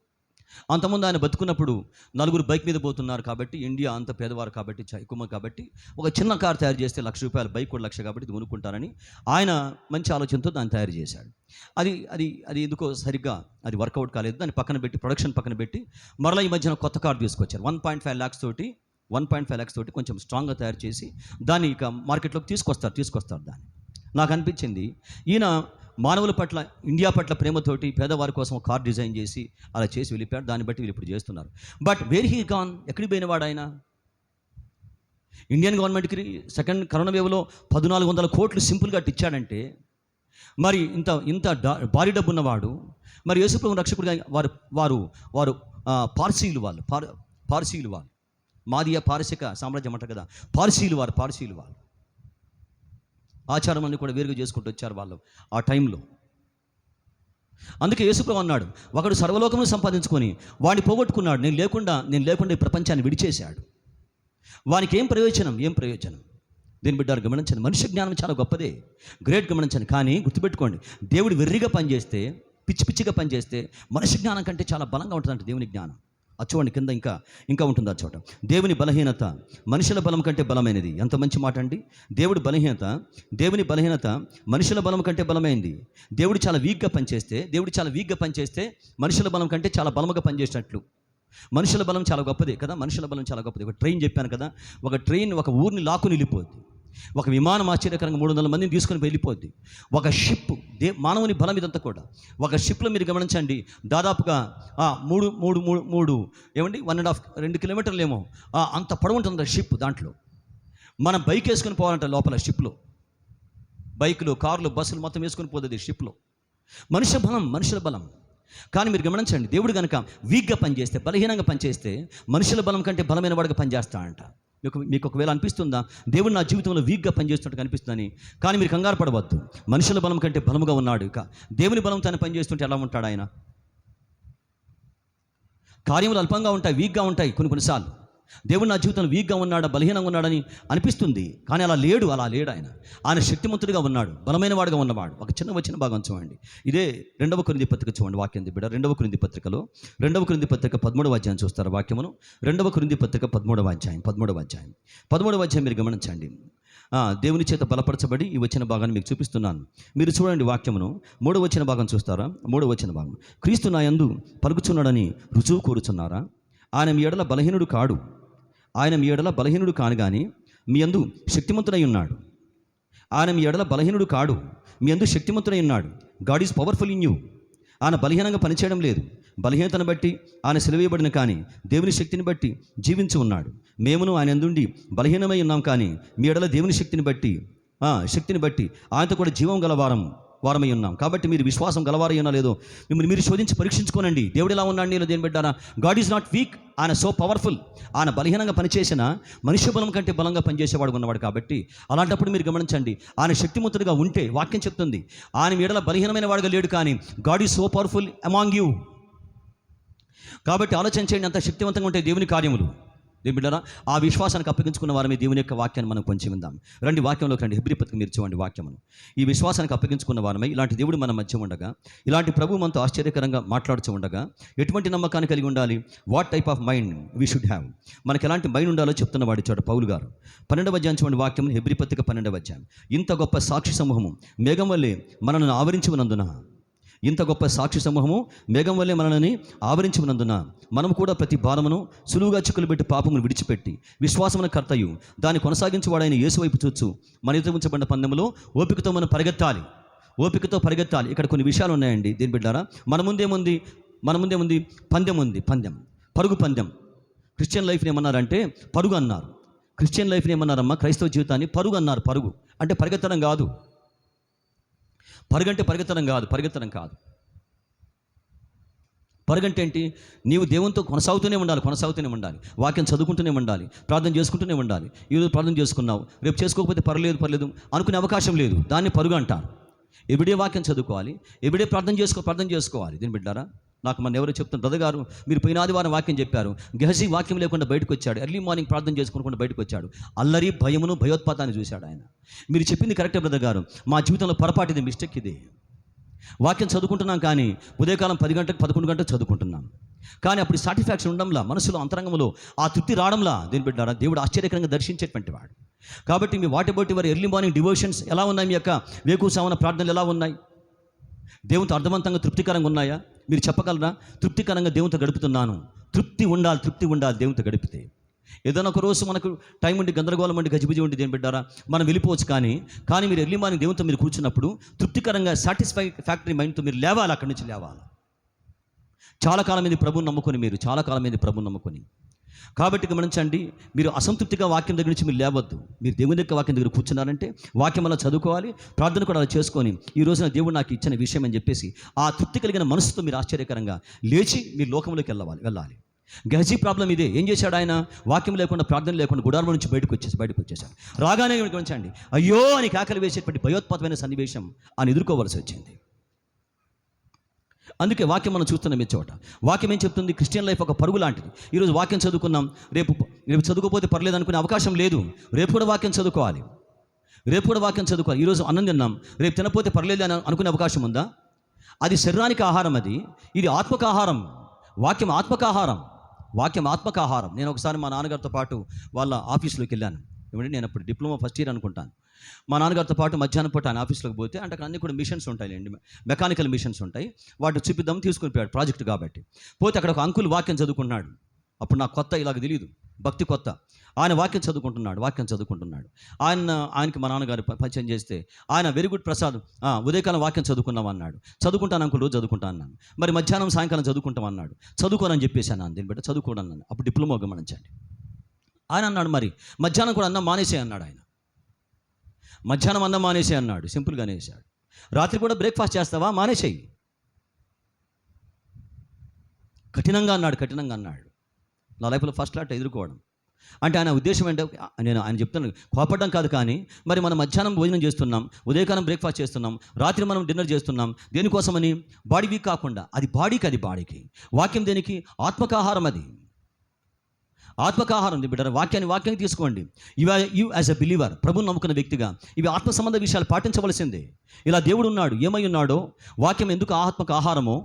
అంతకుముందు ఆయన బతుకున్నప్పుడు 4 బైక్ మీద పోతున్నారు కాబట్టి, ఇండియా అంత పేదవారు కాబట్టి, ఎక్కువ కాబట్టి ఒక చిన్న కార్ తయారు చేస్తే ₹1,00,000, బైక్ కూడా 1,00,000 కాబట్టి ఇది కొనుక్కుంటారని ఆయన మంచి ఆలోచనతో దాన్ని తయారు చేశాడు. అది ఎందుకో సరిగ్గా అది వర్కౌట్ కాలేదు. దాన్ని పక్కన పెట్టి, ప్రొడక్షన్ పక్కన పెట్టి మరలా ఈ మధ్యన కొత్త కార్ తీసుకొచ్చారు. 1.5 lakhs తోటి కొంచెం స్ట్రాంగ్గా తయారు చేసి దాన్ని ఇక మార్కెట్లోకి తీసుకొస్తారు దాన్ని. నాకు అనిపించింది ఈయన మానవుల పట్ల, ఇండియా పట్ల ప్రేమతోటి పేదవారి కోసం కార్ డిజైన్ చేసి అలా చేసి వెళ్ళిపోయాడు. దాన్ని బట్టి వీళ్ళు ఇప్పుడు చేస్తున్నారు. బట్ వేర్ హీ గాన్, ఎక్కడికి పోయినవాడు ఆయన? ఇండియన్ గవర్నమెంట్కి సెకండ్ కరోనా వేవ్లో 1400 కోట్లు సింపుల్గా ఇచ్చాడంటే మరి ఇంత భారీ డబ్బు ఉన్నవాడు, మరి యేసుప్రభు రక్షకుడిగా వారు పార్సీలు వాళ్ళు మాదియా పారసిక సామ్రాజ్యం అంట కదా, పార్సీలు వాళ్ళు ఆచారాన్ని కూడా వేరుగా చేసుకుంటూ వచ్చారు వాళ్ళు ఆ టైంలో. అందుకే యేసుప్రభు అన్నాడు, ఒకడు సర్వలోకమును సంపాదించుకొని వాడిని పోగొట్టుకున్నాడు, నేను లేకుండా ఈ ప్రపంచాన్ని విడిచేశాడు. వానికి ఏం ప్రయోజనం? దీని బిడ్డారు గమనించండి, మనిషి జ్ఞానం చాలా గొప్పదే, గ్రేట్ గమనించండి. కానీ గుర్తుపెట్టుకోండి, దేవుడు వెర్రిగా పనిచేస్తే, పిచ్చిగా పనిచేస్తే మనిషి జ్ఞానం కంటే చాలా బలంగా ఉంటుందంట దేవుని జ్ఞానం. చూడండి కింద ఇంకా ఉంటుంది ఆ చోట. దేవుని బలహీనత మనుషుల బలం కంటే బలమైనది. ఎంత మంచి మాట అండి. దేవుని బలహీనత మనుషుల బలం కంటే బలమైంది. దేవుడు చాలా వీక్గా పనిచేస్తే మనుషుల బలం కంటే చాలా బలముగా పనిచేసినట్లు. మనుషుల బలం చాలా గొప్పది కదా, ఒక ట్రైన్ చెప్పాను కదా, ఒక ట్రైన్ ఒక ఊరిని లాక్కుని వెళ్ళిపోద్ది. ఒక విమానం ఆశ్చర్యకరంగా 300 మందిని తీసుకొని వెళ్ళిపోద్ది. ఒక షిప్, మానవుని బలం ఇదంతా కూడా. ఒక షిప్లో మీరు గమనించండి, దాదాపుగా 1.5-2 కిలోమీటర్లు ఏమో అంత పొడవు ఉంటుంది షిప్. దాంట్లో మనం బైక్ వేసుకొని పోవాలంట లోపల షిప్లో. బైకులు, కార్లు, బస్సులు మొత్తం వేసుకొని పోతుంది షిప్లో. మనుషుల బలం. కానీ మీరు గమనించండి, దేవుడు కనుక వీక్గా పనిచేస్తే, బలహీనంగా పనిచేస్తే మనుషుల బలం కంటే బలమైన వాడిగా పనిచేస్తాడంట. మీకు ఒకవేళ అనిపిస్తుందా దేవుడు నా జీవితంలో వీక్గా పనిచేస్తున్నట్టు కనిపిస్తుందని? కానీ మీరు కంగారు పడవద్దు. మనుషుల బలం కంటే బలముగా ఉన్నాడు. ఇక దేవుని బలం తను పనిచేస్తుంటే ఎలా ఉంటాడు ఆయన? కార్యములు అల్పంగా ఉంటాయి, వీక్గా ఉంటాయి కొన్నిసార్లు. దేవుడు నా జీవితంలో వీక్గా ఉన్నాడా, బలహీనంగా ఉన్నాడని అనిపిస్తుంది. కానీ అలా లేడు ఆయన శక్తిమంతుడిగా ఉన్నాడు, బలమైన వాడుగా ఉన్నవాడు. ఒక చిన్న భాగం చూడండి. ఇదే 2వ కొరింథీ పత్రిక చూడండి, వాక్యం బిడ్డ. 2వ కొరింథీ పత్రికలో 2వ కొరింథీ పత్రిక 13వ అధ్యాయం చూస్తారు వాక్యమును. 2వ కొరింథీ పత్రిక 13వ అధ్యాయం మీరు గమనించండి. దేవుని చేత బలపరచబడి ఈ వచ్చిన భాగాన్ని మీకు చూపిస్తున్నాను. మీరు చూడండి వాక్యమును. 3వ వచ్చిన భాగం చూస్తారా? 3వ వచ్చిన భాగం. క్రీస్తు నా యందు పలుకుచున్నాడని రుజువు కోరుచున్నారా? ఆయన మీ ఎడల బలహీనుడు కాను గాని మీ యందు శక్తిమంతుడై ఉన్నాడు. ఆయన మీ ఎడల బలహీనుడు కాడు, మీ యందు శక్తిమంతుడై ఉన్నాడు. God is powerful in you. ఆయన బలహీనంగా పనిచేయడం లేదు. బలహీనతను బట్టి ఆయన సెలవేయబడిన కానీ దేవుని శక్తిని బట్టి జీవించి ఉన్నాడు. మేమును ఆయన యందుండి బలహీనమై ఉన్నాం, కానీ మీ ఎడల దేవుని శక్తిని బట్టి ఆయనతో కూడా జీవం గల వారమై ఉన్నాం. కాబట్టి మీరు విశ్వాసం గలవారై ఉన్నా లేదో మిమ్మల్ని మీరు శోధించి పరీక్షించుకోనండి. దేవుడు ఎలా ఉన్నాడు నీలో దేని బిడ్డారా? గాడ్ ఈజ్ నాట్ వీక్, ఆయన సో పవర్ఫుల్. ఆయన బలహీనంగా పనిచేసిన మనుష్య బలం కంటే బలంగా పనిచేసేవాడు ఉన్నవాడు. కాబట్టి అలాంటప్పుడు మీరు గమనించండి, ఆయన శక్తిమంతుడిగా ఉంటే వాక్యం చెప్తుంది ఆయన ఎడల బలహీనమైన వాడుగా లేడు, కానీ God is so powerful among you. కాబట్టి ఆలోచన చేయండి, అంత శక్తివంతంగా ఉంటాయి దేవుని కార్యములు. దేవుని బిడ్డలారా, ఆ విశ్వాసానికి అప్పగించుకున్న వారమే దేవుని యొక్క వాక్యాన్ని మనం కొంచెం విందాం. రండి వాక్యంలోకి రండి. హెబ్రీ పత్రిక మీరు చూడండి వాక్యమును. ఈ విశ్వాసానికి అప్పగించుకున్న వారమై ఇలాంటి దేవుడు మన మధ్య ఉండగా, ఇలాంటి ప్రభు మనతో ఆశ్చర్యకరంగా మాట్లాడుతూ ఉండగా ఎటువంటి నమ్మకాన్ని కలిగి ఉండాలి? What type of mind we should have. మనకి ఎలాంటి మైండ్ ఉండాలో చెప్తున్న వాడి చోట పౌలు గారు 12వ అధ్యాయం చూడండి వాక్యం. హెబ్రీ పత్రిక 12వ అధ్యాయం. ఇంత గొప్ప సాక్షి సమూహము మేఘం వల్లే మనల్ని ఆవరించి ఉన్నందున, ఇంత గొప్ప సాక్షి సమూహము మేఘం వల్లే మనల్ని ఆవరించి ఉన్నందున మనము కూడా ప్రతి భారమును సులువుగా చిక్కులు పెట్టి పాపమును విడిచిపెట్టి విశ్వాసమున కర్తయు దాన్ని కొనసాగించేవాడైన యేసు వైపు చూచు మన ఎదుట ఉంచబడిన పందెములో ఓపికతో మనం పరిగెత్తాలి. ఓపికతో పరిగెత్తాలి. ఇక్కడ కొన్ని విషయాలు ఉన్నాయండి దీని బిడ్డారా. మన ముందేముంది? పందెం, పరుగు పందెం. క్రిస్టియన్ లైఫ్ని ఏమన్నారంటే పరుగు అన్నారు. క్రిస్టియన్ లైఫ్ని ఏమన్నారమ్మా? క్రైస్తవ జీవితాన్ని పరుగు అన్నారు. పరుగు అంటే పరిగెత్తడం కాదు. పరుగంటే పరిగెత్తడం కాదు. పరుగంటే ఏంటి? నీవు దేవునితో కొనసాగుతూనే ఉండాలి. వాక్యం చదువుకుంటూనే ఉండాలి. ప్రార్థన చేసుకుంటూనే ఉండాలి. ఈరోజు ప్రార్థన చేసుకున్నావు, రేపు చేసుకోకపోతే పర్లేదు అనుకునే అవకాశం లేదు. దాన్ని పరుగు అంటారు. ఎవిడే వాక్యం చదువుకోవాలి, ఎవిడే ప్రార్థన చేసుకోవాలి. దీని బిడ్డారా, నాకు మన ఎవరో చెప్తున్న బ్రదర్ గారు, మీరు పోయిన ఆదివారం వాక్యం చెప్పారు. గెహజీ వాక్యం లేకుండా బయటకు వచ్చాడు. ఎర్లీ మార్నింగ్ ప్రార్థన చేసుకోకుండా బయటకు వచ్చాడు. అల్లరి, భయమును, భయోత్పాతాన్ని చూశాడు ఆయన. మీరు చెప్పింది కరెక్టే బ్రదర్ గారు, మా జీవితంలో పొరపాటు ఇది, మిస్టేక్ ఇది. వాక్యం చదువుకుంటున్నాం కానీ ఉదయకాలం 10 గంటలకు 11 గంటలకు చదువుకుంటున్నాం. కానీ అప్పుడు సాటిస్ఫాక్షన్ ఉండడంలా, మనసులో అంతరంగంలో ఆ తృప్తి రావడంలా. దేని బిడ్డారా, దేవుడు ఆశ్చర్యకరంగా దర్శించేటువంటి వాడు. కాబట్టి me what about your early morning devotions ఎలా ఉన్నాయి? మీ యొక్క వేకువజామున ప్రార్థనలు ఎలా ఉన్నాయి? దేవునితో అర్థవంతంగా తృప్తికరంగా ఉన్నాయా? మీరు చెప్పగలరా? తృప్తికరంగా దేవునితో గడుపుతున్నాను. తృప్తి ఉండాలి దేవునితో గడిపితే. ఏదైనా ఒక రోజు మనకు టైం ఉండి, గందరగోళం ఉండి, గజిబిజి ఉండి దేని బిడ్డారా మనం వెళ్ళిపోవచ్చు. కానీ మీరు ఎర్లీ మార్నింగ్ దేవునితో మీరు కూర్చున్నప్పుడు తృప్తికరంగా ఫ్యాక్టరీ మైండ్తో మీరు లేవాలి. అక్కడి నుంచి లేవాలి. చాలా కాలం మీద ప్రభువుని నమ్ముకొని కాబట్టి గమనించండి, మీరు అసంతృప్తిగా వాక్యం దగ్గర నుంచి మీరు లేవద్దు. మీరు దేవుని యొక్క వాక్యం దగ్గర కూర్చున్నారంటే వాక్యం అలా చదువుకోవాలి, ప్రార్థన కూడా అలా చేసుకొని ఈ రోజున దేవుడు నాకు ఇచ్చిన విషయం అని చెప్పేసి ఆ తృప్తి కలిగిన మనసుతో మీరు ఆశ్చర్యకరంగా లేచి మీరు లోకంలోకి వెళ్ళాలి. గెహజీ ప్రాబ్లం ఇదే. ఏం చేశాడు ఆయన? వాక్యం లేకుండా, ప్రార్థన లేకుండా గుడారం నుంచి బయటకు వచ్చేసాడు. రాగానే గమనించండి, అయ్యో అని కేకలు వేసేటువంటి భయోత్పాతమైన సన్నివేశం ఆయన ఎదుర్కోవాల్సి వచ్చింది. అందుకే వాక్యం మనం చూస్తున్నాం ఈ చోట. వాక్యం ఏం చెప్తుంది? క్రిస్టియన్ లైఫ్ ఒక పరుగు లాంటిది. ఈరోజు వాక్యం చదువుకున్నాం, రేపు చదువుకోపోతే పర్లేదు అనుకునే అవకాశం లేదు. రేపు కూడా వాక్యం చదువుకోవాలి. ఈరోజు అన్నం తిన్నాం, రేపు తినపోతే పర్లేదు అని అనుకునే అవకాశం ఉందా? అది శరీరానికి ఆహారం, ఇది ఆత్మక ఆహారం. వాక్యం ఆత్మక ఆహారం. నేను ఒకసారి మా నాన్నగారితో పాటు వాళ్ళ ఆఫీస్లోకి వెళ్ళాను. ఏమంటే నేను అప్పుడు డిప్లొమా ఫస్ట్ ఇయర్ అనుకుంటాను. మా నాన్నగారితో పాటు మధ్యాహ్నం పూట ఆయన ఆఫీస్లోకి పోతే, అంటే అక్కడ అన్నీ కూడా మిషన్స్ ఉంటాయండి, మెకానికల్ మిషన్స్ ఉంటాయి. వాటిని చూపిద్దాం తీసుకుని పోయాడు, ప్రాజెక్ట్ కాబట్టి. పోతే అక్కడ ఒక అంకుల్ వాక్యం చదువుకున్నాడు. అప్పుడు నాకు కొత్త, ఇలాగ తెలియదు, భక్తి కొత్త. ఆయన వాక్యం చదువుకుంటున్నాడు. ఆయనకి మా నాన్నగారు పరిచయం చేస్తే ఆయన వెరీ గుడ్ ప్రసాద్, ఉదయకాలం వాక్యం చదువుకున్నాం అన్నాడు. చదువుకుంటాను అంకుల్, రోజు చదువుకుంటాను అన్నాను. మరి మధ్యాహ్నం సాయంకాలం చదువుకుంటాం అన్నాడు. చదువుకోనని చెప్పేశాను. దీన్ని బట్టి చదువుకోను అన్నాను. అప్పుడు డిప్లొమా గమనించండి. ఆయన అన్నాడు, మరి మధ్యాహ్నం కూడా అన్నం మానేసే అన్నాడు. ఆయన మధ్యాహ్నం అన్నం మానేసే అన్నాడు. సింపుల్గానే వేసాడు. రాత్రి కూడా బ్రేక్ఫాస్ట్ చేస్తావా? మానేసేయి. కఠినంగా అన్నాడు. నా లైఫ్లో ఫస్ట్ లాట్ ఎదుర్కోవడం అంటే ఆయన ఉద్దేశం ఏంటంటే, ఆయన చెప్తాను కోపడడం కాదు, కానీ మరి మనం మధ్యాహ్నం భోజనం చేస్తున్నాం, ఉదయకాలం బ్రేక్ఫాస్ట్ చేస్తున్నాం, రాత్రి మనం డిన్నర్ చేస్తున్నాం. దేనికోసమని? బాడీ వీక్ కాకుండా. అది బాడీకి. వాక్యం దేనికి? ఆత్మకాహారం. అది ఆత్మకాహారం. బిడ్డ వాక్యాన్ని తీసుకోండి. యు యాజ్ ఎ బిలీవర్, ప్రభుని నమ్ముకున్న వ్యక్తిగా ఇవి ఆత్మ సంబంధ విషయాలు పాటించవలసిందే. ఇలా దేవుడు ఉన్నాడు, ఏమై ఉన్నాడో, వాక్యం ఎందుకు ఆత్మక ఆహారమో,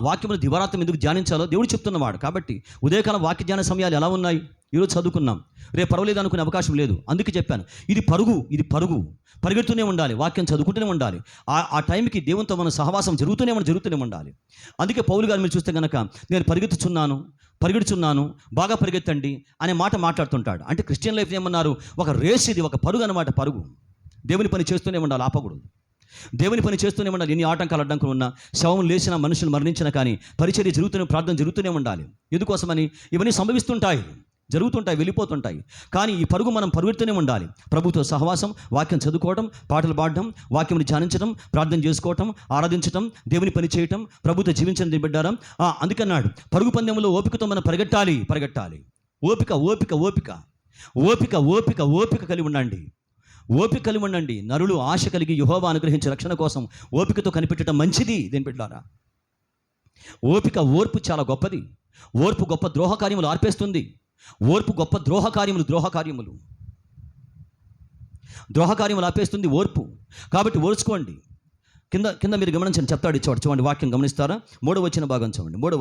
వాక్యమును దివారాత్రం ఎందుకు ధ్యానించాలో దేవుడు చెప్తున్నవాడు. కాబట్టి ఉదయకాలం వాక్య ధ్యాన సమయాలు ఎలా ఉన్నాయి? ఈరోజు చదువుకున్నాం, రేపు పర్వాలేదు అనుకునే అవకాశం లేదు. అందుకే చెప్పాను, ఇది పరుగు. పరిగెడుతూనే ఉండాలి, వాక్యం చదువుకుంటూనే ఉండాలి. ఆ టైంకి దేవునితో మన సహవాసం జరుగుతూనే ఉండాలి. అందుకే పౌలు గారు మీరు చూస్తే కనుక, నేను పరిగెడుచున్నాను, బాగా పరిగెత్తండి అనే మాట మాట్లాడుతుంటాడు. అంటే క్రిస్టియన్ లైఫ్ ఏమన్నారు? ఒక రేస్, ఇది ఒక పరుగు అన్నమాట. పరుగు. దేవుని పని చేస్తూనే ఉండాలి, ఆపకూడదు. దేవుని పని చేస్తూనే ఉండాలి. ఎన్ని ఆటంకాలు అడ్డంకులు ఉన్నా, శవం లేచిన, మనుషులు మరణించిన, కానీ పరిచర్య జరుగుతూనే, ప్రార్థన జరుగుతూనే ఉండాలి. ఎందుకోసమని? ఇవన్నీ సంభవిస్తుంటాయి, జరుగుతుంటాయి, వెళ్ళిపోతుంటాయి. కానీ ఈ పరుగు మనం పరుగుతూనే ఉండాలి. ప్రభుతో సహవాసం, వాక్యం చదువుకోవడం, పాటలు పాడడం, వాక్యం ధ్యానించడం, ప్రార్థన చేసుకోవటం, ఆరాధించడం, దేవుని పని చేయటం, ప్రభుతో జీవించడం బిడ్డారా. అందుకన్నాడు, పరుగు పందెంలో ఓపికతో మనం పరిగెట్టాలి. ఓపిక కలిగి ఉండండి. నరులు ఆశ కలిగి యెహోవా అనుగ్రహించే రక్షణ కోసం ఓపికతో కనిపెట్టడం మంచిది. దేని బిడ్డారా, ఓర్పు చాలా గొప్పది. ఓర్పు గొప్ప ద్రోహ కార్యములు ఆర్పేస్తుంది. ఓర్పు గొప్ప ద్రోహకార్యములు ఆపేస్తుంది ఓర్పు. కాబట్టి ఓర్చుకోండి. కింద కింద మీరు గమనించండి, చెప్తాడు ఇచ్చేవాడు. చూడండి వాక్యం గమనిస్తారా? 3వ వచనం భాగం చూడండి. 3వ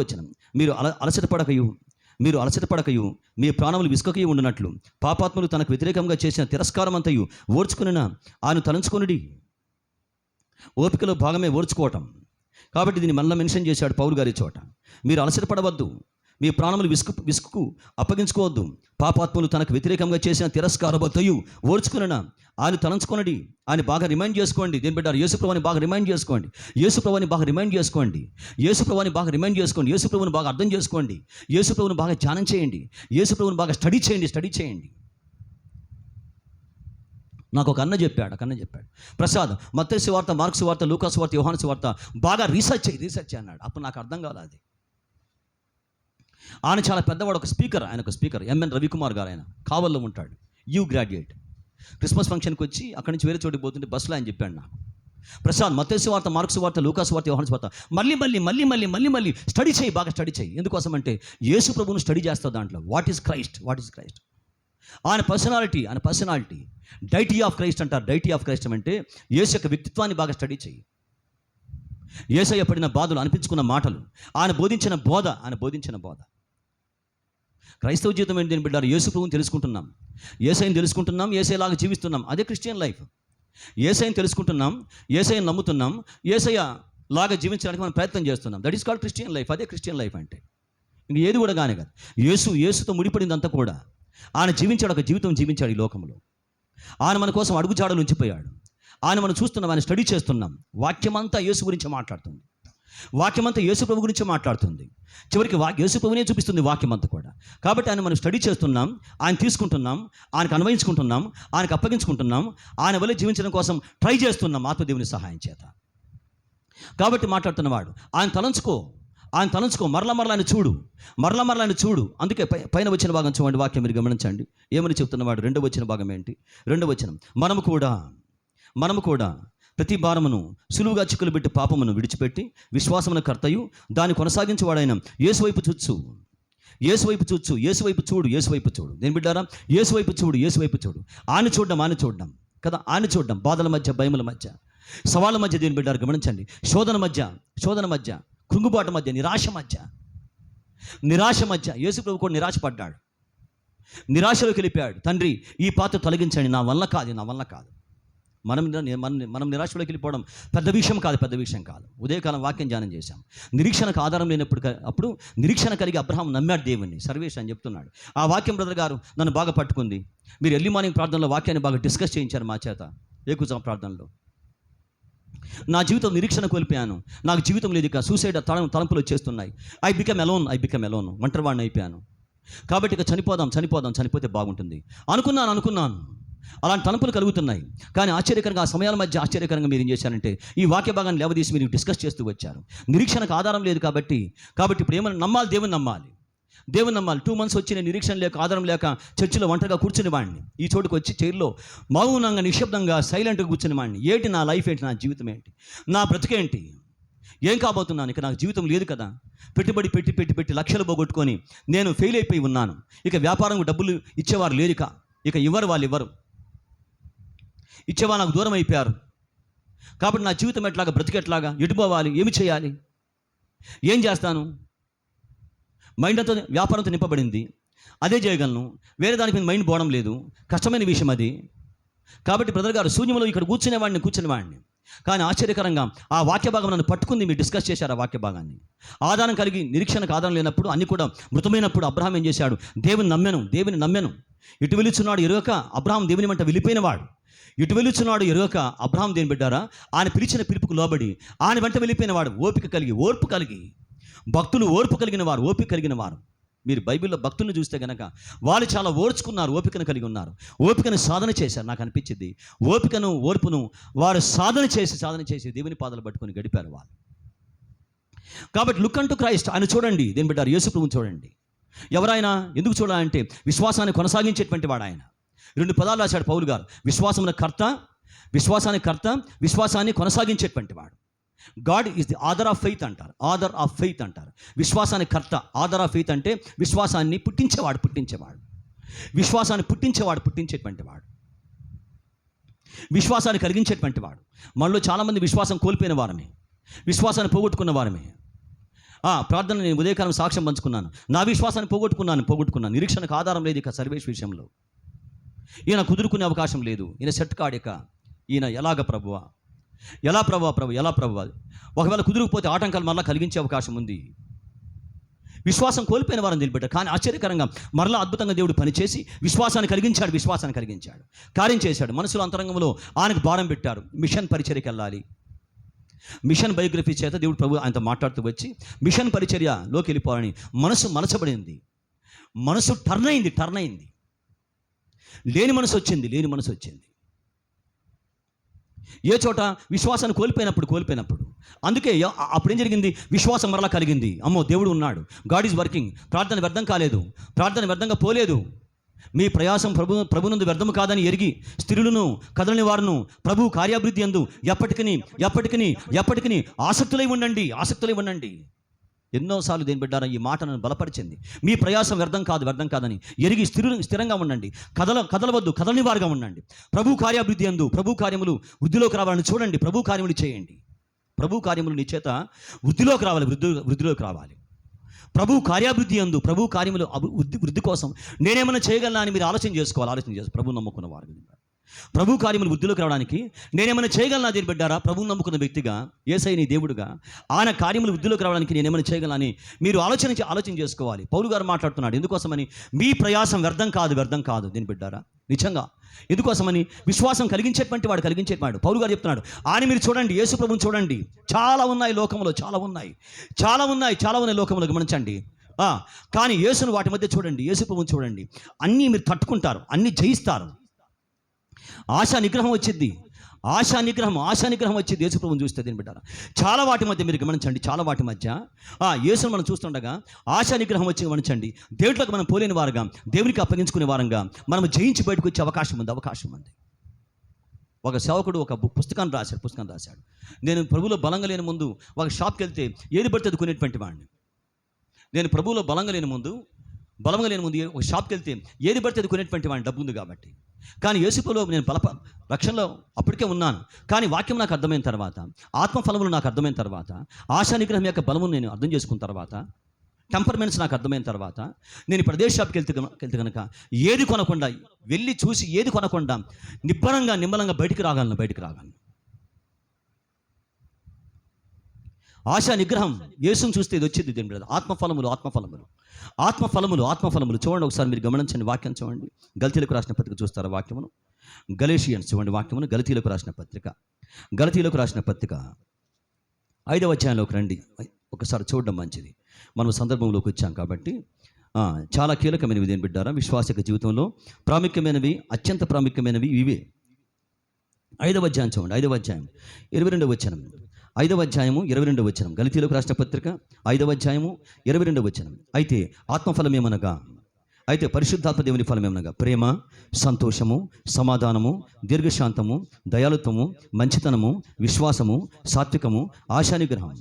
వచనం మీరు అలసట పడకయు మీ ప్రాణములు విసుకకయు ఉండునట్లు పాపాత్ములు తనకు వ్యతిరేకంగా చేసిన తిరస్కారం అంతయు ఓర్చుకునిన ఆయన తలంచుకొనుడి. ఓపికలో భాగమే ఓర్చుకోవటం. కాబట్టి దీన్ని మళ్ళీ మెన్షన్ చేశాడు పౌలు గారి చోట. మీరు అలసట పడవద్దు, మీ ప్రాణములు విసుకు అప్పగించుకోవద్దు. పాపాత్ములు తనకు వ్యతిరేకంగా చేసిన తిరస్కారబద్ధయు ఓర్చుకున్న ఆయన తలంచుకొనడి. ఆయన బాగా రిమైండ్ చేసుకోండి. దేని బిడ్డారు? యేసుప్రభుని బాగా రిమైండ్ చేసుకోండి. యేసుప్రభుని బాగా రిమైండ్ చేసుకోండి. యేసుప్రభుని బాగా అర్థం చేసుకోండి. యేసుప్రభుని బాగా ధ్యానం చేయండి. యేసుప్రభుని బాగా స్టడీ చేయండి. నాకు ఒక అన్న చెప్పాడు, ప్రసాద్, మత్తయి సువార్త, మార్కు సువార్త, లూకా సువార్త, యోహాను సువార్త బాగా రీసెర్చ్ చేయి అన్నాడు. అప్పుడు నాకు అర్థం కాలేదు అది. ఆయన చాలా పెద్దవాడు, ఆయన ఒక స్పీకర్ ఎంఎన్ రవికుమార్ గారు. ఆయన కావల్లో ఉంటాడు, గ్రాడ్యుయేట్. క్రిస్మస్ ఫంక్షన్కి వచ్చి అక్కడి నుంచి వేరే చోటికి పోతుంటే బస్సులో ఆయన చెప్పాడు నాకు, ప్రసాద్, మత్తయి సువార్త, మార్కు సువార్త, లూకా సువార్త, యోహాను సువార్త మళ్ళీ స్టడీ చేయి, బాగా స్టడీ చేయి. ఎందుకోసం అంటే యేసు ప్రభువును స్టడీ చేస్తావు దాంట్లో. What is Christ. ఆయన పర్సనాలిటీ డైటీ ఆఫ్ క్రైస్ట్ అంటారు. డైటీ ఆఫ్ క్రైస్ట్ అంటే యేసు యొక్క వ్యక్తిత్వాన్ని బాగా స్టడీ చేయి. యేసయ్య పడిన బాధలు, అనిపించుకున్న మాటలు, ఆయన బోధించిన బోధ. క్రైస్తవ జీవితం ఏంటి అని బిడ్డారు? యేసు ప్రభువుని తెలుసుకుంటున్నాం, యేసయ్యని తెలుసుకుంటున్నాం, యేసయ్యలాగా జీవిస్తున్నాం. అదే క్రిస్టియన్ లైఫ్. యేసయ్యని తెలుసుకుంటున్నాం, యేసయ్యని నమ్ముతున్నాం, యేసయ్య లాగా జీవించడానికి మనం ప్రయత్నం చేస్తున్నాం. That is called Christian life. అదే క్రిస్టియన్ లైఫ్ అంటే. ఇంక ఏది కూడా కానే కాదు. యేసుతో ముడిపడిందంతా కూడా. ఆయన జీవించాడు, ఒక జీవితం జీవించాడు ఈ లోకంలో. ఆయన మన కోసం అడుగుజాడలు ఉంచిపోయాడు. ఆయన మనం చూస్తున్నాం, ఆయన స్టడీ చేస్తున్నాం. వాక్యమంతా యేసు గురించి మాట్లాడుతుంది. వాక్యమంతా యేసు ప్రభు గురించి మాట్లాడుతుంది. చివరికి యేసు ప్రభునే చూపిస్తుంది వాక్యమంతా కూడా. కాబట్టి ఆయన మనం స్టడీ చేస్తున్నాం, ఆయన తీసుకుంటున్నాం, ఆయనకు అన్వయించుకుంటున్నాం, ఆయనకు అప్పగించుకుంటున్నాం, ఆయన వల్ల జీవించడం కోసం ట్రై చేస్తున్నాం ఆత్మదేవుని సహాయం చేత. కాబట్టి మాట్లాడుతున్నవాడు ఆయన తలంచుకో, మరలా ఆయన చూడు. అందుకే పైన వచ్చిన భాగం చూడండి, వాక్యం మీరు గమనించండి. ఏమని చెప్తున్నవాడు? 2వ వచ్చిన భాగం ఏంటి? 2వ వచనం, మనము కూడా ప్రతి భారమును సులువుగా చిక్కులు పెట్టి పాపమును విడిచిపెట్టి విశ్వాసమున కర్తయు దాన్ని కొనసాగించేవాడైన యేసు వైపు చూడు. నేను బిడ్డారా, యేసు వైపు చూడు. ఆయన చూడడం కదా, ఆయన చూడడం. బాధల మధ్య, భయముల మధ్య, సవాళ్ళ మధ్య దేని బిడ్డారు గమనించండి. శోధన మధ్య, కృంగుబాటు మధ్య, నిరాశ మధ్య యేసు ప్రభు కూడా నిరాశపడ్డాడు. నిరాశలోకి వెళ్ళిపోయాడు. తండ్రి, ఈ పాత్ర తొలగించండి, నా వల్ల కాదు. మనం నిరాశలోకి వెళ్ళిపోవడం పెద్ద విషయం కాదు. ఉదయకాలం వాక్యం ధ్యానం చేశాం. నిరీక్షణకు ఆధారం లేనప్పుడు నిరీక్షణ కలిగి అబ్రహాం నమ్మాడు దేవుణ్ణి. సర్వేష్ అని చెప్తున్నాడు. ఆ వాక్యం బ్రదర్ గారు నన్ను బాగా పట్టుకుంది. మీరు ఎర్లీ మార్నింగ్ ప్రార్థనలో వాక్యాన్ని బాగా డిస్కస్ చేయించారు మా చేత. ఏకుజాం ప్రార్థనలో నా జీవితం నిరీక్షణ కోల్పోయాను. నాకు జీవితం లేదు, ఇక సూసైడ్ తలంపులు వచ్చేస్తున్నాయి. ఐ బికమ్ అలోన్, ఒంటరివాడిని అయిపోయాను. కాబట్టి ఇక చనిపోతే బాగుంటుంది అనుకున్నాను. అలాంటి తలంపులు కలుగుతున్నాయి. కానీ ఆ సమయాల మధ్య ఆశ్చర్యకరంగా మీరు ఏం చేశారంటే ఈ వాక్య భాగాన్ని లేవదీసి మీరు డిస్కస్ చేస్తూ వచ్చారు. నిరీక్షణకు ఆధారం లేదు కాబట్టి ఇప్పుడు ఏమైనా నమ్మాలి, దేవుని నమ్మాలి. 2 months వచ్చి నేను నిరీక్షణ లేక, ఆధారం లేక చర్చిలో ఒంటరిగా కూర్చుని వాడిని. ఈ చోటుకు వచ్చి చైర్లో మౌనంగా, నిశ్శబ్దంగా, సైలెంట్గా కూర్చుని వాడిని. ఏంటి నా లైఫ్ ఏంటి, నా జీవితం ఏంటి, నా బ్రతికేంటి, ఏం కాబోతున్నాను, ఇక నాకు జీవితం లేదు కదా. పెట్టుబడి పెట్టి లక్షలు పోగొట్టుకొని నేను ఫెయిల్ అయిపోయి ఉన్నాను. ఇక వ్యాపారం డబ్బులు ఇచ్చేవారు లేరు, ఇక వాళ్ళు ఇవ్వరు, ఇచ్చేవారు నాకు దూరం అయిపోయారు. కాబట్టి నా జీవితం ఎట్లాగా, బ్రతికెట్లాగా, ఎటుపోవాలి, ఏమి చేయాలి, ఏం చేస్తాను? మైండ్ అంతా వ్యాపారంతో నింపబడింది. అదే చేయగలను, వేరే దానికి మీద మైండ్ పోవడం లేదు. కష్టమైన విషయం అది. కాబట్టి బ్రదర్ గారు శూన్యంలో ఇక్కడ కూర్చునేవాడిని. కానీ ఆశ్చర్యకరంగా ఆ వాక్య భాగం నన్ను పట్టుకుంది. మీరు డిస్కస్ చేశారు ఆ వాక్య భాగాన్ని. ఆధారం కలిగి నిరీక్షణకు ఆధారం లేనప్పుడు, అన్ని కూడా మృతమైనప్పుడు అబ్రహాం ఏం చేశాడు? దేవుని నమ్మాను. ఇటు వెలుచున్నాడు ఎరుగక అబ్రహాం దేవుని వెంట వెళ్ళిపోయినవాడు. ఇటు వెలుచున్నాడు ఎరుగక అబ్రహాం దేని బిడ్డారా, ఆయన పిలిచిన పిలుపుకు లోబడి ఆయన వెంట వెళ్ళిపోయినవాడు. ఓర్పు కలిగి భక్తులు ఓర్పు కలిగిన వారు. మీరు బైబిల్లో భక్తులను చూస్తే కనుక వాళ్ళు చాలా ఓర్చుకున్నారు, ఓపికను కలిగి ఉన్నారు, ఓపికను సాధన చేశారు. నాకు అనిపించింది ఓర్పును వారు సాధన చేసి దేవుని పాదాలు పట్టుకొని గడిపారు వాళ్ళు. కాబట్టి లుక్ అంటూ క్రైస్ట్, ఆయన చూడండి. దేని బిడ్డారు, యేసు ప్రభువుని చూడండి. ఎవరైనా ఎందుకు చూడాలంటే విశ్వాసాన్ని కొనసాగించేటువంటి వాడు ఆయన. 2 పదాలు రాశాడు పౌలు గారు. విశ్వాసానికి కర్త, విశ్వాసాన్ని కొనసాగించేటువంటి వాడు. God is the author of faith అంటారు. ఆథర్ ఆఫ్ ఫెయిత్ అంటారు. విశ్వాసానికి కర్త. ఆథర్ ఆఫ్ ఫెయిత్ అంటే విశ్వాసాన్ని పుట్టించేవాడు. విశ్వాసాన్ని పుట్టించేటువంటి వాడు, విశ్వాసాన్ని కలిగించేటువంటి వాడు. మనలో చాలామంది విశ్వాసం కోల్పోయిన వారమే, విశ్వాసాన్ని పోగొట్టుకున్న వారమే. ప్రార్థన నేను ఉదయకాలం సాక్ష్యం పంచుకున్నాను. నా విశ్వాసాన్ని పోగొట్టుకున్నాను. నిరీక్షణకు ఆధారం లేదు ఇక సర్వేష్ విషయంలో. ఈయన కుదురుకునే అవకాశం లేదు, ఈయన సెట్ కాడిక. ఈయన ఎలాగ ప్రభువా, ఎలా ప్రభువా. ఒకవేళ కుదురుకుపోతే ఆటంకాలు మరలా కలిగించే అవకాశం ఉంది. విశ్వాసం కోల్పోయిన వారిని నిలబెట్టారు. కానీ ఆశ్చర్యకరంగా మరలా అద్భుతంగా దేవుడు పనిచేసి విశ్వాసాన్ని కలిగించాడు, కార్యం చేశాడు. మనసులో అంతరంగంలో ఆయనకు భారం పెట్టారు. మిషన్ పరిచర్యకి వెళ్ళాలి. మిషన్ బయోగ్రఫీ చేత దేవుడు ప్రభు ఆయనతో మాట్లాడుతూ వచ్చి మిషన్ పరిచర్యలోకి వెళ్ళిపోవాలని మనసు మలచబడింది. మనసు టర్న్ అయింది. లేని మనసు వచ్చింది. ఏ చోట విశ్వాసాన్ని కోల్పోయినప్పుడు అందుకే అప్పుడేం జరిగింది? విశ్వాసం మరలా కలిగింది. అమ్మో, దేవుడు ఉన్నాడు, గాడ్ ఈజ్ వర్కింగ్. ప్రార్థన వ్యర్థం కాలేదు, ప్రార్థన వ్యర్థంగా పోలేదు. మీ ప్రయాసం ప్రభునందు వ్యర్థము కాదని ఎరిగి స్థిరులను కదలని వారును ప్రభు కార్యాభివృద్ధి యందు ఎప్పటికీ ఆసక్తులై ఉండండి. ఎన్నోసార్లు దేని బిడ్డారా ఈ మాట నన్ను బలపరిచింది. మీ ప్రయాసం వ్యర్థం కాదని ఎరిగి స్థిరంగా ఉండండి. కదలవద్దు, కదలని వారుగా ఉండండి. ప్రభు కార్యాభివృద్ధి యందు, ప్రభు కార్యములు వృద్ధిలోకి రావాలని చూడండి. ప్రభు కార్యములు చేయండి. ప్రభు కార్యములు నీ చేత వృద్ధిలోకి రావాలి. ప్రభు కార్యాభివృద్ధి యందు, ప్రభు కార్యములు వృద్ధి కోసం నేనేమైనా చేయగలనా అని మీరు ఆలోచన చేసుకోవాలి. ప్రభు నమ్ముకున్న వారు ప్రభు కార్యములు వృద్ధిలోకి రావడానికి నేనేమైనా చేయగలనా దేని బిడ్డారా? ప్రభువు నమ్ముకున్న వ్యక్తిగా, యేసయ్య నీ దేవుడుగా, ఆయన కార్యములు వృద్ధిలోకి రావడానికి నేనేమైనా చేయగలనా అని మీరు ఆలోచన చేసుకోవాలి. పౌలు గారు మాట్లాడుతున్నాడు. ఎందుకోసమని? మీ ప్రయాసం వ్యర్థం కాదు దేని బిడ్డారా, నిజంగా. ఎందుకోసమని? విశ్వాసం కలిగించేటువంటి వాడు. పౌలు గారు చెప్తున్నాడు, ఆయన మీరు చూడండి, యేసు ప్రభువుని చూడండి. చాలా ఉన్నాయి లోకంలో, చాలా ఉన్నాయి లోకంలో, గమనించండి. కానీ యేసును వాటి మధ్య చూడండి, యేసు ప్రభువుని చూడండి. అన్నీ మీరు తట్టుకుంటారు, అన్నీ జయిస్తారు. ఆశా నిగ్రహం వచ్చింది. యేసు ప్రభువుని చూస్తే దీన్ని బిడ్డారా. చాలా వాటి మధ్య మీరు గమనించండి, చాలా వాటి మధ్య యేసును మనం చూస్తుండగా ఆశా నిగ్రహం వచ్చి గమనించండి. దేవుడికి మనం పోలేని వారుగా, దేవునికి అప్పగించుకునే వారంగా మనం జయించి బయటకు వచ్చే అవకాశం ఉంది. ఒక సేవకుడు ఒక పుస్తకాన్ని రాశాడు. నేను ప్రభువులో బలంగా లేని ముందు ఒక షాప్కి వెళ్తే ఏది పడితే అది కొనేటువంటి వాడిని. నేను ప్రభువులో బలంగా లేని ముందు ఒక షాప్కి వెళ్తే ఏది పడితే అది కొనేటువంటి వాడిని, డబ్బు ఉంది కాబట్టి. కానీ యేసులో నేను రక్షణలో అప్పటికే ఉన్నాను. కానీ వాక్యం నాకు అర్థమైన తర్వాత, ఆత్మఫలములు నాకు అర్థమైన తర్వాత, ఆశా నిగ్రహం యొక్క బలమును నేను అర్థం చేసుకున్న తర్వాత, టెంపర్మెంట్స్ నాకు అర్థమైన తర్వాత, నేను ఇప్పుడు అదే షాప్కి వెళ్తే కనుక ఏది కొనకుండా, వెళ్ళి చూసి ఏది కొనకుండా నిమ్మలంగా బయటికి రాగలను. ఆశా నిగ్రహం యేసును చూస్తే ఇది వచ్చింది. దేని బ్రదర్? ఆత్మఫలములు చూడండి. ఒకసారి మీరు గమనించండి, వాక్యం చూడండి. గలతీయులకు రాసిన పత్రిక చూస్తారా వాక్యమును? గలేషియన్స్ చూడండి వాక్యమును. గలతీయులకు రాసిన పత్రిక 5వ అధ్యాయంలోకి రండి. ఒకసారి చూడడం మంచిది. మనం సందర్భంలోకి వచ్చాం కాబట్టి చాలా కీలకమైనవి దేని బిడ్డారా? విశ్వాసిక జీవితంలో ప్రాముఖ్యమైనవి, అత్యంత ప్రాముఖ్యమైనవి ఇవే. 5వ అధ్యాయం చూడండి. 5వ అధ్యాయం 22వ వచనం. 5వ అధ్యాయము 22వ వచనం. గలతీయులకు రాసిన పత్రిక 5వ అధ్యాయము 22వ వచనం. అయితే ఆత్మఫలమేమనగా, అయితే పరిశుద్ధాత్మ దేవుని ఫలమేమనగా ప్రేమ, సంతోషము, సమాధానము, దీర్ఘశాంతము, దయాళుత్వము, మంచితనము, విశ్వాసము, సాత్వికము, ఆశానిగ్రహం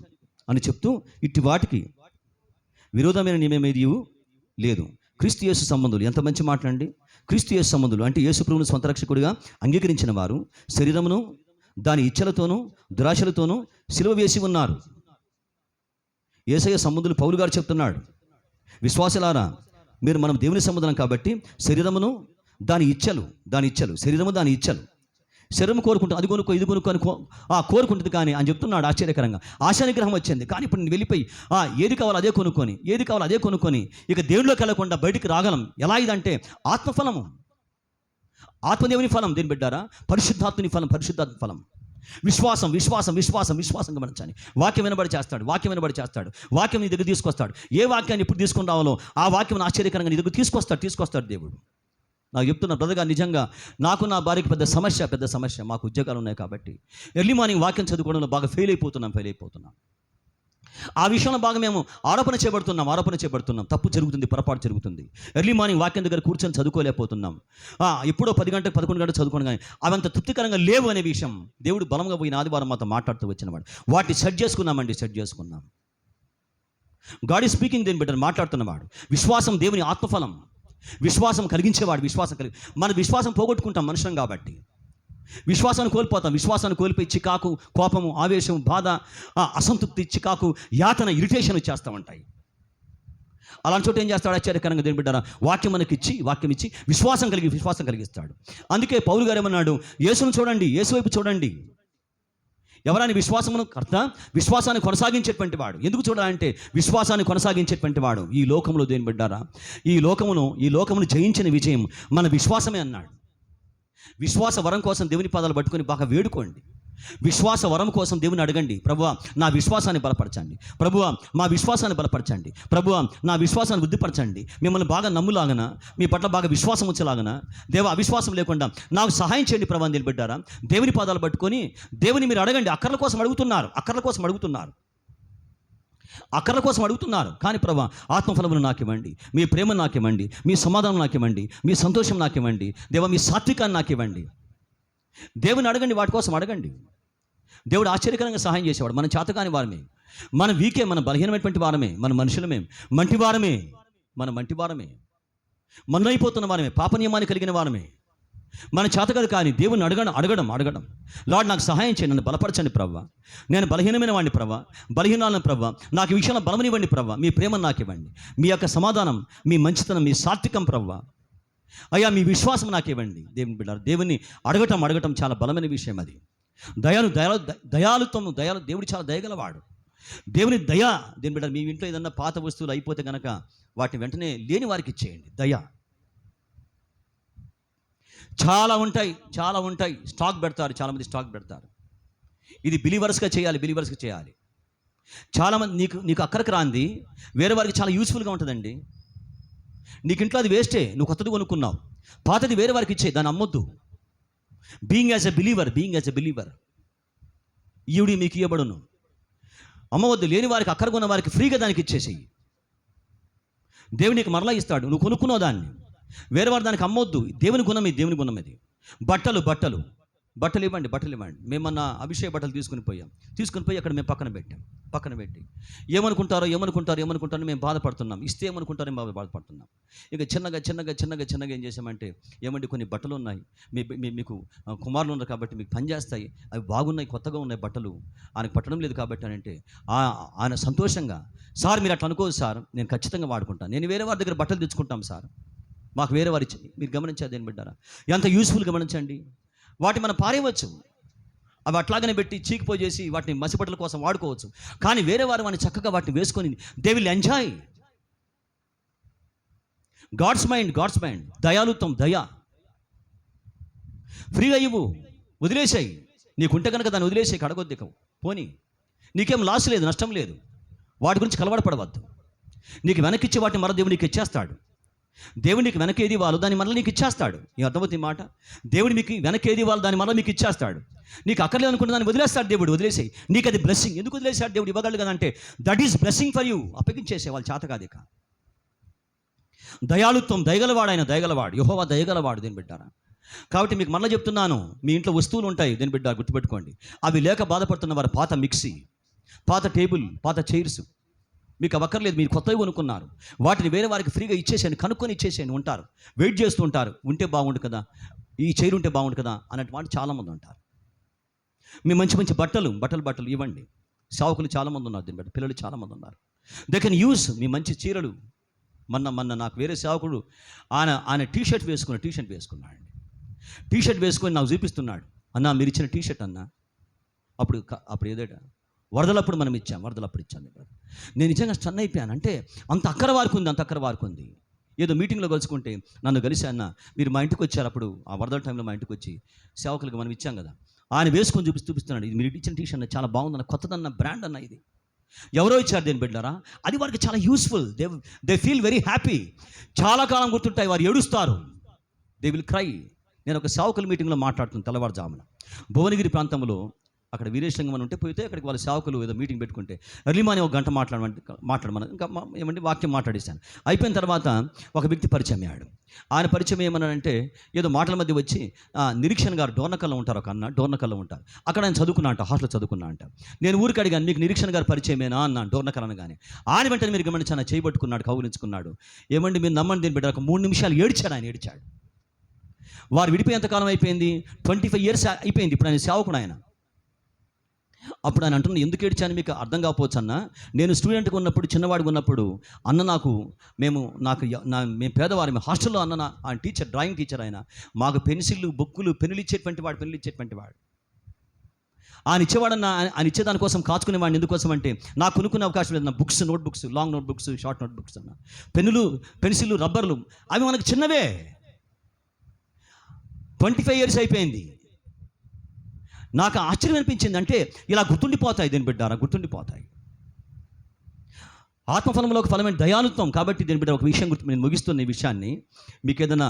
అని చెప్తూ ఇట్టి వాటికి విరోధమైన నియమేది లేదు. క్రీస్తు యేసు సంబంధులు, ఎంత మంచి మాటలండి. క్రీస్తు యేసు సంబంధులు అంటే యేసు ప్రభువును స్వంత రక్షకుడిగా అంగీకరించిన వారు శరీరమును దాని ఇచ్చలతోనూ దురాశలతోనూ సిలువ వేసి ఉన్నారు. యేసయ్య సంబంధులు పౌలు గారు చెప్తున్నాడు, విశ్వాసులారా, మనం దేవుని సంబంధం కాబట్టి శరీరమును దాని ఇచ్చలు శరీరం కోరుకుంటుంది, అది కొనుక్కో ఇది కొనుక్కో అని కోరుకుంటుంది. కానీ అని చెప్తున్నాడు ఆశ్చర్యకరంగా. ఆశానిగ్రహం వచ్చింది. కానీ ఇప్పుడు నేను వెళ్ళిపోయి ఏది కావాలో అదే కొనుక్కొని ఇక దేవుడిలోకి వెళ్ళకుండా బయటికి రాగలం. ఎలా ఇదంటే ఆత్మఫలము, ఆత్మదేవుని ఫలం. దేని బిడ్డారా? పరిశుద్ధాత్మ ఫలం. విశ్వాసం గమనించాలి. వాక్యం వినబడి చేస్తాడు. వాక్యం నీ దగ్గర తీసుకొస్తాడు. ఏ వాక్యాన్ని ఎప్పుడు తీసుకుని రావాలో ఆ వాక్యం ఆశ్చర్యకరంగా నీ దగ్గర తీసుకొస్తాడు దేవుడు. నాకు చెప్తున్నా బ్రదర్గా, నిజంగా నాకు నా భార్యకి పెద్ద సమస్య. మాకు ఉద్యోగాలు ఉన్నాయి కాబట్టి ఎర్లీ మార్నింగ్ వాక్యం చదువుకోవడంలో బాగా ఫెయిల్ అయిపోతున్నాం. ఆ విషయంలో బాగా మేము ఆరోపణ చేయబడుతున్నాం. తప్పు జరుగుతుంది, పొరపాటు జరుగుతుంది. ఎర్లీ మార్నింగ్ వాక్యం దగ్గర కూర్చొని చదువుకోలేకపోతున్నాం. ఎప్పుడో 10 గంటలకు 11 గంటలకు చదువుకోండి, కానీ అవంత తృప్తికరంగా లేవు అనే విషయం దేవుడు బలంగా పోయిన ఆదివారం మాతో మాట్లాడుతూ వచ్చినవాడు. వాటిని సెట్ చేసుకున్నాం. గాడ్ ఈజ్ స్పీకింగ్, దేని బిడ్డ మాట్లాడుతున్నవాడు. విశ్వాసం దేవుని ఆత్మఫలం. విశ్వాసం కలిగించేవాడు. మన విశ్వాసం పోగొట్టుకుంటాం మనుషులం కాబట్టి. విశ్వాసాన్ని కోల్పోతాం. విశ్వాసాన్ని కోల్పోయి చికాకు, కోపము, ఆవేశం, బాధ, అసంతృప్తి, చికాకు, యాతన, ఇరిటేషన్ వచ్చేస్తూ ఉంటాయి. అలాంటి చోట ఏం చేస్తాడు ఆశ్చర్యకరంగా దేని బిడ్డారా, వాక్యం ఇచ్చి విశ్వాసం కలిగిస్తాడు. అందుకే పౌలు గారు ఏమన్నాడు, యేసును చూడండి, యేసు వైపు చూడండి. ఎవరైనా విశ్వాసమును కర్త, విశ్వాసాన్ని కొనసాగించేటువంటి వాడు. ఎందుకు చూడాలంటే విశ్వాసాన్ని కొనసాగించేటువంటి వాడు. ఈ లోకంలో దేని బిడ్డారా, ఈ లోకమును జయించిన విజయం మన విశ్వాసమే అన్నాడు. విశ్వాస వరం కోసం దేవుని పాదాలు పట్టుకొని బాగా వేడుకోండి. విశ్వాస వరం కోసం దేవుని అడగండి. ప్రభువా నా విశ్వాసాన్ని బలపరచండి, ప్రభువా మా విశ్వాసాన్ని బలపరచండి, ప్రభువా నా విశ్వాసాన్ని వృద్ధిపరచండి, మిమ్మల్ని బాగా నమ్ములాగన, మీ పట్ల బాగా విశ్వాసం వచ్చేలాగన. దేవ అవిశ్వాసం లేకుండా నాకు సహాయం చేయండి ప్రభు అని నిలబెట్టారా. దేవుని పాదాలు పట్టుకొని దేవుని మీరు అడగండి. అక్కర్ల కోసం అడుగుతున్నారు. కానీ ప్రభా ఆత్మఫలమును నాకు ఇవ్వండి, మీ ప్రేమను నాకు ఇవ్వండి, మీ సమాధానం నాకు ఇవ్వండి, మీ సంతోషం నాకు ఇవ్వండి, దేవ మీ సాత్వికాన్ని నాకు ఇవ్వండి. దేవుని అడగండి, వాటి కోసం అడగండి. దేవుడు ఆశ్చర్యకరంగా సహాయం చేసేవాడు. మన చేతకాని వారమే, మన వీకే, మన బలహీనమైనటువంటి వారమే, మన మనుషులమే, మంటివారమే, మన్నైపోతున్న వారమే, పాప నియమాన్ని కలిగిన వారమే. మన చేతకాదు కానీ దేవుని అడగడం. లార్డ్ నాకు సహాయం చేయండి, నన్ను బలపరచండి ప్రవ్వా, నేను బలహీనమైన వాడిని ప్రవ్వా, బలహీనాలను ప్రవ్వా, నాకు ఈ విషయంలో బలమనివ్వండి ప్రవ్వా, మీ ప్రేమను నాకు ఇవ్వండి, మీ యొక్క సమాధానం, మీ మంచితనం, మీ సాత్వికం ప్రవ్వా, అయ్యా మీ విశ్వాసం నాకు ఇవ్వండి. దేవుని బిడ్డ దేవుని అడగటం చాలా బలమైన విషయం. అది దయాలుత్వం. దేవుడు చాలా దయగలవాడు. దేవుని దయ. దేని బిడ్డ మీ ఇంట్లో ఏదన్నా పాత వస్తువులు అయిపోతే కనుక వాటిని వెంటనే లేని వారికి ఇచ్చేయండి. దయ. చాలా ఉంటాయి. స్టాక్ పెడతారు, చాలామంది స్టాక్ పెడతారు. ఇది బిలీవర్స్గా చేయాలి. చాలామంది నీకు అక్కడికి రాంది వేరే వారికి చాలా యూస్ఫుల్గా ఉంటుందండి. నీకు ఇంట్లో అది వేస్టే, నువ్వు కొత్తది కొనుక్కున్నావు, పాతది వేరే వారికి ఇచ్చే, దాన్ని అమ్మొద్దు. బీయింగ్ యాజ్ ఎ బిలీవర్ ఈవిడి మీకు ఇవ్వబడును. అమ్మవద్దు. లేని వారికి, అక్కర కొన్న వారికి ఫ్రీగా దానికి ఇచ్చేసేయి. దేవుడు నీకు మరలా ఇస్తాడు. నువ్వు కొనుక్కున్నావు దాన్ని, వేరే వారు దానికి అమ్మొద్దు. దేవుని గుణం ఇది. బట్టలు ఇవ్వండి. మేమన్నా అభిషేక బట్టలు తీసుకుని పోయి అక్కడ మేము పక్కన పెట్టి ఏమనుకుంటారో మేము బాధపడుతున్నాం. ఇస్తే ఏమనుకుంటారో మేము బాధపడుతున్నాం. ఇక చిన్నగా ఏం చేసామంటే, ఏమండి కొన్ని బట్టలు ఉన్నాయి, మీకు కుమారులు ఉన్నారు కాబట్టి మీకు పని చేస్తాయి, అవి బాగున్నాయి, కొత్తగా ఉన్నాయి బట్టలు, ఆయనకు పట్టడం లేదు కాబట్టి అని అంటే ఆయన సంతోషంగా, సార్ మీరు అట్లా అనుకోదు సార్, నేను ఖచ్చితంగా వాడుకుంటాను, నేను వేరే వారి దగ్గర బట్టలు తెచ్చుకుంటాం సార్, మాకు వేరే వారు ఇచ్చింది. మీరు గమనించారు దేని బిడ్డారా, ఎంత యూస్ఫుల్ గమనించండి. వాటిని మనం పారేయవచ్చు, అవి అట్లాగనే పెట్టి చీకిపోయి చేసి వాటిని మసిబట్టల కోసం వాడుకోవచ్చు. కానీ వేరే వారు వాడిని చక్కగా వాటిని వేసుకొని they will enjoy. God's mind దయాలుత్వం, దయ. ఫ్రీగా ఇవ్వు, వదిలేసాయి. నీకుంటే కనుక దాన్ని వదిలేసాయి, కడగొద్దు, పోనీ, నీకేం లాస్ లేదు, నష్టం లేదు. వాటి గురించి కలవడపడవద్దు. నీకు వెనక్కిచ్చే వాటిని మరో దేవుడు నీకు ఇచ్చేస్తాడు. దేవుడు నీకు వెనకేది వాళ్ళు దాన్ని మరలా నీకు ఇచ్చేస్తాడు. ఈ అర్థమవుతుంది మాట. దేవుడు మీకు వెనకేది వాళ్ళు దాన్ని మరలా మీకు ఇచ్చేస్తాడు. నీకు అక్కర్లేదు అనుకుంటే దాన్ని వదిలేస్తాడు దేవుడు. వదిలేసాయి, నీకు అది బ్లెస్సింగ్. ఎందుకు వదిలేసాడు దేవుడు? ఇవ్వగలడు కదా అంటే that is blessing for you. అప్పగించేసే వాళ్ళు చేత కాదు. ఇక దయాళుత్వం, దయగలవాడు యెహోవా, దయగలవాడు. దేని బిడ్డారా, కాబట్టి మీకు మరలా చెప్తున్నాను, మీ ఇంట్లో వస్తువులు ఉంటాయి దేని బిడ్డ, గుర్తుపెట్టుకోండి. అవి లేక బాధపడుతున్న వారు పాత మిక్సీ, పాత టేబుల్, పాత చైర్స్ మీకు అక్కర్లేదు, మీరు కొత్తవి కొనుక్కున్నారు, వాటిని వేరే వారికి ఫ్రీగా ఇచ్చేసేయండి, కనుక్కొని ఇచ్చేసేయండి. ఉంటారు, వెయిట్ చేస్తూ ఉంటారు, ఉంటే బాగుండు కదా, ఈ చైర్ ఉంటే బాగుండు కదా అన్నట్టు వాళ్ళు చాలామంది ఉంటారు. మీ మంచి బట్టలు ఇవ్వండి. సేవకులు చాలామంది ఉన్నారు దీని బట్టి, పిల్లలు చాలామంది ఉన్నారు. దే కెన్ యూస్ మీ మంచి చీరలు. మొన్న నాకు వేరే సేవకుడు ఆయన టీషర్ట్ వేసుకున్నాడు. టీషర్ట్ వేసుకొని నాకు చూపిస్తున్నాడు. అన్న మీరు ఇచ్చిన టీషర్ట్ అన్న, అప్పుడు ఏదేట వరదలప్పుడు మనం ఇచ్చాం, ఇచ్చాను. నేను నిజంగా స్టన్ అయిపోయాను. అంటే అంత అక్కర వారికి ఉంది. ఏదో మీటింగ్లో కలుసుకుంటే నన్ను కలిసి, అన్న మీరు మా ఇంటికి వచ్చారు, అప్పుడు ఆ వరదల టైంలో మా ఇంటికి వచ్చి సేవకులకు మనం ఇచ్చాం కదా, ఆయన వేసుకొని చూపిస్తున్నాడు. ఇది మీరు ఇచ్చిన టీషర్ట్ చాలా బాగుందన్న, కొత్తదన్న, బ్రాండ్ అన్న, ఇది ఎవరో ఇచ్చారు దేని బిడ్డారా. అది వారికి చాలా useful. They feel very happy. చాలా కాలం గుర్తుంటాయి. వారు ఏడుస్తారు, దే విల్ క్రై. నేను ఒక సేవకుల మీటింగ్లో మాట్లాడుతున్నాను తెల్లవారుజామున. భువనగిరి ప్రాంతంలో అక్కడ వీరేశలింగం అని ఉంటే పోతే అక్కడికి వాళ్ళ సేవకులు ఏదో మీటింగ్ పెట్టుకుంటే ఎర్లీ మార్నింగ్ ఒక గంట మాట్లాడమని ఇంకా ఏమంటే వాక్యం మాట్లాడిస్తాను. అయిపోయిన తర్వాత ఒక వ్యక్తి పరిచయం అయ్యాడు. ఆయన పరిచయం ఏమన్నాడంటే ఏదో మాటల మధ్య వచ్చి నిరీక్షణ గారు డోర్నకల్లో ఉంటారు, ఒక అన్న డోర్నకల్లో ఉంటారు. అక్కడ ఆయన చదువుకున్నా అంట, హాస్టల్ చదువుకున్నా అంట. నేను ఊరికి అడిగాను, మీకు నిరీక్షణ గారు పరిచయమేనా అన్నాను డోర్నకల్ అనగానే. ఆయన వెంటనే మీరు గమనించాను, చేయబట్టుకున్నాడు, కౌగులించుకున్నాడు. ఏమండి మీరు నమ్మండి, దీని బిడ్డ ఒక 3 నిమిషాలు ఏడ్చాడు. ఆయన ఏడ్చాడు. వారు విడిపోయేంత కాలం అయిపోయింది, 25 years అయిపోయింది. ఇప్పుడు ఆయన సేవకుడు ఆయన. అప్పుడు ఆయన అంటున్నాను, ఎందుకు ఏడ్చాను మీకు అర్థం కాకపోవచ్చు అన్న. నేను స్టూడెంట్గా ఉన్నప్పుడు, చిన్నవాడిగా ఉన్నప్పుడు అన్న మేము పేదవారి హాస్టల్లో అన్న ఆయన టీచర్, డ్రాయింగ్ టీచర్ ఆయన, మాకు పెన్సిళ్ళు, బుక్కులు, పెన్నులు ఇచ్చేటువంటి వాడు. ఆయన ఇచ్చేవాడన్న, ఆయన ఇచ్చేదానికోసం కాచుకునేవాడిని. ఎందుకోసం అంటే నాకు కొనుక్కునే అవకాశం లేదన్న. Books, note books, long note books, short note books అన్న, పెన్నులు, పెన్సిళ్ళు, రబ్బర్లు, అవి మనకు చిన్నవే. 25 years అయిపోయింది. నాకు ఆశ్చర్యం అనిపించింది. అంటే ఇలా గుర్తుండిపోతాయి, దీని బిడ్డారా, గుర్తుండిపోతాయి. ఆత్మఫలంలో ఒక ఫలమైన దయాలుత్వం. కాబట్టి దీని బిడ్డ ఒక విషయం నేను ముగిస్తున్న ఈ విషయాన్ని. మీకు ఏదైనా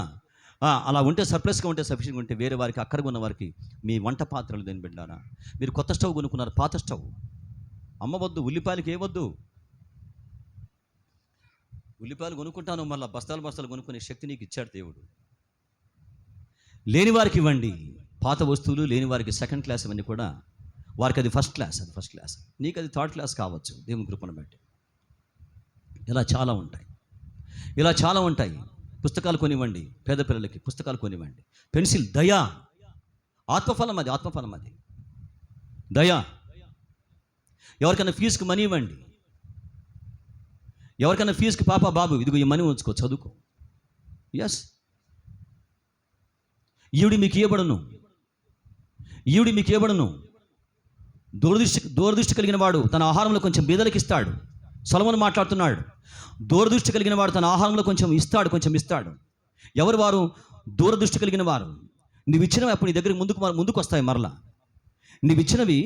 అలా ఉంటే, సర్ప్లస్గా ఉంటే, సఫిషియెంట్గా ఉంటే, వేరే వారికి, అక్కడికి ఉన్న వారికి మీ వంట పాత్రలు దీని బిడ్డారా, మీరు కొత్త స్టవ్ కొనుక్కున్నారు, పాత స్టవ్ అమ్మవద్దు. ఉల్లిపాయలకి ఏవద్దు. ఉల్లిపాయలు కొనుక్కుంటాను, మళ్ళీ బస్తాలు కొనుక్కునే శక్తి నీకు ఇచ్చాడు దేవుడు. లేని వారికి ఇవ్వండి పాత వస్తువులు. లేని వారికి సెకండ్ క్లాస్ ఇవన్నీ కూడా. వారికి అది ఫస్ట్ క్లాస్, నీకు అది థర్డ్ క్లాస్ కావచ్చు, దేవుని కృపను బట్టి. ఇలా చాలా ఉంటాయి. పుస్తకాలు కొనివ్వండి, పేద పిల్లలకి పుస్తకాలు కొనివ్వండి. పెన్సిల్, దయ, ఆత్మఫలం అది దయ. ఎవరికైనా ఫీజుకి మనీ ఇవ్వండి. ఎవరికైనా ఫీజుకి పాప, బాబు ఇదిగో ఈ మనీ ఉంచుకో, చదువుకో. ఎస్, ఈవిడి మీకు ఇవ్వబడును. దూరదృష్టి కలిగిన వాడు తన ఆహారంలో కొంచెం బీదలకు ఇస్తాడు. సొలొమోను మాట్లాడుతున్నాడు. దూరదృష్టి కలిగిన వాడు తన ఆహారంలో కొంచెం ఇస్తాడు. ఎవరు వారు? దూరదృష్టి కలిగిన వారు. నువ్వు ఇచ్చినవి అప్పుడు నీ దగ్గరికి ముందుకు వస్తాయి మరలా. నువ్వు ఇచ్చినవి.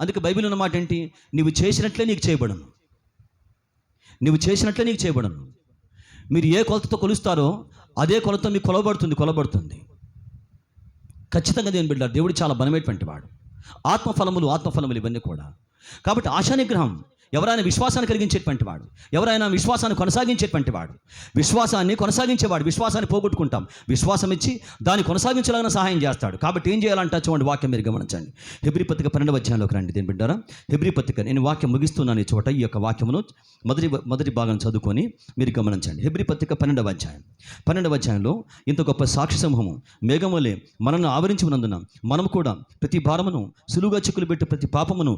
అందుకే బైబిల్ ఉన్న మాట ఏంటి? నువ్వు చేసినట్లే నీకు చేయబడును. మీరు ఏ కొలతతో కొలుస్తారో అదే కొలత మీకు కొలబడుతుంది. ఖచ్చితంగా దేవుని బిడ్డ, దేవుడు చాలా బలమైనటువంటి వాడు. ఆత్మఫలములు ఇవన్నీ కూడా. కాబట్టి ఆశానిగ్రహం ఎవరైనా విశ్వాసాన్ని కలిగించేటువంటి వాడు, ఎవరైనా విశ్వాసాన్ని కొనసాగించేటువంటి వాడు, విశ్వాసాన్ని కొనసాగించేవాడు. విశ్వాసాన్ని పోగొట్టుకుంటాం, విశ్వాసం ఇచ్చి దాన్ని కొనసాగించలాగా సహాయం చేస్తాడు. కాబట్టి ఏం చేయాలంటే చూడండి, వాక్యం మీరు గమనించండి. హెబ్రీ పత్రిక 12వ అధ్యాయంలోకి రండి. దేని బిడ్డారా, హెబ్రీ పత్రిక, నేను వాక్యం ముగిస్తున్నాను ఈ చోట. ఈ యొక్క వాక్యమును మొదటి భాగం చదువుకొని మీరు గమనించండి. హెబ్రీ పత్రిక 12వ అధ్యాయంలో ఇంత గొప్ప సాక్షి సమూహము మేఘములే మనల్ని ఆవరించి ఉన్నందున మనము కూడా ప్రతి భారమును సులువుగా చిక్కులు పెట్టి ప్రతి పాపమును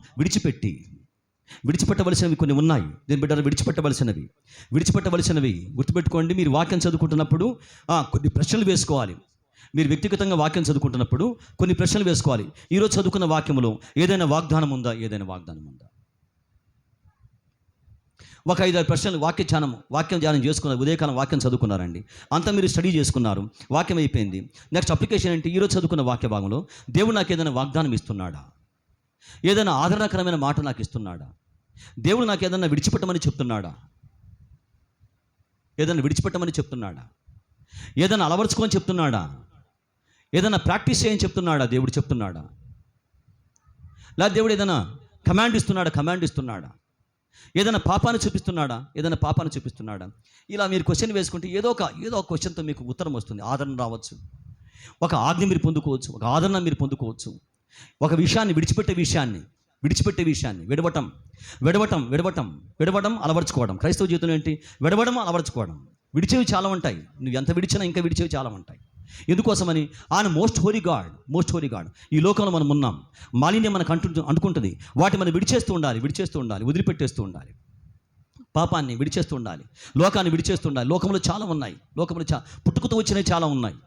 విడిచిపెట్టవలసినవి కొన్ని ఉన్నాయి. దీని బిడ్డలు విడిచిపెట్టవలసినవి గుర్తుపెట్టుకోండి. మీరు వాక్యం చదువుకుంటున్నప్పుడు కొన్ని ప్రశ్నలు వేసుకోవాలి. మీరు వ్యక్తిగతంగా వాక్యం చదువుకుంటున్నప్పుడు కొన్ని ప్రశ్నలు వేసుకోవాలి. ఈరోజు చదువుకున్న వాక్యములో ఏదైనా వాగ్దానం ఉందా? ఒక 5-6 ప్రశ్నలు వాక్యం ధ్యానం చేసుకున్నారు. ఉదయకాలం వాక్యం చదువుకున్నారండి, అంతా మీరు స్టడీ చేసుకున్నారు, వాక్యం అయిపోయింది. నెక్స్ట్ అప్లికేషన్ ఏంటి? ఈరోజు చదువుకున్న వాక్య భాగంలో దేవుడు నాకు ఏదైనా వాగ్దానం ఇస్తున్నాడా? ఏదైనా ఆదరణకరమైన మాట నాకు ఇస్తున్నాడా? దేవుడు నాకు ఏదైనా విడిచిపెట్టమని చెప్తున్నాడా? ఏదైనా అలవర్చుకొని చెప్తున్నాడా? ఏదైనా ప్రాక్టీస్ చేయని చెప్తున్నాడా? దేవుడు చెప్తున్నాడా? లేదా దేవుడు ఏదైనా కమాండ్ ఇస్తున్నాడా? ఏదైనా పాపాన్ని చూపిస్తున్నాడా? ఇలా మీరు క్వశ్చన్ వేసుకుంటే ఏదో ఒక క్వశ్చన్తో మీకు ఉత్తరం వస్తుంది. ఆదరణ రావచ్చు, ఒక ఆజ్ఞ మీరు పొందుకోవచ్చు, ఒక ఆదరణ మీరు పొందుకోవచ్చు. ఒక విషయాన్ని విడిచిపెట్టే విషయాన్ని విడవటం, అలవర్చుకోవడం. క్రైస్తవ జీవితంలో ఏంటి? విడవడం, అలవర్చుకోవడం. విడిచేవి చాలా ఉంటాయి. నువ్వు ఎంత విడిచినా ఇంకా విడిచేవి చాలా ఉంటాయి. ఎందుకోసమని? ఆయన మోస్ట్ హోలీ గాడ్. ఈ లోకంలో మనం ఉన్నాం. మాలిన్యం మనకు అంటుకుంటుంది. వాటి మనం విడిచేస్తూ ఉండాలి, వదిలిపెట్టేస్తూ ఉండాలి. పాపాన్ని విడిచేస్తూ ఉండాలి, లోకాన్ని విడిచేస్తూ ఉండాలి. లోకంలో చాలా ఉన్నాయి, పుట్టుకతో వచ్చినవి చాలా ఉన్నాయి.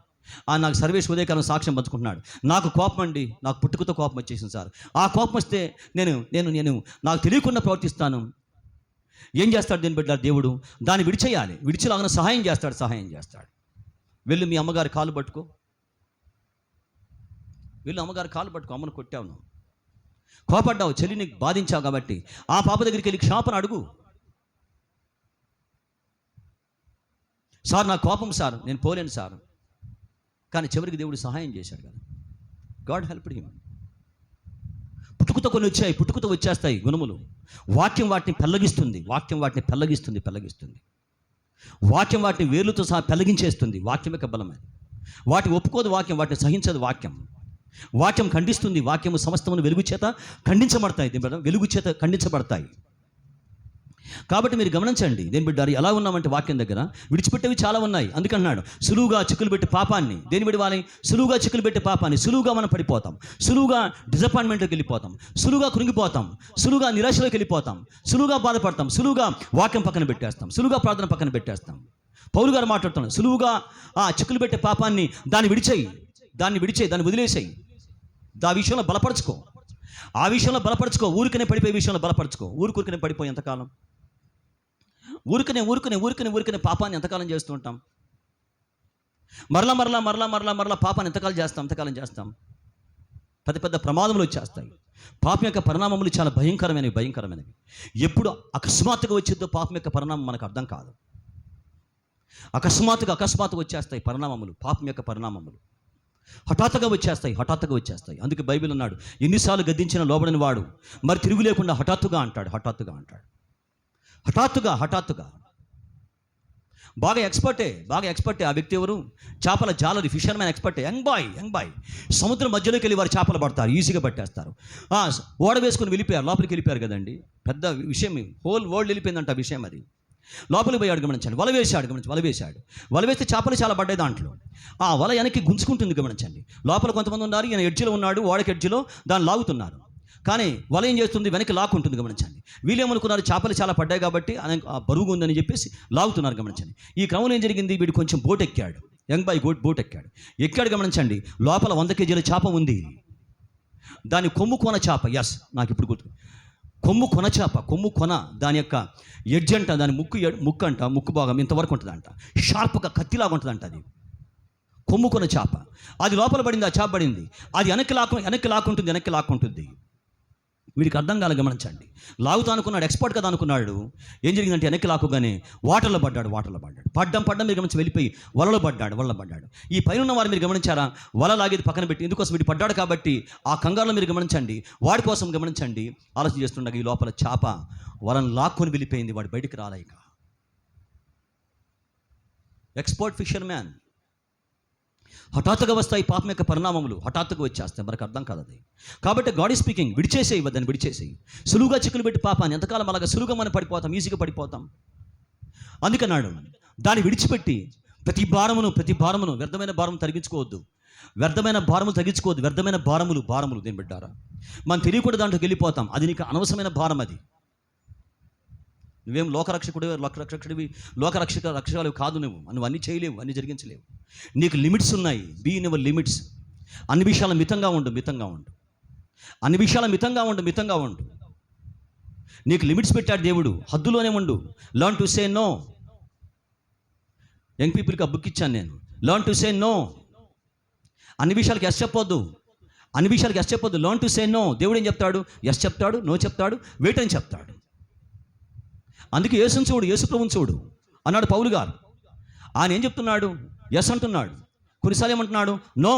నాకు సర్వేష్ ఉదయకాలం సాక్ష్యం పంచుకుంటున్నాడు. నాకు పుట్టుకతో కోపం వచ్చేసింది సార్. ఆ కోపం వస్తే నేను నాకు తెలియకుండా ప్రవర్తిస్తాను. ఏం చేస్తాడు దీని బిడ్డ? దేవుడు దాన్ని విడిచేలాగా సహాయం చేస్తాడు. వెళ్ళి మీ అమ్మగారి కాలు పట్టుకో, అమ్మను కొట్టావు, నువ్వు కోపడ్డావు, చెల్లిని బాధించావు కాబట్టి ఆ పాప దగ్గరికి వెళ్ళి క్షమాపణ అడుగు. సార్ నా కోపం సార్, నేను పోలేను సార్. కానీ చివరికి దేవుడు సహాయం చేశాడు కదా. God helped him. పుట్టుకతో కొన్ని వచ్చాయి, పుట్టుకతో వచ్చేస్తాయి గుణములు. వాక్యం వాటిని పెల్లగిస్తుంది, వాక్యం వాటిని పెల్లగిస్తుంది. వాక్యం వాటిని వేర్లతో సహా పెల్లగించేస్తుంది. వాక్యం యొక్క బలం అది. వాటిని ఒప్పుకోదు వాక్యం, వాటిని సహించదు వాక్యం. వాక్యం ఖండిస్తుంది. వాక్యము సమస్తమును వెలుగు చేత ఖండించబడతాయి. వెలుగు చేత ఖండించబడతాయి. కాబట్టి మీరు గమనించండి, దేని బిడ్డారు ఎలా ఉన్నామంటే వాక్యం దగ్గర విడిచిపెట్టేవి చాలా ఉన్నాయి. అందుకన్నాడు సులువుగా చిక్కులు పెట్టి పాపాన్ని, దేని విడవాలి? సులువుగా చిక్కులు పెట్టి పాపాన్ని. సులువుగా మనం పడిపోతాం, సులువుగా డిసప్పాయింట్మెంట్లోకి వెళ్ళిపోతాం, సులువుగా కృంగిపోతాం, సులువుగా నిరాశలోకి వెళ్ళిపోతాం, సులువుగా బాధపడతాం, సులువుగా వాక్యం పక్కన పెట్టేస్తాం, సులువుగా ప్రార్థన పక్కన పెట్టేస్తాం. పౌలు గారు మాట్లాడుతున్నాడు, సులువుగా చిక్కులు పెట్టే పాపాన్ని దాన్ని విడిచేయి, దాన్ని వదిలేసేయి. ఆ విషయంలో బలపరచుకో, ఆ విషయంలో బలపరచుకో. ఊరికనే పడిపోయే విషయంలో బలపరచుకో. ఊరికనే పడిపోయి ఎంతకాలం? ఊరికనే పాపాన్ని ఎంతకాలం చేస్తూ ఉంటాం? మరలా పాపాన్ని ఎంతకాలం చేస్తాం? పెద్ద ప్రమాదములు వచ్చేస్తాయి. పాపం యొక్క పరిణామములు చాలా భయంకరమైనవి. ఎప్పుడు అకస్మాత్తుగా వచ్చేదో పాపం యొక్క పరిణామం మనకు అర్థం కాదు. అకస్మాత్తుగా వచ్చేస్తాయి పరిణామములు, పాపం యొక్క పరిణామములు హఠాత్తుగా వచ్చేస్తాయి. అందుకే బైబిల్ అన్నాడు, ఎన్నిసార్లు గద్దించిన లోబడని వాడు మరి తిరుగు లేకుండా హఠాత్తుగా అంటాడు. హఠాత్తుగా బాగా ఎక్స్పర్టే ఆ వ్యక్తి ఎవరు? చేపల జాలరి, ఫిషర్మెన్ ఎక్స్పర్టే. యంగ్ బాయ్ సముద్రం మధ్యలోకి వెళ్ళి వారు చేపలు పడతారు, ఈజీగా పట్టేస్తారు. ఓడ వేసుకుని వెళ్ళిపోయారు, లోపలికి వెళ్ళిపోయారు కదండి. పెద్ద విషయం, హోల్ వరల్డ్ వెళ్ళిపోయిందంట ఆ విషయం. అది లోపలికి పోయాడు, గమనించండి. వల వేస్తే చేపలు చాలా పడ్డాయి దాంట్లో. ఆ వల వెనక్కి గుంజుకుంటుంది, గమనించండి. లోపల కొంతమంది ఉన్నారు, ఈయన ఎడ్జిలో ఉన్నాడు, ఓడకి ఎడ్జిలో దాన్ని లాగుతున్నారు. కానీ వల ఏం చేస్తుంది? వెనక్కి లాక్కుంటుంది, గమనించండి. వీళ్ళేమనుకున్నారు, చేపలు చాలా పడ్డాయి కాబట్టి బరువుగా ఉందని చెప్పేసి లాగుతున్నారు, గమనించండి. ఈ క్రమంలో ఏం జరిగింది? వీడు కొంచెం బోట్ ఎక్కాడు, యంగ్ బాయ్ బోట్ ఎక్కాడు, గమనించండి. లోపల 100 కేజీల చేప ఉంది. దాని కొమ్ము కొన చేప. నాకు ఇప్పుడు గుర్తు, కొమ్ము కొన దాని యొక్క ఎడ్జ్ అంట, దాని ముక్కు భాగం ఇంతవరకు ఉంటుందంట, షార్ప్గా కత్తిలాగా ఉంటుందంట. అది కొమ్ము కొన చేప. అది లోపల పడింది, ఆ చేప పడింది. అది వెనక్కి లాక్కుంటుంది. వీడికి అర్థం కాలే, గమనించండి. లాగుతా అనుకున్నాడు, ఎక్స్పర్ట్ కదా అనుకున్నాడు. ఏం జరిగిందంటే వెనక్కి లాక్కుగానే వాటర్లో పడ్డాడు. పడ్డం మీరు గమనించి వెళ్ళిపోయి వలలో పడ్డాడు. ఈ పైన వారు మీరు గమనించారా? వల లాగేది పక్కన పెట్టి, ఎందుకోసం వీడు పడ్డాడు కాబట్టి ఆ కంగారులో మీరు గమనించండి, వాడి కోసం గమనించండి, ఆలోచన చేస్తుండగా ఈ లోపల చేప వలను లాక్కొని వెళ్ళిపోయింది. వాడు బయటికి రాలేక. Expert fissure man. హఠాత్తుగా వస్తాయి పాపం యొక్క పరిణామములు, హఠాత్తుగా వచ్చేస్తాయి, మనకు అర్థం కాదు అది. కాబట్టి గాడ్ ఈజ్ స్పీకింగ్, దాన్ని విడిచేసేయి. సులువుగా చిక్కులు పెట్టి పాపాన్ని ఎంతకాలం అలాగా సులువుగా మనం పడిపోతాం, ఈజీగా పడిపోతాం. అందుకన్నాడు, దాన్ని విడిచిపెట్టి ప్రతి భారమును వ్యర్థమైన భారం తగ్గించుకోవద్దు. వ్యర్థమైన భారములు దేని బిడ్డారా, మనం తెలియకుండా దాంట్లోకి వెళ్ళిపోతాం. అది నీకు అనవసరమైన భారం. అది నువ్వేం లోకరక్షకాలు కాదు. నువ్వు అన్నీ చేయలేవు, అన్నీ జరిగించలేవు. నీకు లిమిట్స్ ఉన్నాయి. Be in your limits. అన్ని విషయాలు మితంగా ఉండు. అన్ని విషయాలు మితంగా ఉండు. నీకు లిమిట్స్ పెట్టాడు దేవుడు, హద్దులోనే ఉండు. Learn to say no. Young పీపుల్కి ఆ బుక్ ఇచ్చాను నేను, లర్న్ టు సే నో. అన్ని విషయాలకి ఎస్ చెప్పొద్దు. Learn to say no. దేవుడు ఏం చెప్తాడు? ఎస్ చెప్తాడు, నో చెప్తాడు, వెయిట్ అని చెప్తాడు. అందుకే యేసుని చూడు, యేసు ప్రభువుని చూడు అన్నాడు పౌలు గారు. ఆయన ఏం చెప్తున్నాడు? ఎస్ అంటున్నాడు. కొన్నిసార్లు ఏమంటున్నాడు? నో,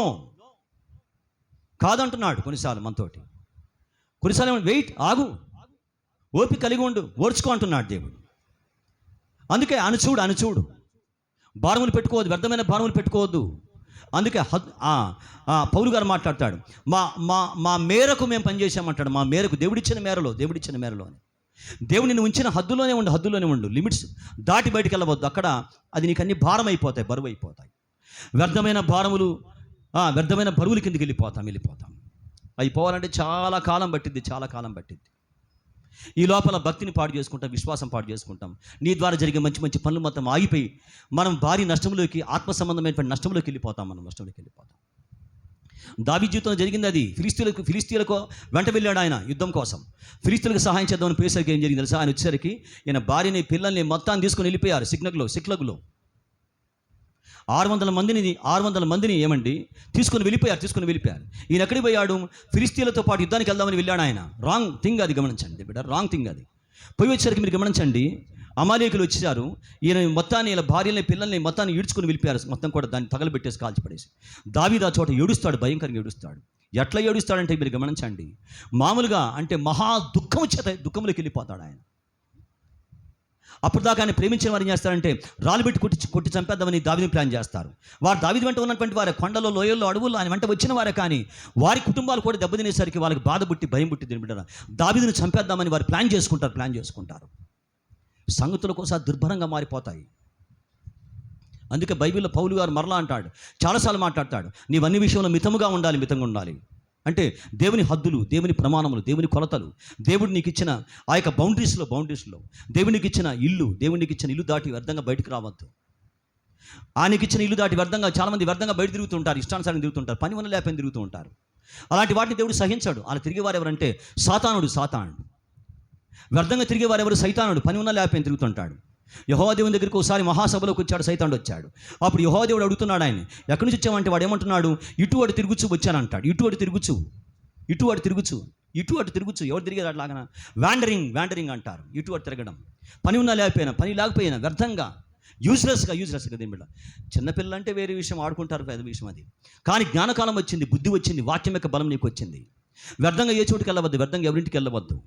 కాదంటున్నాడు. కొన్నిసార్లు మనతోటి, కొన్నిసార్లు వెయిట్, ఆగు, ఓపిక కలిగి ఉండు, ఓర్చుకో అంటున్నాడు దేవుడు. అందుకే అనుచూడు. భారములు పెట్టుకోవద్దు, వ్యర్థమైన భారములు పెట్టుకోవద్దు. అందుకే పౌలు గారు మాట్లాడతాడు, మా మేరకు మేము పనిచేసామంటాడు. మా మేరకు, దేవుడిచ్చిన మేరలో అని. దేవుడు నిన్ను ఉంచిన హద్దులోనే ఉండు. లిమిట్స్ దాటి బయటికి వెళ్ళవద్దు. అక్కడ అది నీకు అన్ని భారం అయిపోతాయి, బరువు అయిపోతాయి. వ్యర్థమైన బరువుల కిందకి వెళ్ళిపోతాం. అవి పోవాలంటే చాలా కాలం పట్టిద్ది. ఈ లోపల భక్తిని పాడు చేసుకుంటాం, విశ్వాసం పాడు చేసుకుంటాం. నీ ద్వారా జరిగే మంచి పనులు మొత్తం ఆగిపోయి మనం భారీ నష్టంలోకి, ఆత్మ సంబంధమైన నష్టంలోకి వెళ్ళిపోతాం. దావీదు జీవితంలో జరిగింది అది. ఫిలిస్తీయులకు వెంట వెళ్ళాడు ఆయన యుద్ధం కోసం. ఫిలిస్తీయులకు సహాయం చేద్దామని పోయేసరికి ఏం జరిగింది తెలుసా? ఆయన వచ్చేసరికి ఈయన భార్యని, పిల్లల్ని మొత్తాన్ని తీసుకొని వెళ్ళిపోయారు. సిక్లగులో 600 మందిని ఏమండి తీసుకొని వెళ్ళిపోయారు. ఈయన ఎక్కడికి పోయాడు? ఫిలిస్తీయులతో పాటు యుద్ధానికి వెళ్దామని వెళ్ళాడు ఆయన. రాంగ్ థింగ్ అది, గమనించండి బిడ్డ, రాంగ్ థింగ్ అది. పోయి వచ్చేసరికి మీరు గమనించండి, అమాలేకులు వచ్చేసారు. ఈయన మొత్తాన్ని, ఇలా భార్యని, పిల్లల్ని మొత్తాన్ని ఈడ్చుకుని వెళ్ళిపోయారు. మొత్తం కూడా దాన్ని తగలబెట్టేసి, కాల్చిపడేసి. దావీదు ఆ చోట ఏడుస్తాడు, భయంకరంగా ఏడుస్తాడు. ఎట్లా ఏడుస్తాడంటే మీరు గమనించండి, మామూలుగా అంటే మహా దుఃఖంలోకి వెళ్ళిపోతాడు ఆయన. అప్పుడు దాకా ఆయన ప్రేమించిన వారు ఏం చేస్తారంటే రాళ్ళు పెట్టి కొట్టి చంపేద్దామని దావీదుని ప్లాన్ చేస్తారు. వారు దావీదు వెంట ఉన్నటువంటి వారే, కొండలో, లోయల్లో, అడవుల్లో ఆయన వెంట వచ్చిన వారే, కానీ వారి కుటుంబాలు కూడా దెబ్బతినేసరికి వాళ్ళకి బాధ పుట్టి భయం పుట్టి తినిపెట్టారు. దావీదుని చంపేద్దామని వారు ప్లాన్ చేసుకుంటారు. సంగతుల కోసం దుర్భరంగా మారిపోతాయి. అందుకే బైబిల్లో పౌలు గారు మరలా అంటాడు, చాలాసార్లు మాట్లాడతాడు, నీవన్ని విషయంలో మితంగా ఉండాలి. అంటే దేవుని హద్దులు, దేవుని ప్రమాణములు, దేవుని కొలతలు, దేవుడు నీకు ఇచ్చిన ఆ యొక్క బౌండరీస్లో దేవునికి ఇచ్చిన ఇల్లు దాటి వ్యర్థంగా బయటకు రావద్దు. ఆయనకి ఇచ్చిన ఇల్లు దాటి వ్యర్థంగా చాలామంది వ్యర్థంగా బయట తిరుగుతుంటారు, ఇష్టానుసారం తిరుగుతుంటారు, పని వల్ల లేపని తిరుగుతూ ఉంటారు. అలాంటి వాటిని దేవుడు సహించాడు. అలా తిరిగేవారు ఎవరంటే సాతానుడు. వ్యర్థంగా తిరిగేవారు ఎవరు? సైతానుడు. పని ఉన్న లేపని తిరుగుతుంటాడు. యెహోవా దేవుని దగ్గరికి ఒకసారి మహాసభలోకి వచ్చాడు, సైతానుడు వచ్చాడు. అప్పుడు యెహోవా దేవుడు అడుగుతున్నాడు ఆయన, ఎక్కడి నుంచి వచ్చామంటే వాడు ఏమంటున్నాడు, ఇటు అటు తిరుగుచు వచ్చానంటాడు. ఇటు అటు తిరుగుచు ఎవరు తిరిగేది అట్లాగన? వ్యాండరింగ్ అంటారు. ఇటు అటు తిరగడం, పని ఉన్నా లేకపోయినా వ్యర్థంగా యూజ్లెస్గా దీని బిడ్డ. చిన్నపిల్లలు అంటే వేరే విషయం, ఆడుకుంటారు, పెద్ద విషయం అది. కానీ జ్ఞానకాలం వచ్చింది, బుద్ధి వచ్చింది, వాక్యం యొక్క బలం నీకు వచ్చింది. వ్యర్థంగా ఏ చోటుకి వెళ్ళవద్దు, వ్యర్థంగా ఎవరింటికి వెళ్ళవద్దు,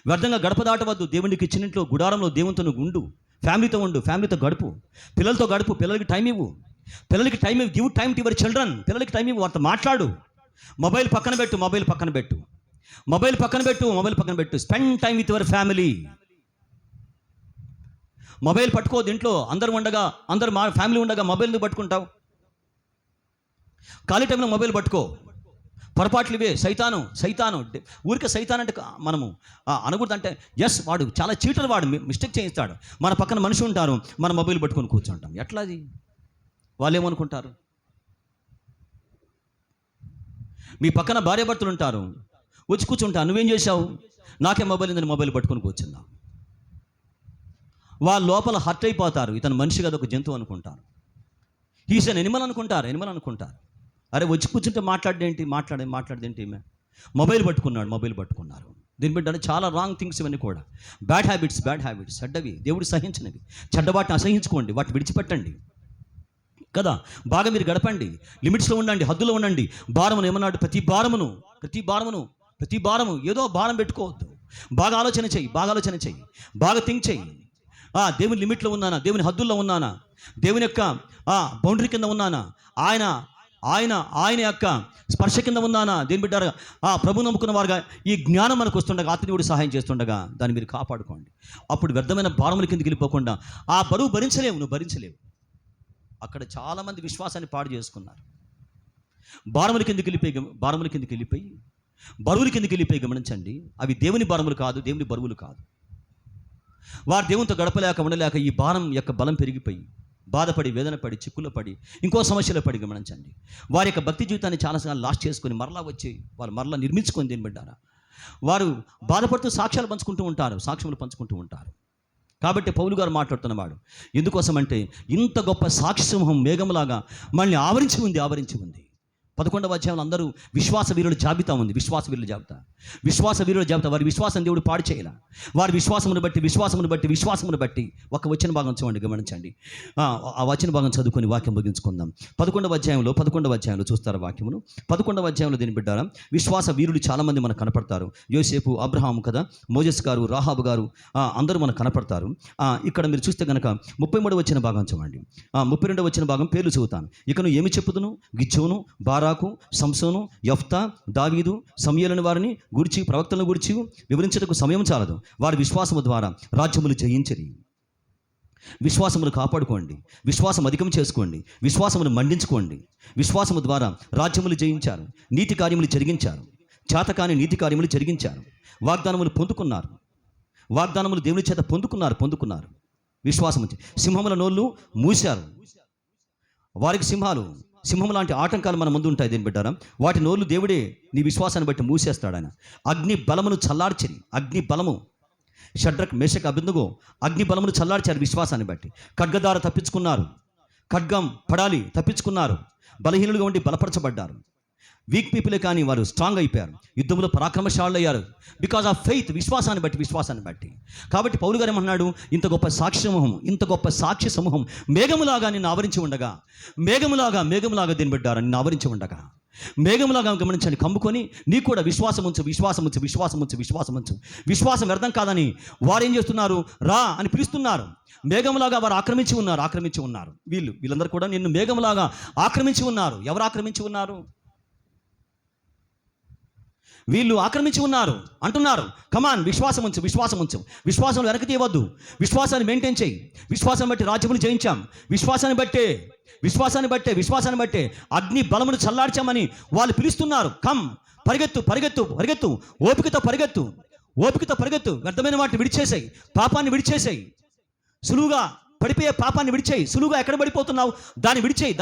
వ్యర్థంగా గడప దాటవద్దు. దేవునికి ఇచ్చిన ఇంట్లో, గుడారంలో దేవునితో నువ్వు ఉండు, ఫ్యామిలీతో గడుపు, పిల్లలతో గడుపు, పిల్లలకి టైం ఇవ్వు, give time to your children. పిల్లలకి టైం ఇవ్వు, వారితో మాట్లాడు. మొబైల్ పక్కన పెట్టు. Spend time with your family. Mobile పట్టుకోవద్దు ఇంట్లో, అందరూ ఫ్యామిలీ ఉండగా మొబైల్ ఎందుకు పట్టుకుంటావు? ఖాళీ టైంలో మొబైల్ పట్టుకో. పొరపాట్లు ఇవే. సైతాను ఊరికే సైతాన్ అంటే మనము అనకూడదు. అంటే ఎస్, వాడు చాలా చీటర్, వాడు మిస్టేక్ చేయిస్తాడు. మన పక్కన మనిషి ఉంటారు, మన మొబైల్ పట్టుకొని కూర్చుంటాం. ఎట్లా అది? వాళ్ళు ఏమనుకుంటారు? మీ పక్కన భార్యాభర్తలు ఉంటారు, వచ్చి కూర్చుంటారు, నువ్వేం చేశావు? నాకే మొబైల్ ఉందని మొబైల్ పట్టుకొని కూర్చున్నావు. వాళ్ళ లోపల హర్ట్ అయిపోతారు. ఇతను మనిషి కదా, ఒక జంతువు అనుకుంటారు. ఈజ్ అన్ ఎనిమల్ అనుకుంటారు. అరే వచ్చి కూర్చుంటే మాట్లాడేంటి? మొబైల్ పట్టుకున్నారు. దీని బిడ్డ చాలా రాంగ్ థింగ్స్ ఇవన్నీ కూడా. బ్యాడ్ హ్యాబిట్స్ చెడ్డవి, దేవుడు సహించినవి. చెడ్డవాటిని అసహించుకోండి, వాటిని విడిచిపెట్టండి కదా. బాగా మీరు గడపండి, లిమిట్స్లో ఉండండి, హద్దులో ఉండండి. భారమును ఏమన్నాడు? ప్రతి భారము ఏదో భారం పెట్టుకోవద్దు. బాగా ఆలోచన చెయ్యి, బాగా థింక్ చెయ్యి. దేవుని లిమిట్లో ఉన్నానా? దేవుని హద్దుల్లో ఉన్నానా? దేవుని యొక్క బౌండరీ కింద ఉన్నానా? ఆయన యొక్క స్పర్శ కింద ఉన్నానా? దేని బిడ్డారా, ప్రభు నమ్ముకున్న వారుగా ఈ జ్ఞానం మనకు వస్తుండగా, ఆత్మీయుడు సహాయం చేస్తుండగా దాన్ని మీరు కాపాడుకోండి. అప్పుడు వ్యర్థమైన భారముల కిందకి వెళ్ళిపోకుండా, ఆ బరువు నువ్వు భరించలేవు. అక్కడ చాలామంది విశ్వాసాన్ని పాడు చేసుకున్నారు. భారముల కిందకి వెళ్ళిపోయి బరువుల కిందకి వెళ్ళిపోయి గమనించండి, అవి దేవుని భారములు కాదు, దేవుని బరువులు కాదు. వారు దేవునితో గడపలేక ఉండలేక ఈ భారం యొక్క బలం పెరిగిపోయి బాధపడి, వేదన పడి, చిక్కులు పడి, ఇంకో సమస్యలో పడి గమనించండి, వారి యొక్క భక్తి జీవితాన్ని చాలాసార్లు లాస్ట్ చేసుకొని వాళ్ళు మరలా నిర్మించుకొని దీన్ని బిడ్డారా, వారు బాధపడుతూ సాక్ష్యాలు పంచుకుంటూ ఉంటారు. కాబట్టి పౌలు గారు మాట్లాడుతున్నవాడు ఎందుకోసం అంటే, ఇంత గొప్ప సాక్షి సింహం మేఘంలాగా మనల్ని ఆవరించి ఉంది. 11వ అధ్యాయంలో అందరూ విశ్వాస వీరుల జాబితా ఉంది. విశ్వాస వీరుల జాబితా. వారి విశ్వాసం దేవుడు పాడు చేయాల. వారి విశ్వాసమును బట్టి ఒక వచన భాగం చూడండి, గమనించండి. ఆ వచన భాగం చదువుకొని వాక్యం ముగించుకుందాం. 11వ అధ్యాయంలో చూస్తారు వాక్యమును. 11వ అధ్యాయంలో దీన్ని బిడ్డారా, విశ్వాస వీరులు చాలామంది మనకు కనపడతారు. యోసేపు, అబ్రహాము కదా, మోజెస్ గారు, రాహాబు గారు, అందరూ మనకు కనపడతారు. ఇక్కడ మీరు చూస్తే కనుక 33వ వచన భాగం చూడండి. 32వ వచన భాగం పేర్లు చదువుతాను. ఇక నువ్వు ఏమి చెప్పుదును? గిచ్చోను, బారాకు, సంసోను, యెఫ్తా, దావీదు, సమూయేలు వారిని గురించి, ప్రవక్తలను గురించి వివరించటకు సమయం చాలదు. వారి విశ్వాసము ద్వారా రాజ్యములు జయించిరి. విశ్వాసమును కాపాడుకోండి, విశ్వాసం అధికం చేసుకోండి, విశ్వాసమును మండించుకోండి. విశ్వాసము ద్వారా రాజ్యములు జయించారు, నీతి కార్యములు జరిగించారు, చేతకాని నీతి కార్యములు జరిగించారు. వాగ్దానములు పొందుకున్నారు, వాగ్దానములు దేవుని చేత పొందుకున్నారు. విశ్వాసము సింహముల నోళ్ళు మూశారు. వారికి సింహం లాంటి ఆటంకాలు మన ముందు ఉంటాయి. దీన్ని బిడ్డారా, వాటి నోళ్ళు దేవుడే నీ విశ్వాసాన్ని బట్టి మూసేస్తాడు ఆయన. అగ్ని బలమును చల్లార్చిరి. షడ్రక్, మేషక్, అబేద్నెగో అగ్ని బలమును చల్లార్చారు విశ్వాసాన్ని బట్టి. ఖడ్గదార తప్పించుకున్నారు. ఖడ్గం పడాలి, తప్పించుకున్నారు. బలహీనులుగా ఉండి బలపరచబడ్డారు. వీక్ పీపులే కానీ వారు స్ట్రాంగ్ అయిపోయారు. యుద్ధంలో పరాక్రమశాలు అయ్యారు. బికాజ్ ఆఫ్ ఫెయిత్, విశ్వాసాన్ని బట్టి. కాబట్టి పౌలు గారు ఏమన్నాడు, ఇంత గొప్ప సాక్షి సమూహం మేఘములాగా నిన్ను ఆవరించి ఉండగా, మేఘములాగా దీన్ని బిడ్డారా నిన్ను ఆవరించి ఉండగా, మేఘంలాగా గమనించండి, కమ్ముకొని నీకు కూడా విశ్వాసం ఉంచు, విశ్వాసం ఉంచు, విశ్వాసం ఉంచు, విశ్వాసం ఉంచు. విశ్వాసం వ్యర్థం కాదని వారు ఏం చేస్తున్నారు? రా అని పిలుస్తున్నారు. మేఘంలాగా వారు ఆక్రమించి ఉన్నారు. వీళ్ళందరూ కూడా నిన్ను మేఘంలాగా ఆక్రమించి ఉన్నారు. ఎవరు ఆక్రమించి ఉన్నారు? వీళ్ళు ఆక్రమించి ఉన్నారు అంటున్నారు. కమాన్, విశ్వాసం ఉంచు, విశ్వాసం ఉంచు. విశ్వాసం వెనక్కి తీయవద్దు. విశ్వాసాన్ని మెయింటైన్ చేయి. విశ్వాసాన్ని బట్టి రాజ్యములు జయించాం. విశ్వాసాన్ని బట్టే అగ్ని బలమును చల్లార్చామని వాళ్ళు పిలుస్తున్నారు. కమ్, పరిగెత్తు, ఓపికతో పరిగెత్తు. వ్యర్థమైన వాటిని విడిచేసాయి, పాపాన్ని విడిచేసాయి. సులువుగా పడిపోయే పాపాన్ని విడిచేయి. సులువుగా ఎక్కడ పడిపోతున్నావు దాన్ని విడిచేయి.